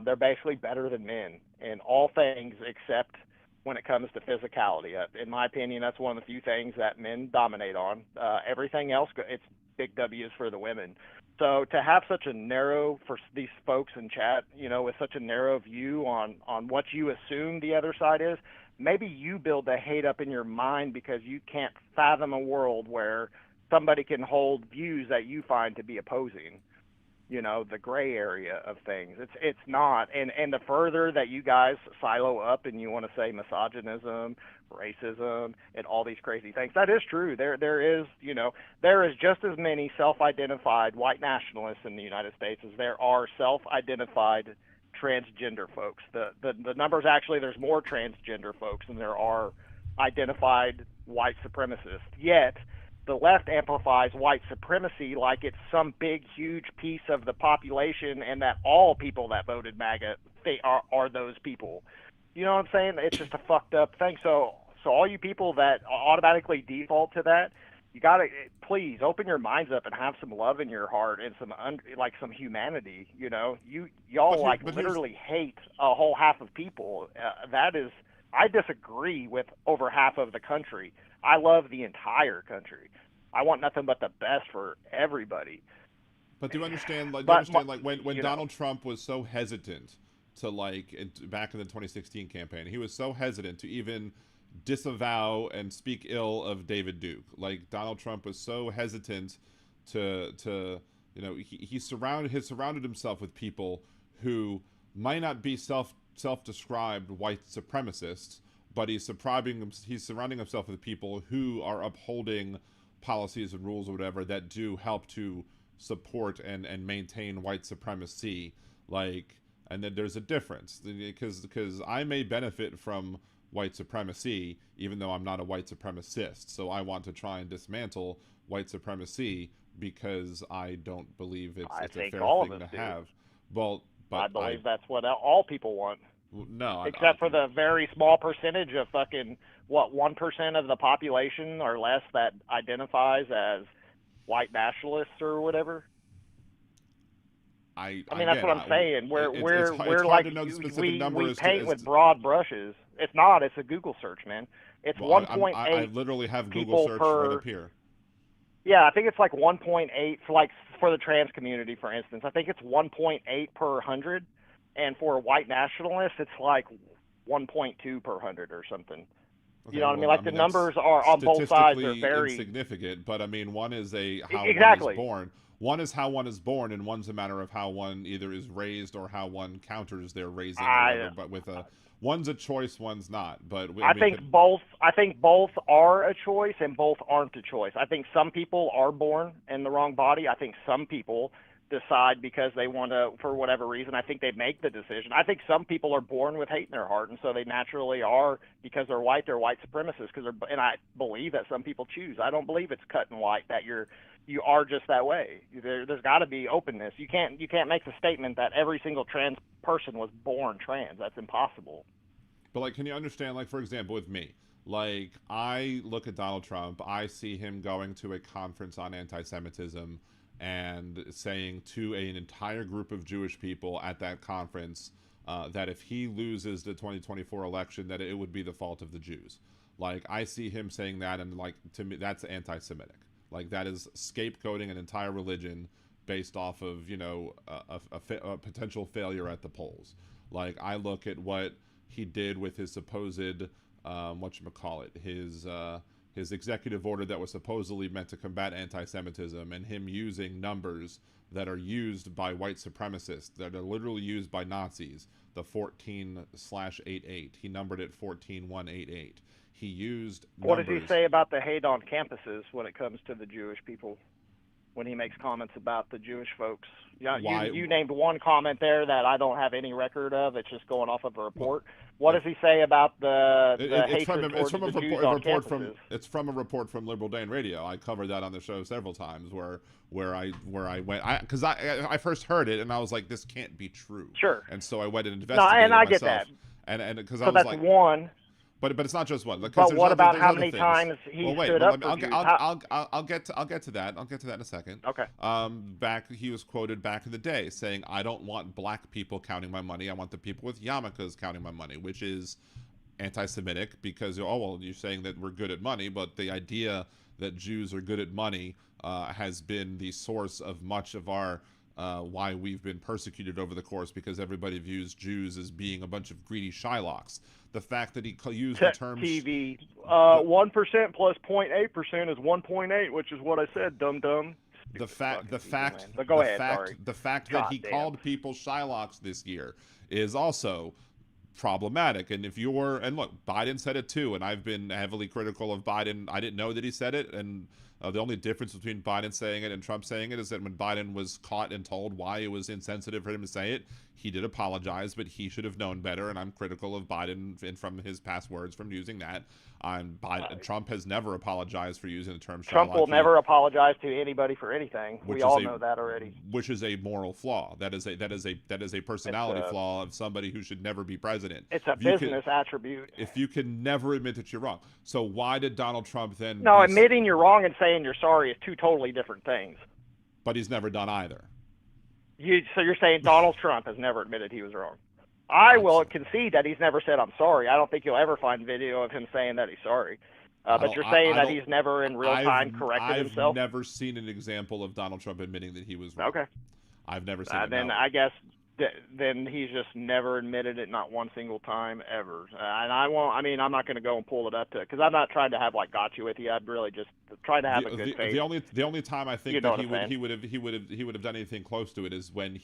Speaker 10: They're basically better than men in all things except when it comes to physicality. In my opinion, that's one of the few things that men dominate on. Everything else, it's big W's for the women. So to have such a narrow, for these folks in chat, with such a narrow view on what you assume the other side is, maybe you build the hate up in your mind because you can't fathom a world where somebody can hold views that you find to be opposing. The gray area of things. It's not. And the further that you guys silo up and you want to say misogynism, racism, and all these crazy things, that is true. There is just as many self-identified white nationalists in the United States as there are self-identified transgender folks. The numbers, actually, there's more transgender folks than there are identified white supremacists. Yet the left amplifies white supremacy like it's some big, huge piece of the population, and that all people that voted MAGA they are those people. You know what I'm saying? It's just a fucked up thing. So all you people that automatically default to that, you gotta please open your minds up and have some love in your heart and some humanity. Y'all literally hate a whole half of people. I disagree with over half of the country. I love the entire country. I want nothing but the best for everybody.
Speaker 3: But do you understand? When Donald Trump was so hesitant to back in the 2016 campaign, he was so hesitant to even disavow and speak ill of David Duke. Donald Trump was so hesitant to he surrounded himself with people who might not be self-described white supremacists, but he's surrounding himself with people who are upholding policies and rules or whatever that do help to support and maintain white supremacy. And then there's a difference because I may benefit from white supremacy even though I'm not a white supremacist. So I want to try and dismantle white supremacy because I don't believe it's a fair thing to have. But
Speaker 10: I believe that's what all people want.
Speaker 3: No,
Speaker 10: except for the very small percentage of 1% of the population or less that identifies as white nationalists or whatever.
Speaker 3: I
Speaker 10: mean, that's what I'm saying. We paint with broad brushes. It's not. It's a Google search, man. It's 1.8.
Speaker 3: I literally have Google search right up here.
Speaker 10: Yeah, I think it's 1.8 for the trans community, for instance. I think it's 1.8 per 100. And for a white nationalist, it's 1.2 per 100 or something. Okay, you know what I mean? The numbers are on both sides are very
Speaker 3: insignificant. But I mean, one is one is born. One is how one is born, and one's a matter of how one either is raised or how one counters their raising. But one's a choice, one's not. But I think
Speaker 10: both are a choice, and both aren't a choice. I think some people are born in the wrong body. I think some people decide because they want to, for whatever reason. I think they make the decision. I think some people are born with hate in their heart, and so they naturally are, because they're white supremacists. And I believe that some people choose. I don't believe it's cut and white that you are just that way. There's got to be openness. You can't make the statement that every single trans person was born trans. That's impossible.
Speaker 3: But can you understand? For example, with me, I look at Donald Trump. I see him going to a conference on anti-Semitism and saying to an entire group of Jewish people at that conference, that if he loses the 2024 election, that it would be the fault of the Jews. Like, I see him saying that, and like, to me, that's anti-Semitic. Like, that is scapegoating an entire religion based off of, you know, a potential failure at the polls. Like, I look at what he did with his supposed, his executive order that was supposedly meant to combat anti-Semitism, and him using numbers that are used by white supremacists, that are literally used by Nazis, the 14/88. He numbered it 14188. He used numbers.
Speaker 10: What does he say about the hate on campuses when it comes to the Jewish people? When he makes comments about the Jewish folks, yeah, you named one comment there that I don't have any record of. It's just going off of a report. What does he say about the hatred towards the Jews on campuses?
Speaker 3: It's from a report from Liberal Day and Radio. I covered that on the show several times, where I went, because I first heard it and I was like, this can't be true.
Speaker 10: Sure.
Speaker 3: And so I went and investigated
Speaker 10: and I
Speaker 3: myself.
Speaker 10: get that.
Speaker 3: And because
Speaker 10: so
Speaker 3: I was
Speaker 10: that's
Speaker 3: like,
Speaker 10: one.
Speaker 3: But it's not just one.
Speaker 10: But what about how many times he stood up for Jews?
Speaker 3: I'll get to that. I'll get to that in a second.
Speaker 10: Okay.
Speaker 3: He was quoted back in the day saying, "I don't want black people counting my money. I want the people with yarmulkes counting my money," which is anti-Semitic, because you're saying that we're good at money, but the idea that Jews are good at money has been the source of much of our why we've been persecuted over the course, because everybody views Jews as being a bunch of greedy Shylocks. The fact that he used the term
Speaker 10: TV, 1% plus 0.8% is 1.8, which is what I said, dum-dum.
Speaker 3: The fact that he called people Shylocks this year is also problematic. And look, Biden said it too, and I've been heavily critical of Biden. I didn't know that he said it, and the only difference between Biden saying it and Trump saying it is that when Biden was caught and told why it was insensitive for him to say it, he did apologize, but he should have known better, and I'm critical of Biden and from his past words from using that. Trump has never apologized for using the term Shylock.
Speaker 10: Trump will never apologize to anybody for anything. We all know that already.
Speaker 3: Which is a moral flaw. That is a personality flaw of somebody who should never be president.
Speaker 10: It's a business attribute.
Speaker 3: If you can never admit that you're wrong. So why did Donald Trump then...
Speaker 10: No, admitting you're wrong and saying you're sorry is two totally different things.
Speaker 3: But he's never done either.
Speaker 10: So you're saying Donald Trump has never admitted he was wrong? I will concede that he's never said, "I'm sorry." I don't think you'll ever find video of him saying that he's sorry. But you're saying that he's never in real time corrected himself?
Speaker 3: I've never seen an example of Donald Trump admitting that he was wrong.
Speaker 10: Okay.
Speaker 3: I've never seen it.
Speaker 10: Then I guess then he's just never admitted it, not one single time ever. And I'm not going to go and pull it up to, because I'm not trying to have got you with you. I'd really just try to have a good faith.
Speaker 3: The only time I think that he would have done anything close to it is when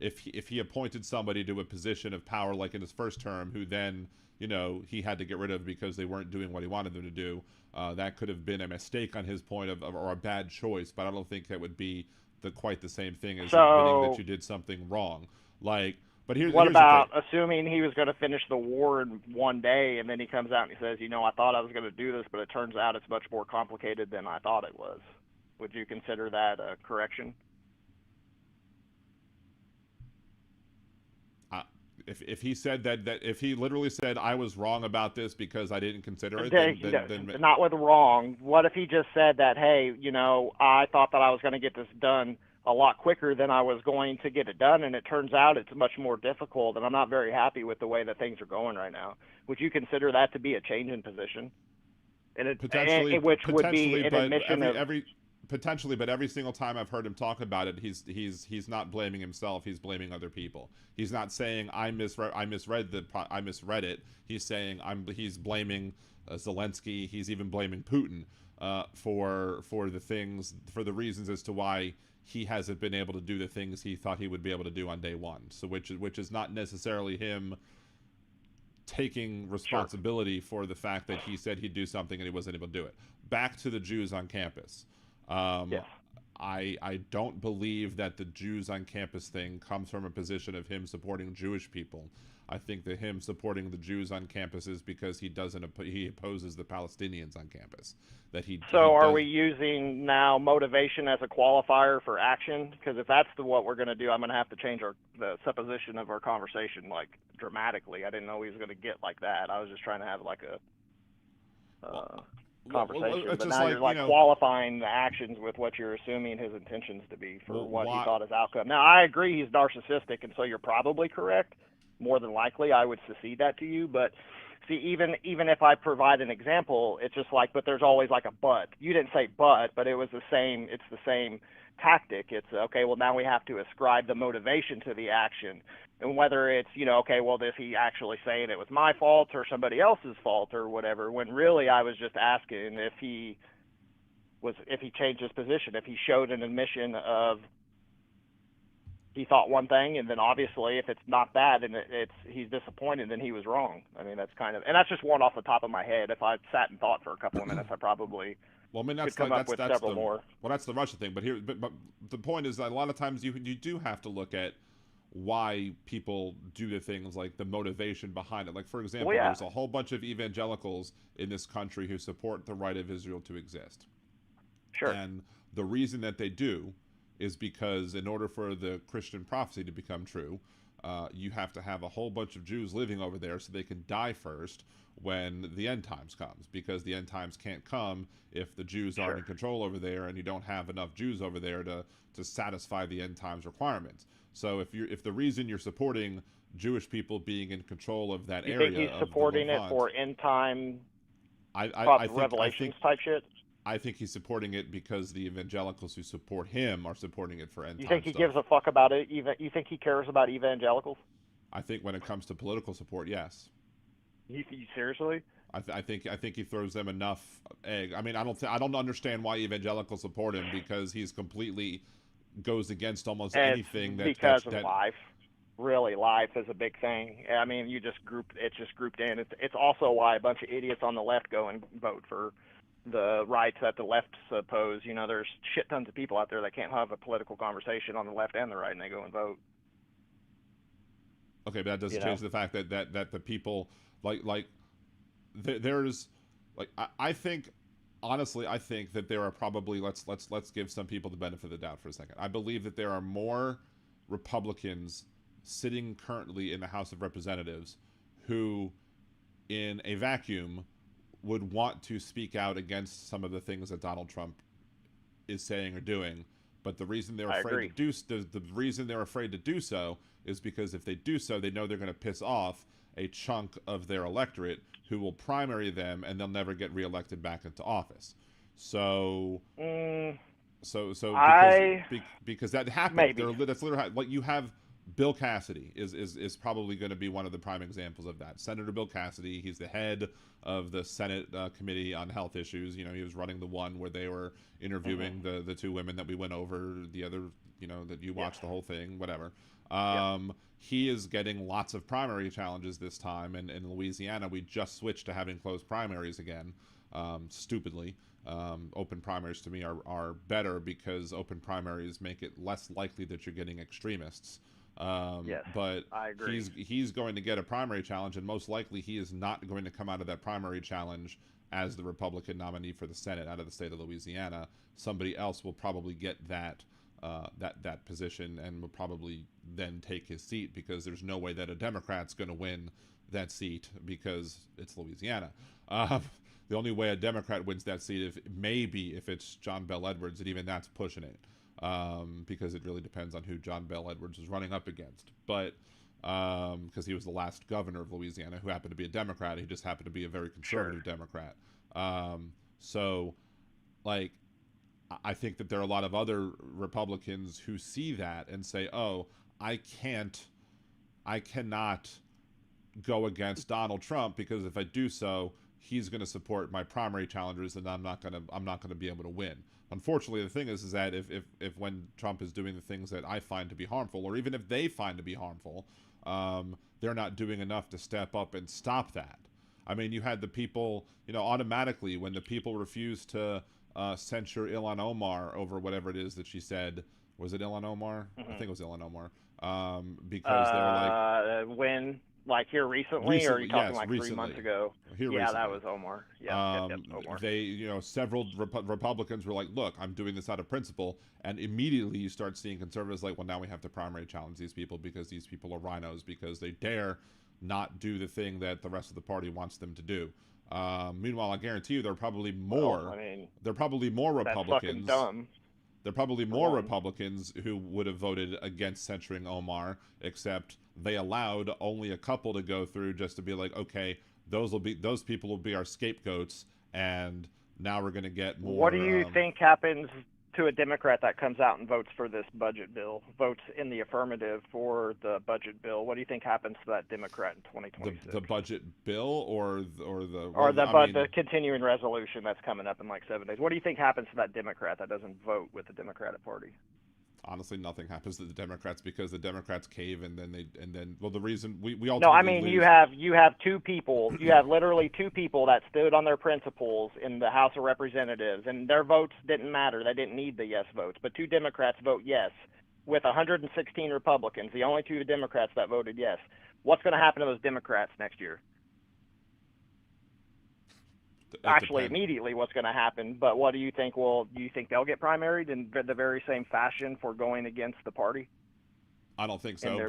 Speaker 3: if he appointed somebody to a position of power, like in his first term, who then he had to get rid of because they weren't doing what he wanted them to do. That could have been a mistake on his point or a bad choice, but I don't think that would be quite the same thing as admitting that you did something wrong. But here's
Speaker 10: what about
Speaker 3: the
Speaker 10: assuming he was going to finish the war in one day, and then he comes out and he says, I thought I was going to do this, but it turns out it's much more complicated than I thought it was. Would you consider that a correction?
Speaker 3: If he said that if he literally said, I was wrong about this because I didn't consider it, then
Speaker 10: not with wrong. What if he just said that, hey, I thought that I was going to get this done a lot quicker than I was going to get it done, and it turns out it's much more difficult, and I'm not very happy with the way that things are going right now. Would you consider that to be a change in position? Which would be an admission
Speaker 3: Potentially, but every single time I've heard him talk about it, he's not blaming himself. He's blaming other people. He's not saying I misread it. He's saying he's blaming Zelensky. He's even blaming Putin for the reasons as to why he hasn't been able to do the things he thought he would be able to do on day one. So which is not necessarily him taking responsibility for the fact that he said he'd do something and he wasn't able to do it. Back to the Jews on campus. I don't believe that the Jews on campus thing comes from a position of him supporting Jewish people. I think that him supporting the Jews on campus is because he opposes the Palestinians on campus.
Speaker 10: Are we using now motivation as a qualifier for action? Because if that's what we're going to do, I'm going to have to change the supposition of our conversation dramatically. I didn't know he was going to get like that. I was just trying to have a conversation, but now you're qualifying the actions with what you're assuming his intentions to be for what he thought his outcome. Now, I agree he's narcissistic, and so you're probably correct, more than likely I would secede that to you. But see, even if I provide an example, it's just like, but there's always like a but. You didn't say but it was the same. It's the same tactic. It's okay. Well, now we have to ascribe the motivation to the action, and whether it's, you know, okay, well, is he actually saying it was my fault or somebody else's fault or whatever? When really I was just asking if he changed his position, if he showed an admission of he thought one thing, and then obviously if it's not that and he's disappointed, then he was wrong. I mean, that's kind of, and that's just one off the top of my head. If I sat and thought for a couple of minutes, I probably
Speaker 3: well, I mean, that's
Speaker 10: could come up with several more.
Speaker 3: Well, that's the Russia thing. But the point is that a lot of times you do have to look at why people do the things, like the motivation behind it. Like, for example, there's a whole bunch of evangelicals in this country who support the right of Israel to exist.
Speaker 10: Sure.
Speaker 3: And the reason that they do is because in order for the Christian prophecy to become true, you have to have a whole bunch of Jews living over there so they can die first when the end times comes, because the end times can't come if the Jews aren't in control over there and you don't have enough Jews over there to satisfy the end times requirements. So if the reason you're supporting Jewish people being in control of that area,
Speaker 10: think he's supporting it for end time revelations type shit?
Speaker 3: I think he's supporting it because the evangelicals who support him are supporting it for end time.
Speaker 10: You think he gives a fuck about it? You think he cares about evangelicals?
Speaker 3: I think when it comes to political support, yes.
Speaker 10: You seriously?
Speaker 3: I think he throws them enough egg. I mean, I don't understand why evangelicals support him, because he's completely goes against almost anything
Speaker 10: because of life. Really, life is a big thing. I mean, it's just grouped in. It's also why a bunch of idiots on the left go and vote for the rights that the left oppose. You know, there's shit tons of people out there that can't have a political conversation on the left and the right, and they go and vote.
Speaker 3: Okay, but that doesn't change the fact that the people there's I think, honestly, I think that there are probably, let's give some people the benefit of the doubt for a second. I believe that there are more Republicans sitting currently in the House of Representatives who, in a vacuum, would want to speak out against some of the things that Donald Trump is saying or doing, but the reason they're afraid to do so is because if they do so, they know they're going to piss off a chunk of their electorate who will primary them, and they'll never get reelected back into office. So because that happened.
Speaker 10: Maybe.
Speaker 3: That's literally like, you have Bill Cassidy is probably going to be one of the prime examples of that. Senator Bill Cassidy, he's the head of the Senate Committee on Health Issues. You know, he was running the one where they were interviewing the two women that we went over, the other, you know, that you watched the whole thing, whatever. He is getting lots of primary challenges this time, and in Louisiana, we just switched to having closed primaries again, stupidly. Open primaries to me are better because open primaries make it less likely that you're getting extremists. But
Speaker 10: I agree.
Speaker 3: He's going to get a primary challenge, and most likely he is not going to come out of that primary challenge as the Republican nominee for the Senate out of the state of Louisiana. Somebody else will probably get that position and will probably then take his seat, because there's no way that a Democrat's going to win that seat because it's Louisiana. The only way a Democrat wins that seat if it's John Bel Edwards, and even that's pushing it. Because it really depends on who John Bel Edwards is running up against. But because he was the last governor of Louisiana who happened to be a Democrat, he just happened to be a very conservative Democrat. So, like, I think that there are a lot of other Republicans who see that and say, "Oh, I cannot go against Donald Trump, because if I do so, he's going to support my primary challengers, and I'm not going to be able to win." Unfortunately, the thing is that if when Trump is doing the things that I find to be harmful, or even if they find to be harmful, they're not doing enough to step up and stop that. I mean, you had the people, you know, automatically when the people refused to censure Ilhan Omar over whatever it is that she said. Was it Ilhan Omar? I think it was Ilhan Omar. Because they were like,
Speaker 10: when. Like here recently, or are you talking like
Speaker 3: recently.
Speaker 10: 3 months ago?
Speaker 3: Recently.
Speaker 10: That was Omar. Omar.
Speaker 3: They, you know, several Republicans were like, "Look, I'm doing this out of principle," and immediately you start seeing conservatives like, "Well, now we have to primary challenge these people because these people are rhinos, because they dare not do the thing that the rest of the party wants them to do." Meanwhile, I guarantee you, there are probably more. There are probably more Republicans.
Speaker 10: That's fucking dumb.
Speaker 3: There are probably more Republicans who would have voted against censuring Omar, except they allowed only a couple to go through just to be like, okay, those people will be our scapegoats, and now we're going to get more.
Speaker 10: What do you think happens to a Democrat that comes out and votes for this budget bill, votes in the affirmative for the budget bill? What do you think happens to that Democrat in 2026?
Speaker 3: The budget bill or
Speaker 10: the continuing resolution that's coming up in like 7 days? What do you think happens to that Democrat that doesn't vote with the Democratic Party?
Speaker 3: Honestly, nothing happens to the Democrats because the Democrats cave, and then the reason we all.
Speaker 10: No, I mean, you have two people. You have literally two people that stood on their principles in the House of Representatives, and their votes didn't matter. They didn't need the yes votes. But two Democrats vote yes with 116 Republicans, the only two Democrats that voted yes. What's going to happen to those Democrats next year? Actually, immediately what's going to happen, but what do you think? Well, do you think they'll get primaried in the very same fashion for going against the party?
Speaker 3: I don't think so,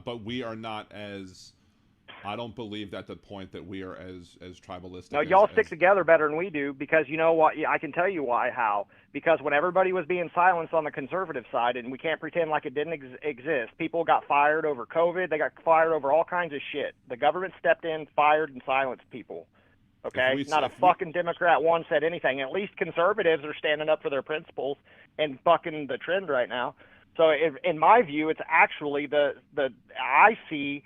Speaker 3: but we are not as. I don't believe that the point that we are as tribalistic.
Speaker 10: No, y'all stick together better than we do, because you know what? I can tell you why. How? Because when everybody was being silenced on the conservative side, and we can't pretend like it didn't exist, people got fired over COVID. They got fired over all kinds of shit. The government stepped in, fired, and silenced people. Okay, not a fucking Democrat one said anything. At least conservatives are standing up for their principles and bucking the trend right now. So in my view, it's actually I see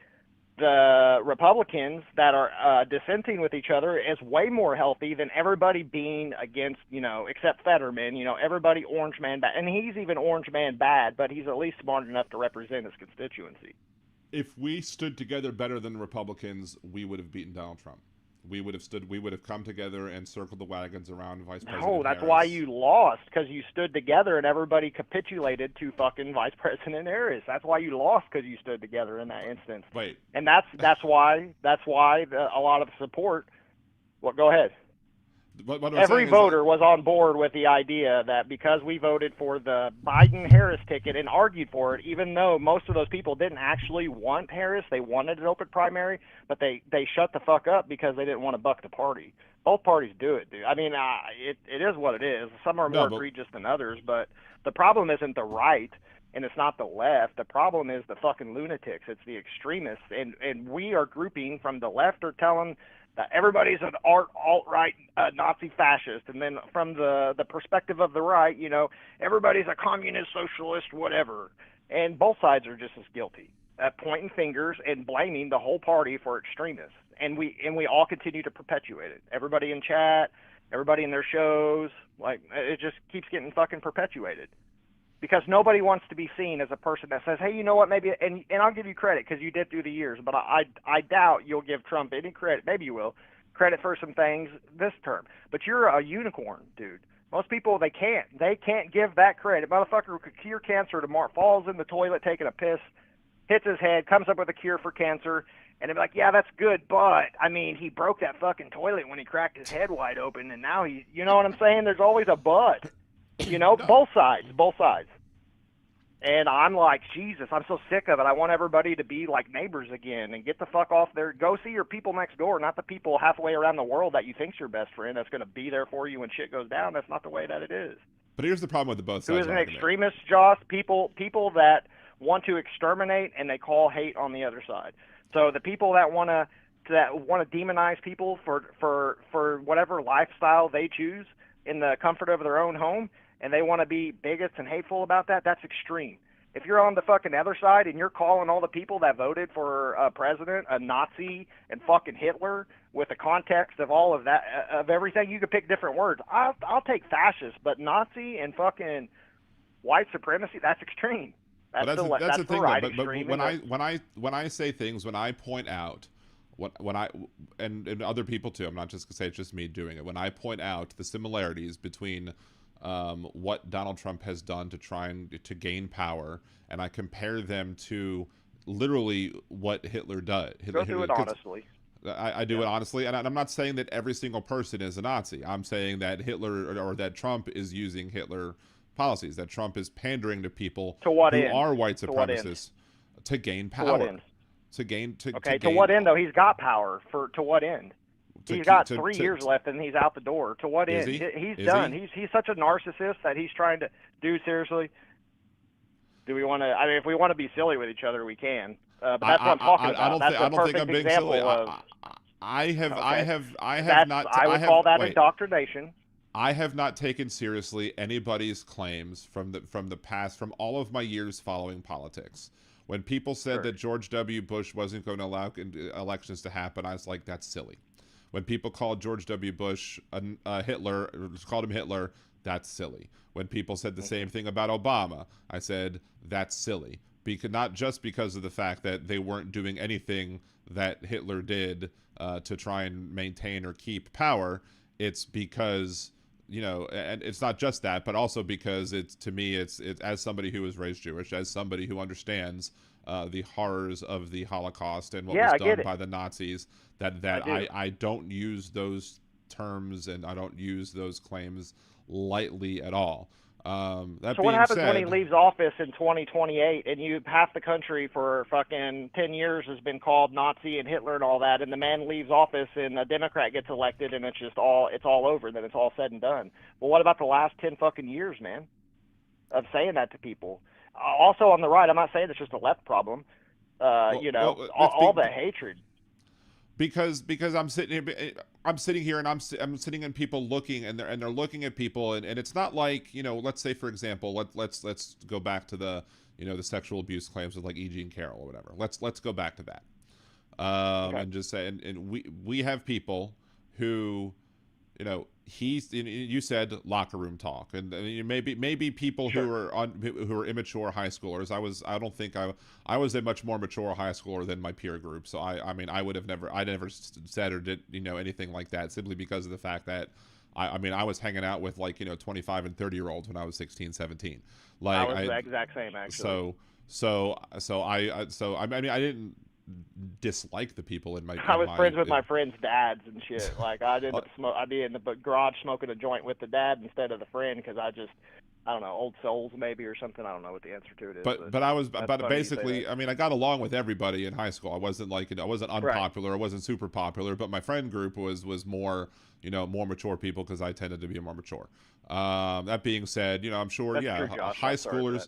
Speaker 10: the Republicans that are dissenting with each other as way more healthy than everybody being against, except Fetterman, everybody orange man bad. And he's even orange man bad, but he's at least smart enough to represent his constituency.
Speaker 3: If we stood together better than the Republicans, we would have beaten Donald Trump. We would have come together and circled the wagons around Vice President
Speaker 10: No, that's
Speaker 3: Harris.
Speaker 10: why you lost, because you stood together and everybody capitulated to fucking Vice President Harris. That's why you lost, because you stood together in that instance.
Speaker 3: Wait.
Speaker 10: And that's why a lot of support. Well, go ahead. Every voter was on board with the idea that because we voted for the Biden-Harris ticket and argued for it, even though most of those people didn't actually want Harris, they wanted an open primary, but they shut the fuck up because they didn't want to buck the party. Both parties do it, dude. I mean, it is what it is. Some are more egregious than others, but the problem isn't the right and it's not the left. The problem is the fucking lunatics. It's the extremists, and we are grouping from the left are telling everybody's an alt-right Nazi fascist, and then from the perspective of the right, everybody's a communist, socialist, whatever. And both sides are just as guilty at pointing fingers and blaming the whole party for extremists. And we all continue to perpetuate it. Everybody in chat, everybody in their shows, like, it just keeps getting fucking perpetuated. Because nobody wants to be seen as a person that says, hey, you know what, maybe, and I'll give you credit because you did through the years, but I doubt you'll give Trump any credit, maybe you will, credit for some things this term. But you're a unicorn, dude. Most people, they can't give that credit. Motherfucker could cure cancer tomorrow, falls in the toilet taking a piss, hits his head, comes up with a cure for cancer, and they're like, yeah, that's good, but, I mean, he broke that fucking toilet when he cracked his head wide open, and now you know what I'm saying? There's always a but. Both sides. And I'm like, Jesus, I'm so sick of it. I want everybody to be like neighbors again and get the fuck off there. Go see your people next door, not the people halfway around the world that you think's your best friend that's going to be there for you when shit goes down. That's not the way that it is.
Speaker 3: But here's the problem with the both sides.
Speaker 10: Who is an extremist, Josh? People that want to exterminate and they call hate on the other side. So the people that want to demonize people for whatever lifestyle they choose in the comfort of their own home, and they want to be bigots and hateful about that, that's extreme. If you're on the fucking other side and you're calling all the people that voted for a president a Nazi and fucking Hitler with the context of all of that, of everything, you could pick different words. I'll take fascist, but Nazi and fucking white supremacy, that's extreme. That's the thing, right extreme.
Speaker 3: But when I say things, when I point out, when I and other people too, I'm not just gonna say it's just me doing it. When I point out the similarities between what Donald Trump has done to try to gain power, and I compare them to literally what Hitler did.
Speaker 10: Go do it honestly.
Speaker 3: I do it honestly, and I'm not saying that every single person is a Nazi. I'm saying that Hitler or that Trump is using Hitler policies, that Trump is pandering to people who are white supremacists to gain power.
Speaker 10: To what end? To what end, though? He's got power. To what end? He's got 3 years left, and he's out the door. To what end? He's done. He's such a narcissist that he's trying to do. Seriously, do we want to? I mean, if we want to be silly with each other, we can. But that's what I'm talking about. That's a perfect example of.
Speaker 3: I have not.
Speaker 10: I would call that indoctrination.
Speaker 3: I have not taken seriously anybody's claims from the past, from all of my years following politics. When people said that George W. Bush wasn't going to allow elections to happen, I was like, that's silly. When people called George W. Bush Hitler, called him Hitler, that's silly. When people said the same thing about Obama, I said, that's silly. Not just because of the fact that they weren't doing anything that Hitler did to try and maintain or keep power. It's because, and it's not just that, but also because it's as somebody who was raised Jewish, as somebody who understands the horrors of the Holocaust and what was done by the Nazis, that I don't use those terms and I don't use those claims lightly at all. So
Speaker 10: what happens when he leaves office in 2028 and half the country for fucking 10 years has been called Nazi and Hitler and all that, and the man leaves office and a Democrat gets elected and it's all over, then it's all said and done. Well, what about the last 10 fucking years, man, of saying that to people? Also on the right, I'm not saying it's just a left problem. All the hatred.
Speaker 3: Because I'm sitting here and I'm sitting and people looking and they're looking at people and it's not like, let's say for example, let's go back to the the sexual abuse claims with like E.G. and Carroll or whatever. Let's go back to that. And just say and we have people who you said locker room talk, and maybe people who are immature high schoolers. I was a much more mature high schooler than my peer group, so I never said or did anything like that, simply because of the fact that I was hanging out with 25 and 30-year-olds when I was 16, 17.
Speaker 10: I was the exact same, actually.
Speaker 3: I didn't dislike the people in my.
Speaker 10: I was friends with my friends' dads and shit. Like I'd be in the garage smoking a joint with the dad instead of the friend because I don't know, old souls maybe or something. I don't know what the answer to it is. But
Speaker 3: basically, I got along with everybody in high school. I wasn't I wasn't unpopular. I wasn't super popular. But my friend group was more more mature people because I tended to be more mature. That being said, I'm sure high schoolers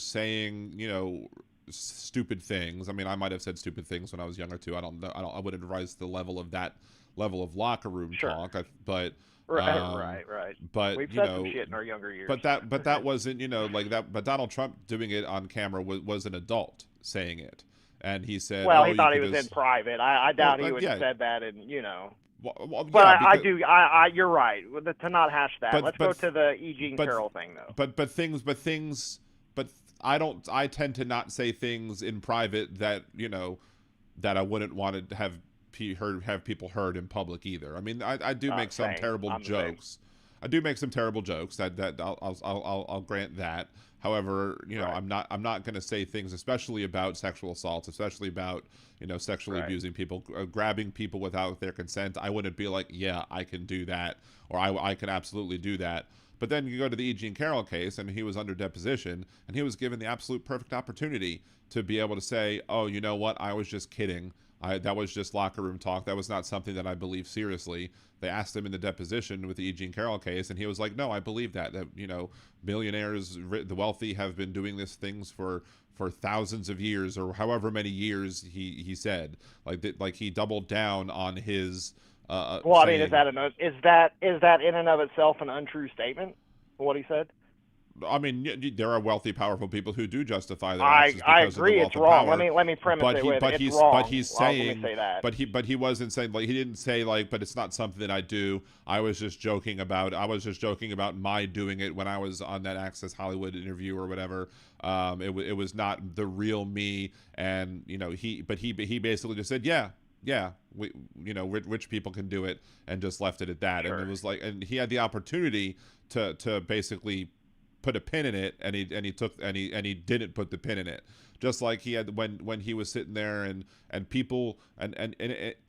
Speaker 3: saying stupid things. I might have said stupid things when I was younger too. I wouldn't rise to the level of locker room talk. But
Speaker 10: right.
Speaker 3: But
Speaker 10: we've said some shit in our younger years.
Speaker 3: But that wasn't like that. But Donald Trump doing it on camera was an adult saying it, and he said,
Speaker 10: "Well, he thought he was in private. I doubt he would have said that, and you're right. To not hash that. Let's go to the E.G. and Carroll thing, though.
Speaker 3: But I tend to not say things in private that that I wouldn't want to have people heard in public either. I do make some terrible jokes. I do make some terrible jokes that I'll grant that. However, I'm not going to say things, especially about sexual assaults, especially about sexually abusing people, grabbing people without their consent. I wouldn't be like, yeah, I can do that, or I can absolutely do that. But then you go to the E.G. and Carroll case, and he was under deposition, and he was given the absolute perfect opportunity to be able to say, oh, you know what, I was just kidding. That was just locker room talk. That was not something that I believe seriously. They asked him in the deposition with the E.G. and Carroll case, and he was like, no, I believe that billionaires, the wealthy, have been doing these things for thousands of years, or however many years he said. Like he doubled down on his...
Speaker 10: is that in and of itself an untrue statement? What he said?
Speaker 3: There are wealthy, powerful people who do justify their actions
Speaker 10: I
Speaker 3: because
Speaker 10: agree,
Speaker 3: of the
Speaker 10: it's wrong.
Speaker 3: Power.
Speaker 10: Let me premise it with it's wrong.
Speaker 3: But he's saying,
Speaker 10: let me say that.
Speaker 3: But he wasn't saying he didn't say but it's not something that I do. I was just joking about my doing it when I was on that Access Hollywood interview or whatever. It was not the real me, and he basically just said rich people can do it, and just left it at that. Sure. And it was and he had the opportunity to basically put a pin in it, and he didn't put the pin in it. Just like he had when he was sitting there and people and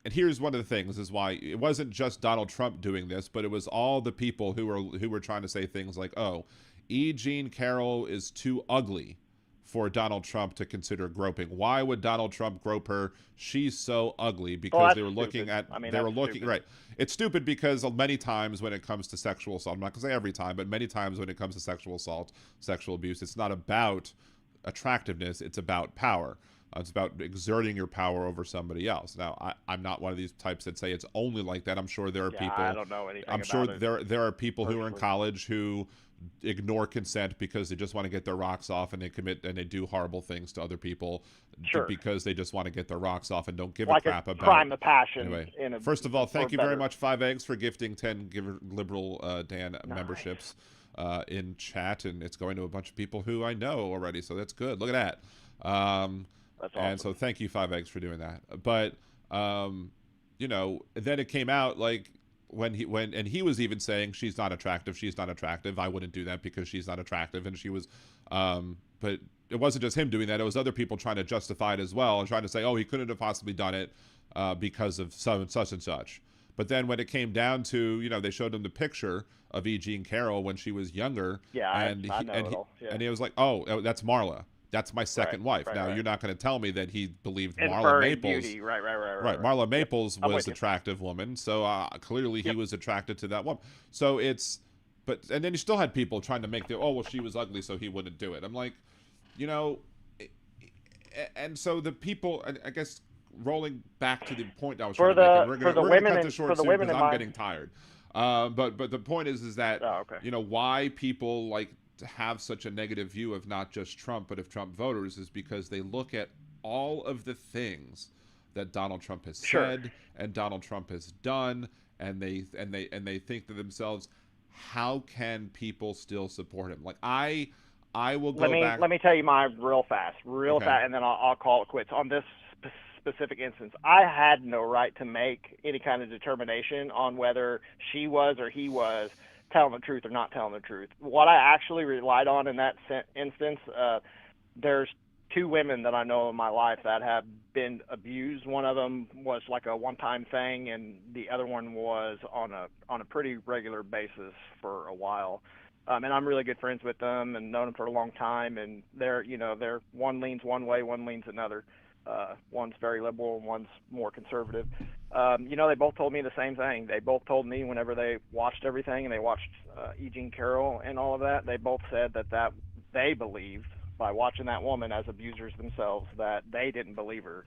Speaker 3: here's one of the things is why it wasn't just Donald Trump doing this, but it was all the people who were trying to say things like, oh, E. Jean Carroll is too ugly for Donald Trump to consider groping. Why would Donald Trump grope her? She's so ugly, because they were looking at, right. It's stupid because many times when it comes to sexual assault, I'm not gonna say every time, but many times when it comes to sexual assault, sexual abuse, it's not about attractiveness, it's about power. It's about exerting your power over somebody else. Now, I'm not one of these types that say it's only like that. I'm sure there are people.
Speaker 10: I don't know anything.
Speaker 3: I'm sure there are people who are in college who ignore consent because they just want to get their rocks off, and they do horrible things to other people because they just want to get their rocks off and don't give a crap about
Speaker 10: crime of passion.
Speaker 3: Anyway, first of all, thank you very much, 5 Eggs, for gifting 10 liberal Dan memberships in chat, and it's going to a bunch of people who I know already, so that's good. Look at that.
Speaker 10: That's awesome.
Speaker 3: And so thank you, 5 Eggs, for doing that. But you know, then it came out like when he was even saying she's not attractive. I wouldn't do that because she's not attractive, and she was. But it wasn't just him doing that. It was other people trying to justify it as well and trying to say, oh, he couldn't have possibly done it because of such and such. But then when it came down to, you know, they showed him the picture of E. Jean Carroll when she was younger.
Speaker 10: Yeah,
Speaker 3: and he was like, oh, that's Marla. That's my second wife. Now, you're not going to tell me that he believed Marla Maples.
Speaker 10: Beauty. Right.
Speaker 3: Marla Maples was an attractive woman, so clearly he was attracted to that woman. So and then you still had people trying to make she was ugly, so he wouldn't do it. I'm like, you know, and so the people, I guess, rolling back to the point I was trying to make, we're going to cut this short soon because I'm getting tired. But the point is that you know why people like to have such a negative view of not just Trump but of Trump voters is because they look at all of the things that Donald Trump has said and Donald Trump has done, and they think to themselves, how can people still support him? Like I will go back.
Speaker 10: Let me tell you my real fast, and then I'll call it quits on this specific instance. I had no right to make any kind of determination on whether she was or he was telling the truth or not telling the truth. What I actually relied on in that instance, there's 2 women that I know in my life that have been abused. One of them was like a one-time thing, and the other one was on a pretty regular basis for a while. And I'm really good friends with them and known them for a long time. And they're one leans one way, one leans another. One's very liberal and one's more conservative. They both told me the same thing. They both told me whenever they watched everything and they watched E. Jean Carroll and all of that, they both said that they believed by watching that woman as abusers themselves that they didn't believe her.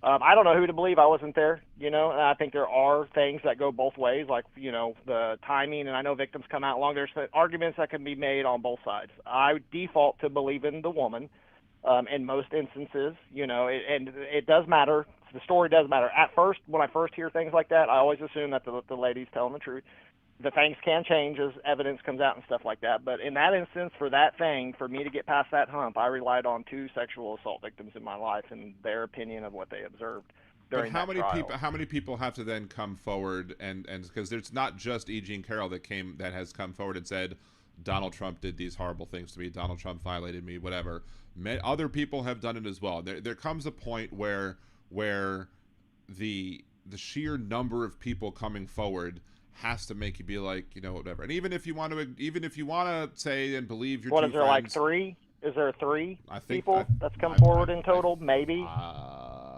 Speaker 10: I don't know who to believe. I wasn't there, and I think there are things that go both ways, like, the timing, and I know victims come out long. There's arguments that can be made on both sides. I default to believing the woman. In most instances, and it does matter. The story does matter. At first, when I first hear things like that, I always assume that the lady's telling the truth. The things can change as evidence comes out and stuff like that. But in that instance, for me to get past that hump, I relied on 2 sexual assault victims in my life and their opinion of what they observed during that trial.
Speaker 3: How many people have to then come forward and because there's not just E. Jean Carroll that has come forward and said, Donald Trump did these horrible things to me, Donald Trump violated me, whatever. Other people have done it as well. There comes a point where the sheer number of people coming forward has to make you be like, whatever. And even if you want to say and believe your
Speaker 10: what
Speaker 3: 2
Speaker 10: is there
Speaker 3: friends,
Speaker 10: like 3? Is there 3
Speaker 3: people
Speaker 10: that's come forward in total? Maybe.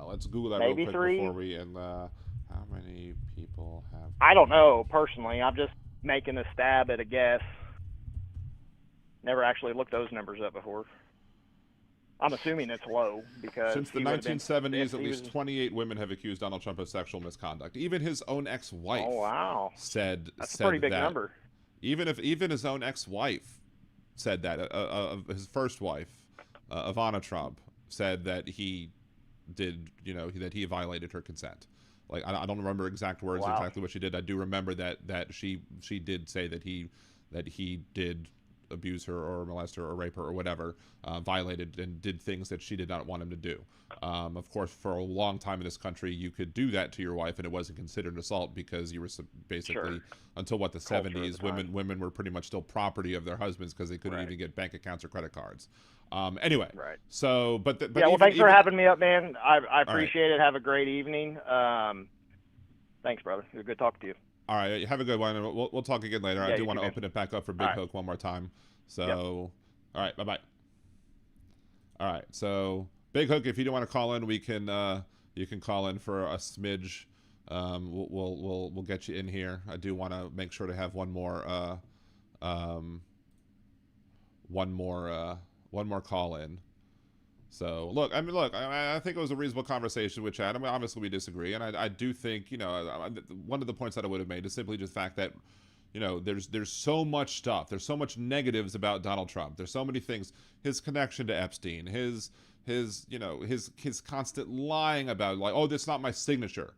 Speaker 3: Let's Google that
Speaker 10: maybe
Speaker 3: real quick
Speaker 10: 3
Speaker 3: before we end. How many people have?
Speaker 10: I don't know personally. I'm just making a stab at a guess. Never actually looked those numbers up before. I'm assuming it's low because
Speaker 3: since the 1970s, at least 28 women have accused Donald Trump of sexual misconduct. Even his own ex-wife.
Speaker 10: Oh wow!
Speaker 3: Said
Speaker 10: that's a pretty big number.
Speaker 3: Even his own ex-wife said that. His first wife, Ivana Trump, said that he did. That he violated her consent. Like I don't remember exact words exactly what she did. I do remember that she did say that he did abuse her or molest her or rape her or whatever, violated and did things that she did not want him to do. Of course, for a long time in this country, you could do that to your wife and it wasn't considered assault because you were basically, until the 70s, women were pretty much still property of their husbands because they couldn't even get bank accounts or credit cards. Anyway, so, but
Speaker 10: well, thanks for having me up, man. I appreciate it. Have a great evening. Thanks, brother. It was good talking to you.
Speaker 3: All right, have a good one, and we'll talk again later. I do want to open it back up for Big Hook one more time. So, all right, bye-bye. All right. So Big Hook, if you don't want to call in, we can you can call in for a smidge. We'll get you in here. I do want to make sure to have one more call in. So look, I think it was a reasonable conversation with Chad. I mean, obviously we disagree, and I do think, you know, one of the points that I would have made is simply just the fact that, you know, there's so much stuff, there's so much negatives about Donald Trump. There's so many things, his connection to Epstein, his you know, his constant lying about, like, oh, that's not my signature.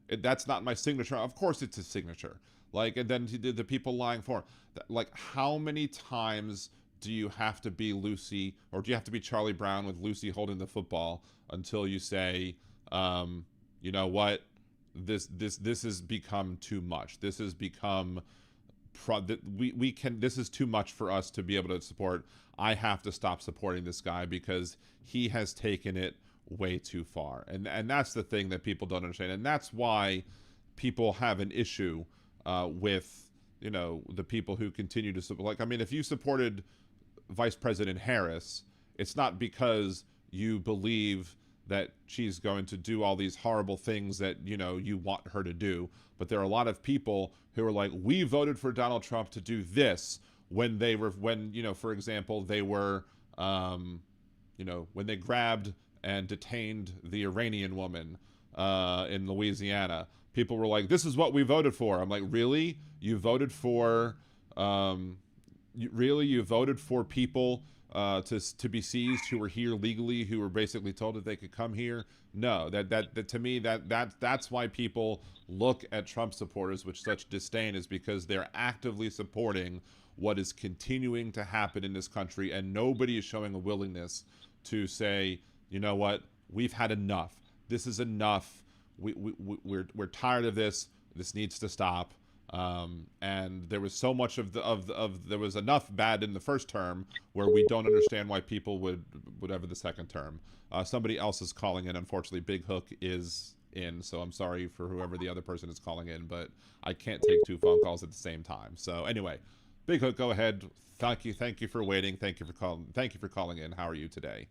Speaker 3: That's not my signature. Of course it's his signature. Like, and then the people lying for him. Like, how many times do you have to be Lucy, or do you have to be Charlie Brown with Lucy holding the football until you say, you know what, this has become too much. This has become this is too much for us to be able to support. I have to stop supporting this guy because he has taken it way too far. And that's the thing that people don't understand. And that's why people have an issue with, you know, the people who continue to support. Like, I mean, if you supported Vice President Harris, it's not because you believe that she's going to do all these horrible things that, you know, you want her to do. But there are a lot of people who are like, we voted for Donald Trump to do this when you know, for example, they were, you know, when they grabbed and detained the Iranian woman in Louisiana. People were like, this is what we voted for. I'm like, really? You voted for, you voted for people to be seized who were here legally, who were basically told that they could come here? No, that to me, that's why people look at Trump supporters with such disdain, is because they're actively supporting what is continuing to happen in this country, and nobody is showing a willingness to say, you know what, we've had enough. This is enough. We're tired of this. This needs to stop. And there was so much there was enough bad in the first term where we don't understand why people would ever the second term. Somebody else is calling in. Unfortunately, Big Hook is in, so I'm sorry for whoever the other person is calling in, but I can't take two phone calls at the same time. So anyway, Big Hook, go ahead. Thank you for waiting. Thank you for calling in. How are you today?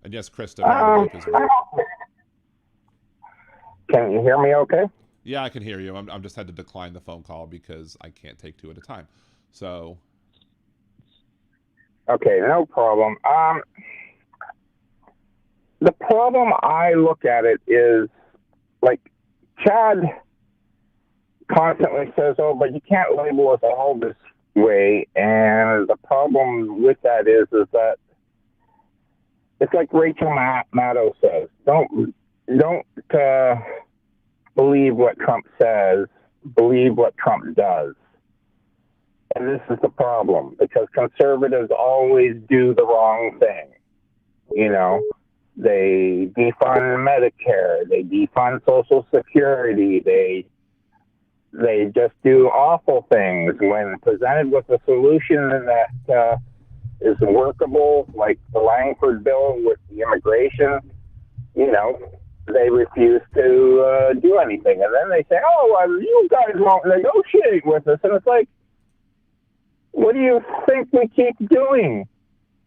Speaker 3: And yes, Krista. As well.
Speaker 9: Can you hear me okay?
Speaker 3: Yeah, I can hear you. I'm just had to decline the phone call because I can't take two at a time. So.
Speaker 9: Okay, no problem. The problem I look at it is, like, Chad constantly says, oh, but you can't label us all this way. And the problem with that is that it's like Rachel Maddow says, don't believe what Trump says, believe what Trump does. And this is the problem, because conservatives always do the wrong thing. You know, they defund Medicare, they defund Social Security, they just do awful things when presented with a solution that is workable, like the Langford bill with the immigration. You know, they refuse to do anything. And then they say, oh, well, you guys won't negotiate with us. And it's like, what do you think we keep doing?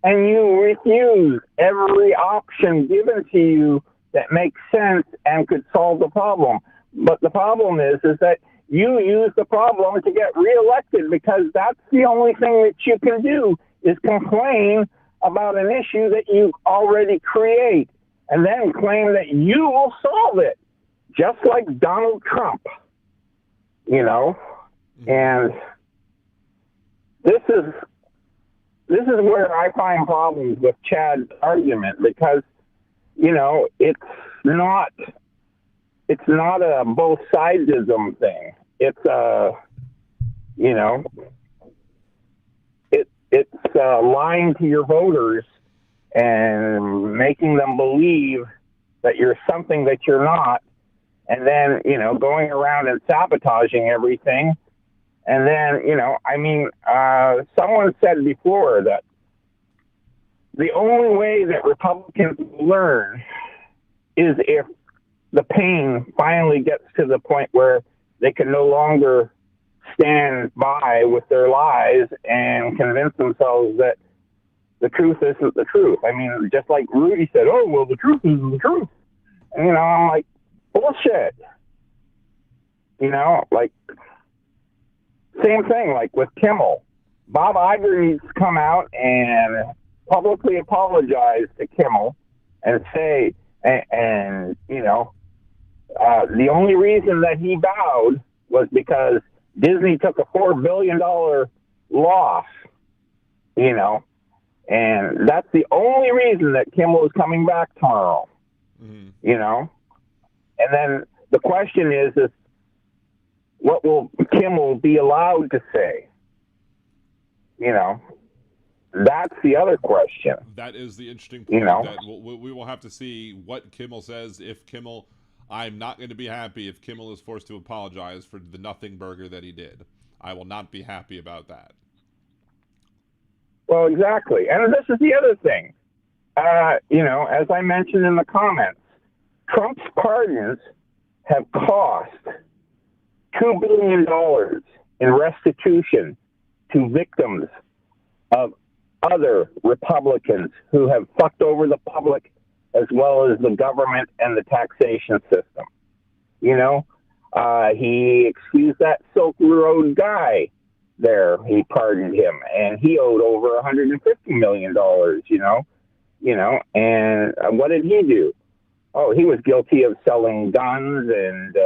Speaker 9: And you refuse every option given to you that makes sense and could solve the problem. But the problem is that you use the problem to get reelected, because that's the only thing that you can do, is complain about an issue that you already create, and then claim that you will solve it, just like Donald Trump, you know. And this is where I find problems with Chad's argument, because, you know, it's not a both sidesism thing. It's you know, it's lying to your voters and making them believe that you're something that you're not, and then, you know, going around and sabotaging everything. And then, you know, I mean, someone said before that the only way that Republicans learn is if the pain finally gets to the point where they can no longer stand by with their lies and convince themselves that the truth isn't the truth. I mean, just like Rudy said, oh, well, the truth isn't the truth. And, you know, I'm like, bullshit. You know, like, same thing, like with Kimmel. Bob Iger needs to come out and publicly apologize to Kimmel and say, and you know, the only reason that he bowed was because Disney took a $4 billion loss, you know, and that's the only reason that Kimmel is coming back tomorrow, you know. And then the question is what will Kimmel be allowed to say? You know, that's the other question.
Speaker 3: That is the interesting point.
Speaker 9: You know,
Speaker 3: that we will have to see what Kimmel says. If Kimmel, I'm not going to be happy if Kimmel is forced to apologize for the nothing burger that he did. I will not be happy about that.
Speaker 9: Well, exactly. And this is the other thing. You know, as I mentioned in the comments, Trump's pardons have cost $2 billion in restitution to victims of other Republicans who have fucked over the public as well as the government and the taxation system. You know, he excused that Silk Road guy there. He pardoned him, and he owed over $150 million, you know, and what did he do? Oh, he was guilty of selling guns and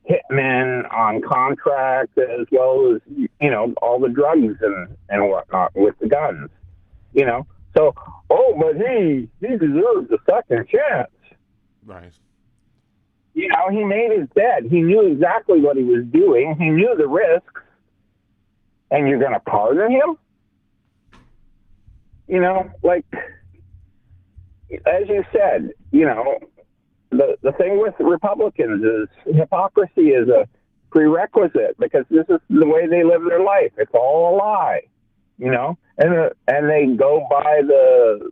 Speaker 9: hitmen on contract, as well as, you know, all the drugs and whatnot with the guns, you know. So, but he deserves a second chance.
Speaker 3: Right.
Speaker 9: You know, he made his bed. He knew exactly what he was doing. He knew the risks. And you're going to pardon him? You know, like, as you said, you know, the thing with Republicans is hypocrisy is a prerequisite, because this is the way they live their life. It's all a lie, you know, and they go by the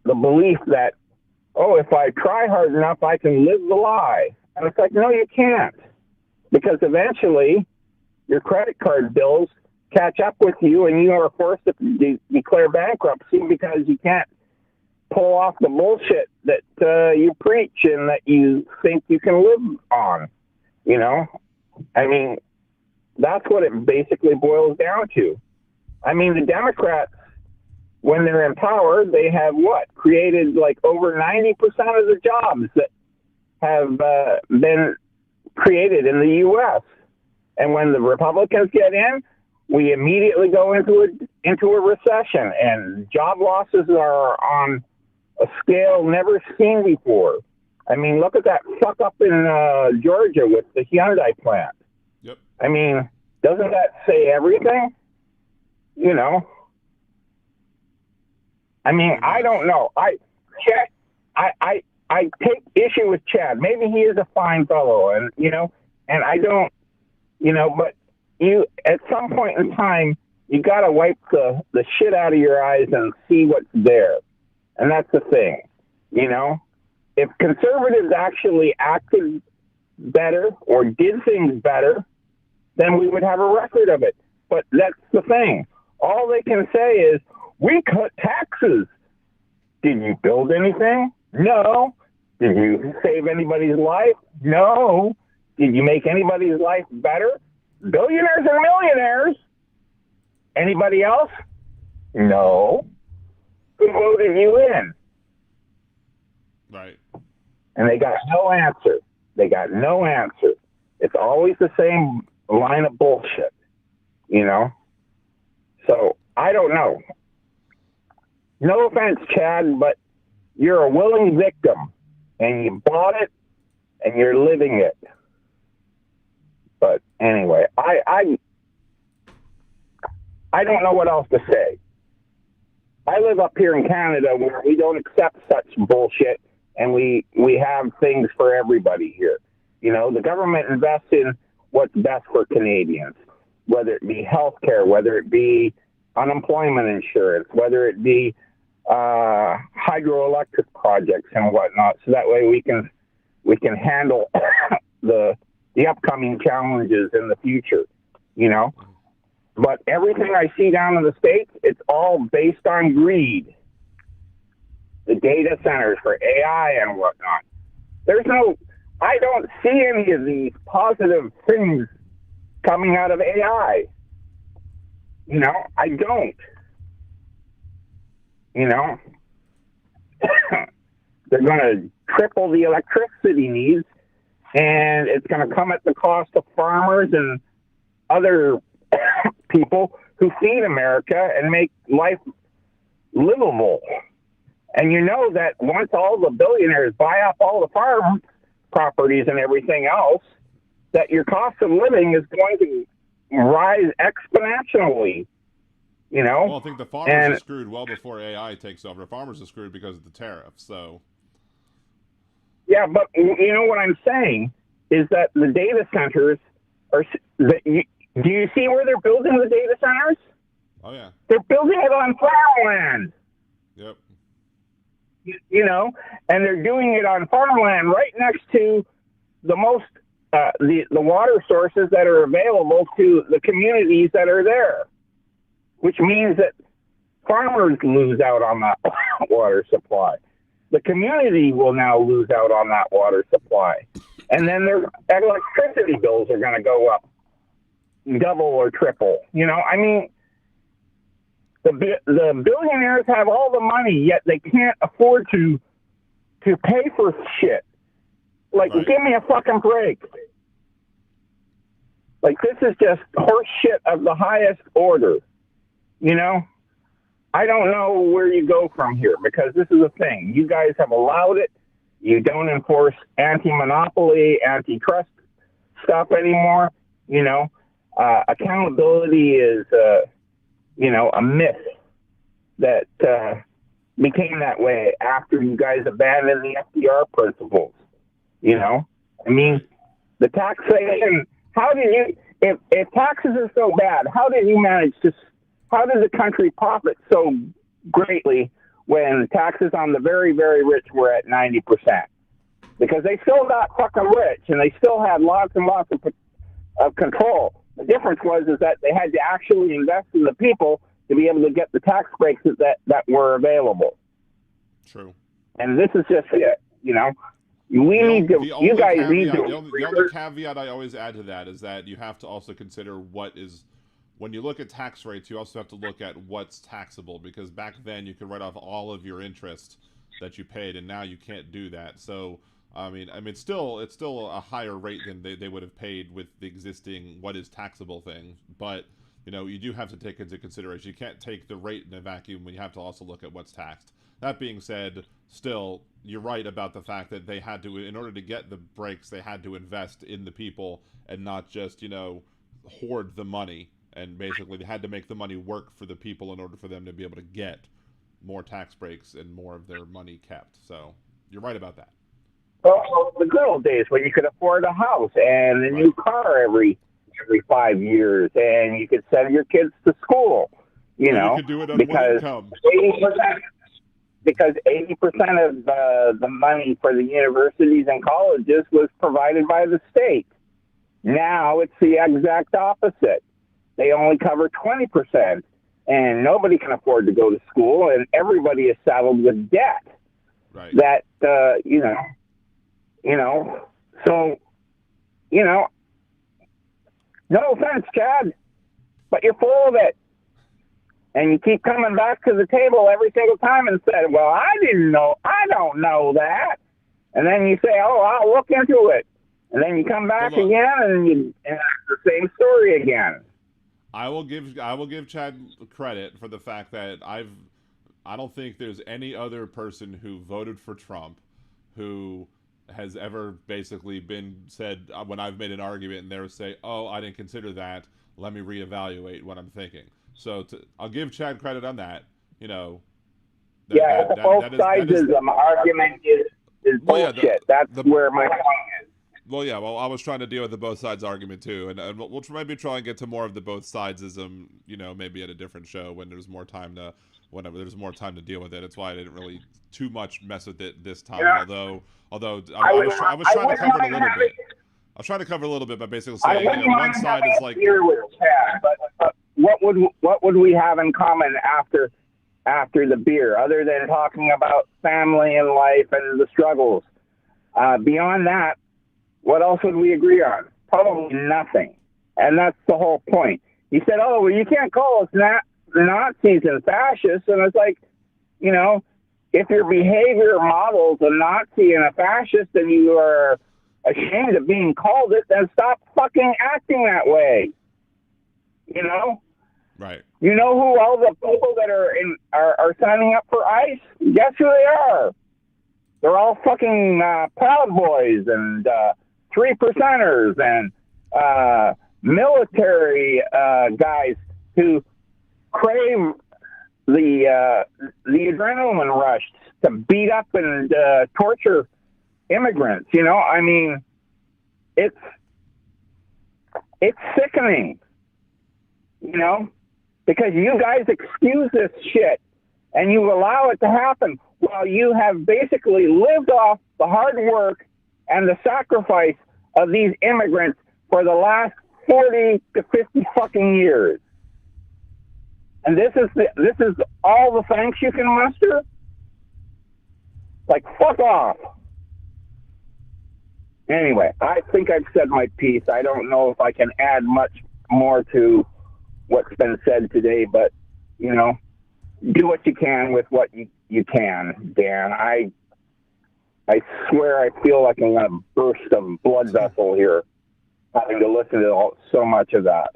Speaker 9: belief that, oh, if I try hard enough, I can live the lie. And it's like, no, you can't, because eventually your credit card bills catch up with you, and you are forced to declare bankruptcy because you can't pull off the bullshit that you preach and that you think you can live on, you know? I mean, that's what it basically boils down to. I mean, the Democrats, when they're in power, they have created like over 90% of the jobs that have been created in the U.S. And when the Republicans get in, we immediately go into a recession, and job losses are on a scale never seen before. I mean, look at that fuck up in Georgia with the Hyundai plant.
Speaker 3: Yep.
Speaker 9: I mean, doesn't that say everything? You know. I mean, I don't know. I take issue with Chad. Maybe he is a fine fellow, and you know, and I don't, you know, but you at some point in time you got to wipe the shit out of your eyes and see what's there. And that's the thing, you know. If conservatives actually acted better or did things better, then we would have a record of it. But that's the thing. All they can say is, we cut taxes. Did you build anything? No. Did you save anybody's life? No. Did you make anybody's life better? Billionaires and millionaires. Anybody else? No. Who voted you in?
Speaker 3: Right.
Speaker 9: And they got no answer. They got no answer. It's always the same line of bullshit, you know? So, I don't know. No offense, Chad, but you're a willing victim, and you bought it, and you're living it. But anyway, I don't know what else to say. I live up here in Canada where we don't accept such bullshit, and we have things for everybody here. You know, the government invests in what's best for Canadians, whether it be health care, whether it be unemployment insurance, whether it be hydroelectric projects and whatnot, so that way we can handle the upcoming challenges in the future, you know. But everything I see down in the States, it's all based on greed. The data centers for AI and whatnot. I don't see any of these positive things coming out of AI. You know, I don't. You know, they're going to triple the electricity needs, and it's going to come at the cost of farmers and other people who feed America and make life livable. And you know that once all the billionaires buy up all the farm properties and everything else, that your cost of living is going to rise exponentially. You know?
Speaker 3: Well, I think the farmers are screwed well before AI takes over. The farmers are screwed because of the tariffs, so...
Speaker 9: Yeah, but you know what I'm saying is that the data centers are... Do you see where they're building the data centers?
Speaker 3: Oh, yeah.
Speaker 9: They're building it on farmland.
Speaker 3: Yep.
Speaker 9: You know, and they're doing it on farmland right next to the most... the water sources that are available to the communities that are there. Which means that farmers lose out on that water supply. The community will now lose out on that water supply. And then their electricity bills are going to go up double or triple. You know, I mean, the billionaires have all the money, yet they can't afford to pay for shit. Like,
Speaker 3: right.
Speaker 9: Give me a fucking break. Like, this is just horse shit of the highest order. You know, I don't know where you go from here, because this is the thing. You guys have allowed it. You don't enforce anti-monopoly, antitrust stuff anymore. You know, accountability is, you know, a myth that became that way after you guys abandoned the FDR principles. You know, I mean, the taxation, how did you, if taxes are so bad, how did the country profit so greatly when taxes on the very, very rich were at 90%? Because they still got fucking rich, and they still had lots and lots of control. The difference is that they had to actually invest in the people to be able to get the tax breaks that were available.
Speaker 3: True.
Speaker 9: And this is just it, you know. You guys need to.
Speaker 3: The only caveat I always add to that is that you have to also consider when you look at tax rates, you also have to look at what's taxable, because back then you could write off all of your interest that you paid, and now you can't do that. So, I mean, it's still a higher rate than they would have paid with the existing what is taxable thing. But, you know, you do have to take into consideration. You can't take the rate in a vacuum when you have to also look at what's taxed. That being said, still, you're right about the fact that they had to, in order to get the breaks, they had to invest in the people and not just, you know, hoard the money. And basically, they had to make the money work for the people in order for them to be able to get more tax breaks and more of their money kept. So, you're right about that.
Speaker 9: Well, the good old days when you could afford a house and a new car every 5 years, and you could send your kids to school, you know,
Speaker 3: could do it on
Speaker 9: because 80% of the money for the universities and colleges was provided by the state. Now it's the exact opposite. They only cover 20%, and nobody can afford to go to school, and everybody is saddled with debt.
Speaker 3: Right.
Speaker 9: That you know, so, you know, no offense, Chad, but you're full of it. And you keep coming back to the table every single time and say, well, I don't know that. And then you say, oh, I'll look into it. And then you come back again and it's the same story again.
Speaker 3: I will give Chad credit for the fact that I don't think there's any other person who voted for Trump who has ever basically been said when I've made an argument and they'll say, oh, I didn't consider that. Let me reevaluate what I'm thinking. So I'll give Chad credit on that. You know.
Speaker 9: Both sides of the argument is bullshit. That's where my point is.
Speaker 3: Well, yeah. Well, I was trying to deal with the both sides argument too, and we'll maybe try and get to more of the both sidesism. You know, maybe at a different show when there's more time to deal with it. That's why I didn't really too much mess with it this time. Yeah. Although I was trying to cover it a little bit. I was trying to cover a little bit by basically saying, you know, one side is like.
Speaker 9: With Chad, but what would we have in common after the beer, other than talking about family and life and the struggles? Beyond that, what else would we agree on? Probably nothing. And that's the whole point. He said, "Oh, well, you can't call us Nazis and fascists." And it's like, you know, if your behavior models a Nazi and a fascist and you are ashamed of being called it, then stop fucking acting that way. You know?
Speaker 3: Right.
Speaker 9: You know who all the people that are signing up for ICE? Guess who they are? They're all fucking Proud Boys and 3%ers and military guys who crave the adrenaline rush to beat up and torture immigrants. You know, I mean, it's sickening. You know, because you guys excuse this shit and you allow it to happen while you have basically lived off the hard work and the sacrifice of these immigrants for the last 40 to 50 fucking years. And this is all the thanks you can muster? Like, fuck off. Anyway, I think I've said my piece. I don't know if I can add much more to what's been said today, but, you know, do what you can with what you can, Dan. I swear I feel like I'm going to burst a blood vessel here, having to listen to so much of that.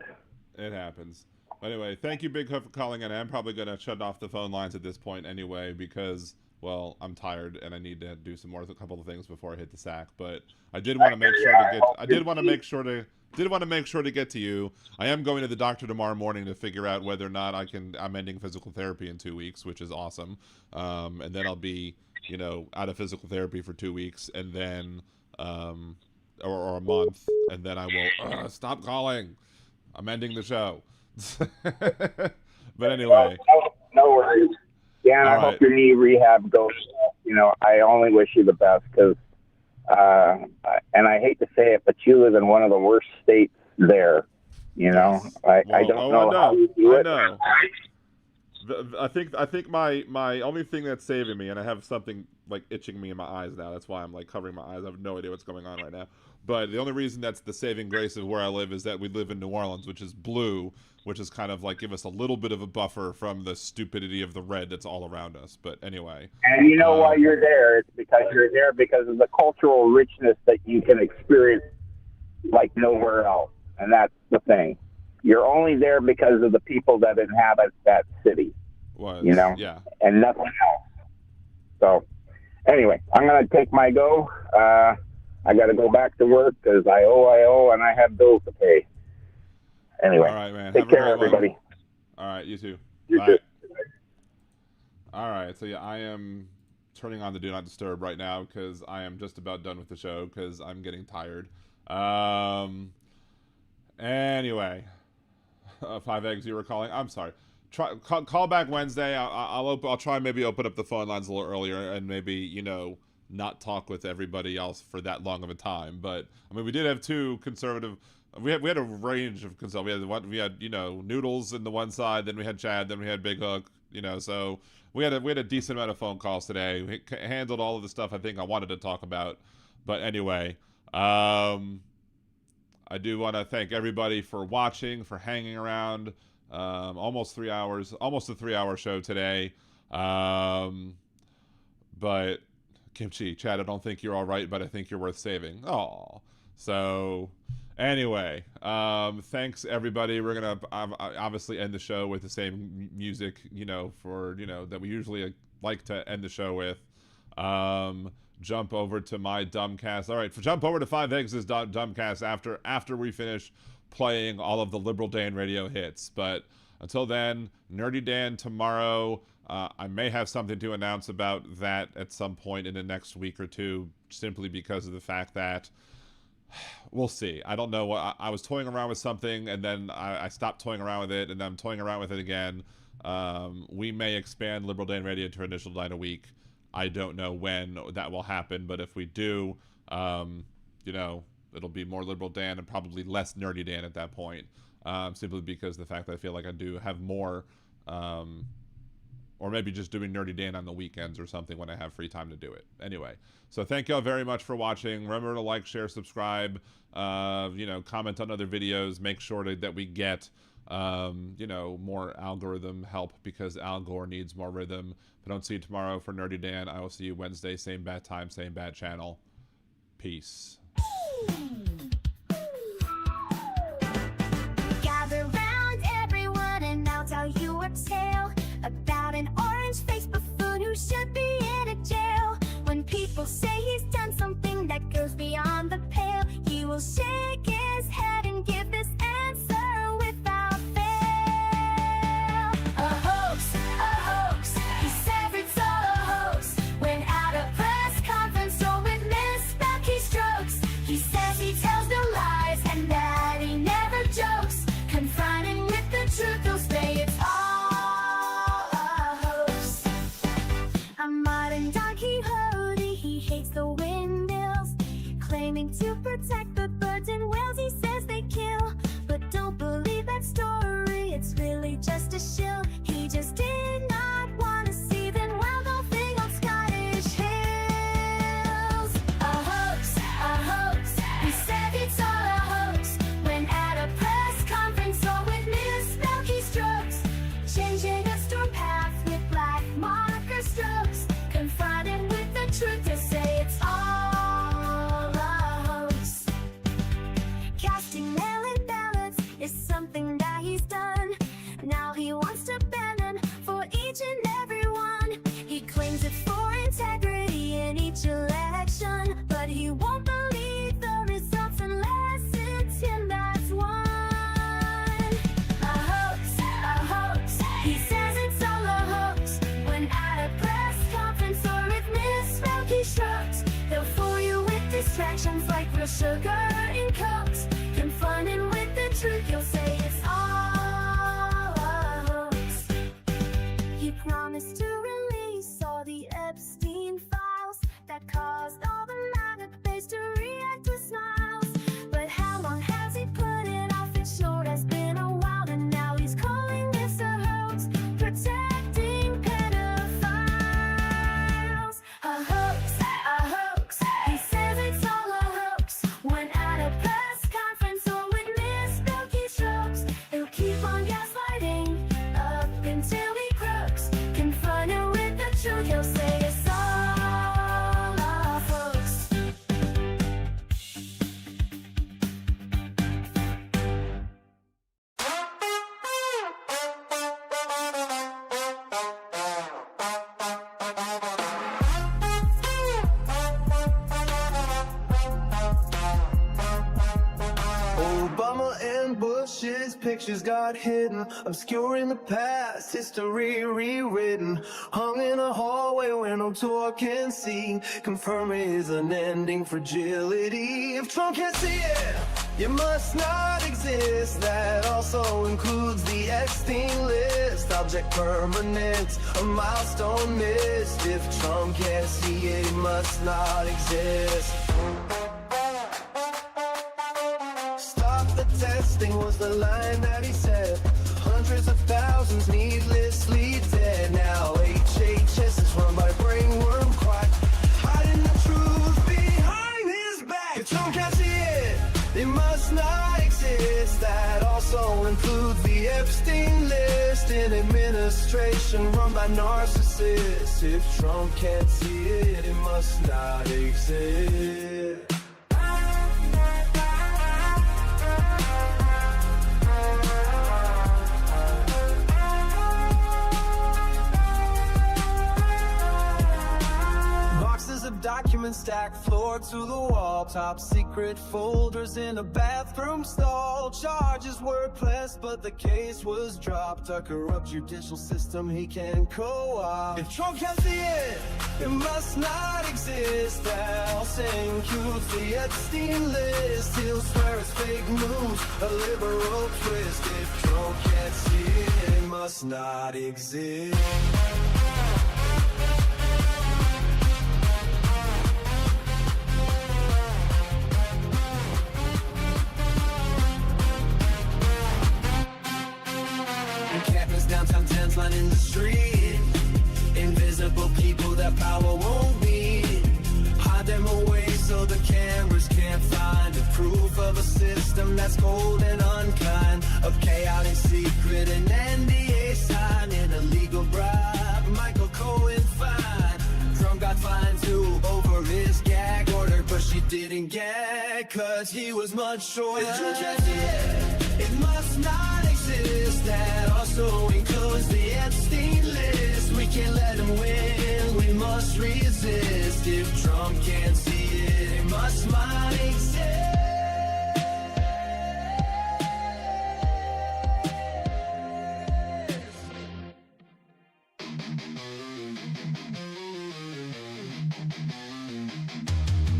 Speaker 3: It happens. Anyway, thank you, Big Hook, for calling in. I'm probably going to shut off the phone lines at this point anyway because, well, I'm tired and I need to do a couple of things before I hit the sack. But I did want to make sure to get. I did want to make sure to get to you. I am going to the doctor tomorrow morning to figure out whether or not I'm ending physical therapy in 2 weeks, which is awesome. And then I'll be, you know, out of physical therapy for 2 weeks, and then or a month, and then I will stop calling. I'm ending the show. But anyway,
Speaker 9: no worries. Dan, I hope your knee rehab goes. You know, I only wish you the best because, and I hate to say it, but you live in one of the worst states there. You know, I don't know how you do it.
Speaker 3: I know. I think my only thing that's saving me, and I have something like itching me in my eyes now. That's why I'm like covering my eyes. I have no idea what's going on right now. But the only reason that's the saving grace of where I live is that we live in New Orleans, which is blue, which is kind of like give us a little bit of a buffer from the stupidity of the red that's all around us. But anyway.
Speaker 9: And you know why you're there? It's because you're there because of the cultural richness that you can experience like nowhere else. And that's the thing. You're only there because of the people that inhabit that city. You know?
Speaker 3: Yeah.
Speaker 9: And nothing else. So, anyway, I'm going to take my go. I got to go back to work because I owe, and I have bills to pay. Anyway,
Speaker 3: all right, man.
Speaker 9: Take care, everybody.
Speaker 3: All right, you too.
Speaker 9: You
Speaker 3: Bye.
Speaker 9: too.
Speaker 3: All right, so yeah, I am turning on the Do Not Disturb right now because I am just about done with the show because I'm getting tired. Anyway, 5 eggs you were calling. I'm sorry. Call back Wednesday. I'll try and maybe open up the phone lines a little earlier and maybe, you know, not talk with everybody else for that long of a time. But I mean, we did have two conservative. We had a range of conservative. We had you know, Noodles in the one side, then we had Chad, then we had Big Hook. You know, so we had a decent amount of phone calls today. We handled all of the stuff I think I wanted to talk about. But anyway, I do want to thank everybody for watching, for hanging around. Almost 3 hours, almost a 3-hour show today. But Kimchi, Chad, I don't think you're all right, but I think you're worth saving. Oh, so anyway, thanks everybody. We're gonna obviously end the show with the same music, you know, for that we usually like to end the show with. Jump over to my Dumbcast. All right, jump over to 5 Eggs' Dumbcast after we finish playing all of the Liberal Dan radio hits. But until then, Nerdy Dan tomorrow. I may have something to announce about that at some point in the next week or two, simply because of the fact that we'll see. I don't know. I was toying around with something, and then I stopped toying around with it, and then I'm toying around with it again. We may expand Liberal Dan Radio to an initial night a week. I don't know when that will happen, but if we do, you know, It'll be more liberal Dan and probably less nerdy Dan at that point, simply because the fact that I feel like I do have more, or maybe just doing nerdy Dan on the weekends or something when I have free time to do it. Anyway, so thank y'all very much for watching. Remember to like, share, subscribe, comment on other videos. Make sure that we get more algorithm help, because Al Gore needs more rhythm. If I don't see you tomorrow for Nerdy Dan, I will see you Wednesday, same bad time, same bad channel. Peace.
Speaker 1: Gather round, everyone, and I'll tell you a tale about an orange-faced buffoon who should be in a jail. When people say he's done something that goes beyond the pale, he will shake his head and give this answer without fail. A hoax, he says it's all a hoax. When at a press conference or with misspelled keystrokes, he says he tells no lies and that he never jokes. Confronting with the truth, he'll say it's all a hoax. A modern Don Quixote, he hates the windmills, claiming to protect the birds and whales he says they kill. But don't believe that story, it's really just a shill. He just did not want to see them wild golfing on Scottish hills. A hoax, he said it's all a hoax. When at a press conference or with misspelled keystrokes, changing a storm path with black marker strokes. Confronted with the truth, he'll say it's all a hoax. Casting mail-in ballots is something that he's done. Now he wants to ban them for each and every one. He claims it's for integrity in each election, but he won't believe the results unless it's him that's won. A hoax, he says it's all a hoax. When at a press conference or with misspelled keystrokes, they'll fool you with distractions like real sugar in Cokes. Confronting with the truth, you'll say it's all a hoax. He promised to release all the Epstein files that caused all the MAGA base to react with smiles. But how long has he put it off? It sure has been a while, and now he's calling this a hoax, protecting pedophiles. A hoax, he says it's all a hoax. When at a press conference or with misspelled keystrokes, he'll keep on gaslighting up until he croaks. Confronted with the truth, he'll say it's all a hoax.
Speaker 2: Obama and Bush's pictures got hidden, obscuring the past, history rewritten. Hung in a hallway where no tour can see, confirming his unending fragility. If Trump can't see it, you must not exist. That also includes the Epstein list. Object permanent, a milestone missed. If Trump can't see it, he must not exist. Stop the testing was the line that he said. Hundreds of thousands needlessly dead. Now HHS is run by brainworm quack, hiding the truth behind his back. If Trump can't see it, it must not exist. That also includes the Epstein list. An administration run by narcissists. If Trump can't see it, it must not exist. Boxes of documents stacked floor to the wall. Top secret folders in a bathroom stall. Charges were pressed, but the case was dropped. A corrupt judicial system he can co-opt. If Trump can't see it, it must not exist. Else includes the Epstein list. He'll swear it's fake news, a liberal twist. If Trump can't see it, it must not exist. in the street. Invisible people that power won't beat. Hide them away so the cameras can't find it. Proof of a system that's cold and unkind. A chaotic secret, an NDA sign, an illegal bribe. Michael Cohen fine. Trump got fined too over his gag order, but she didn't gag, cause he was much shorter. It must not exist. That also includes the Epstein list. We can't let him win, we must resist. If Trump can't see it, it must not exist.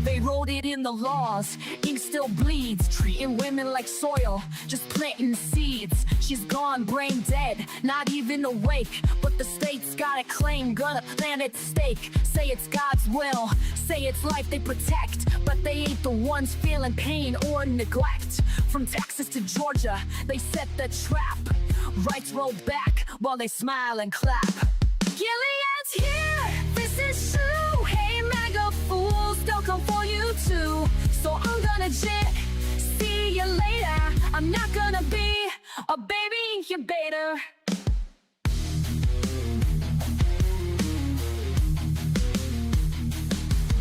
Speaker 1: They wrote it in the laws, ink still bleeds. Treating women like soil, just planting seeds. She's gone, brain dead, not even awake. But the state's got a claim, gonna plant its stake. Say it's God's will, say it's life they protect. But they ain't the ones feeling pain or neglect. From Texas to Georgia, they set the trap. Rights rolled back while they smile and clap. Gilead's here, this is true. Hey MAGA fools, they'll come for you too. So I'm gonna jet, see you later. I'm not gonna be a baby incubator.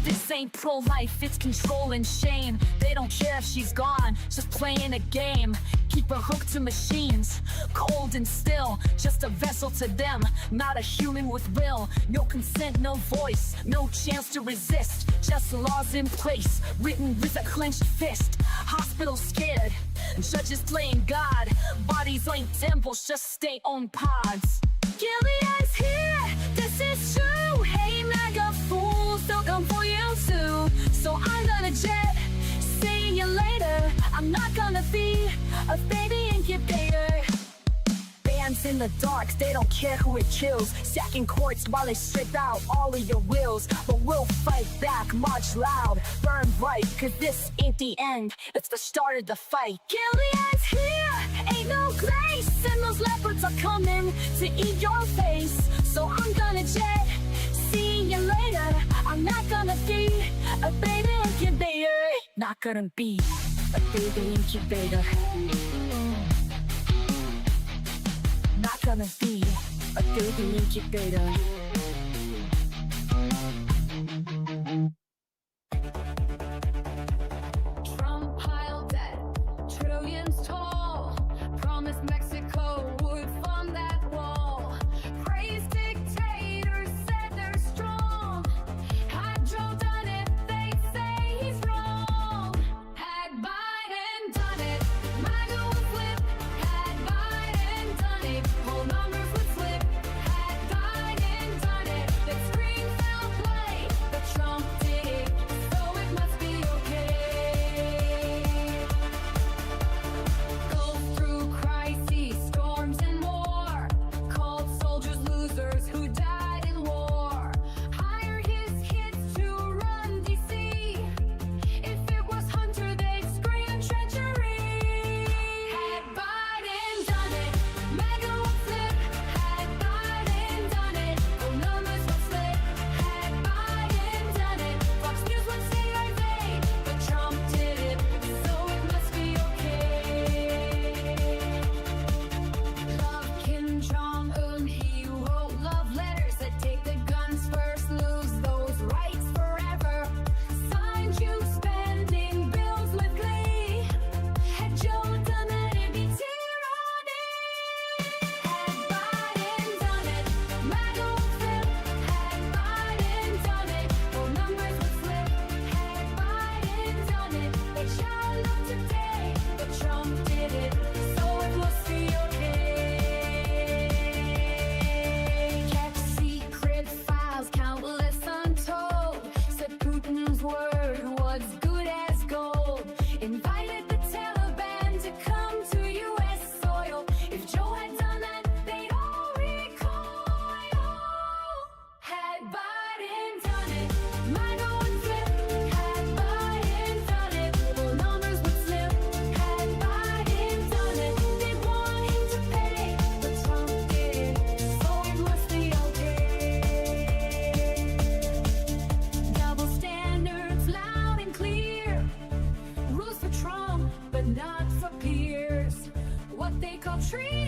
Speaker 1: This ain't pro-life, it's control and shame. They don't care if she's gone, just playing a game. Keep her hooked to machines, cold and still. Just a vessel to them, not a human with will. No consent, no voice, no chance to resist. Just laws in place, written with a clenched fist. Hospitals scared, judges playing God. Bodies ain't temples, just stay on pods. Gilead's here, this is true. Hey MAGA fools, they'll come for you too. So I'm gonna jet, see you later. I'm not gonna be a baby incubator. Bands in the dark, they don't care who it kills. Stacking courts while they strip out all of your wills. But we'll fight back, march loud, burn bright. Cause this ain't the end, it's the start of the fight. Gilead's here, ain't no grace. And those leopards are coming to eat your face. So I'm gonna jet, see you later. I'm not gonna be a baby incubator. Not gonna be a baby incubator. Not gonna be a baby incubator. Trump pile debt, trillions tall. Promised Mexico would fund that wall. Praised dictators, said they're strong. Had Joe done it, they'd say he's wrong. Had Biden done it, MAGA would flip. Had Biden done it, whole numbers would flip. Had Biden done it, they'd scream foul play. But Trump did it, so it must be okay. Go through crises, treat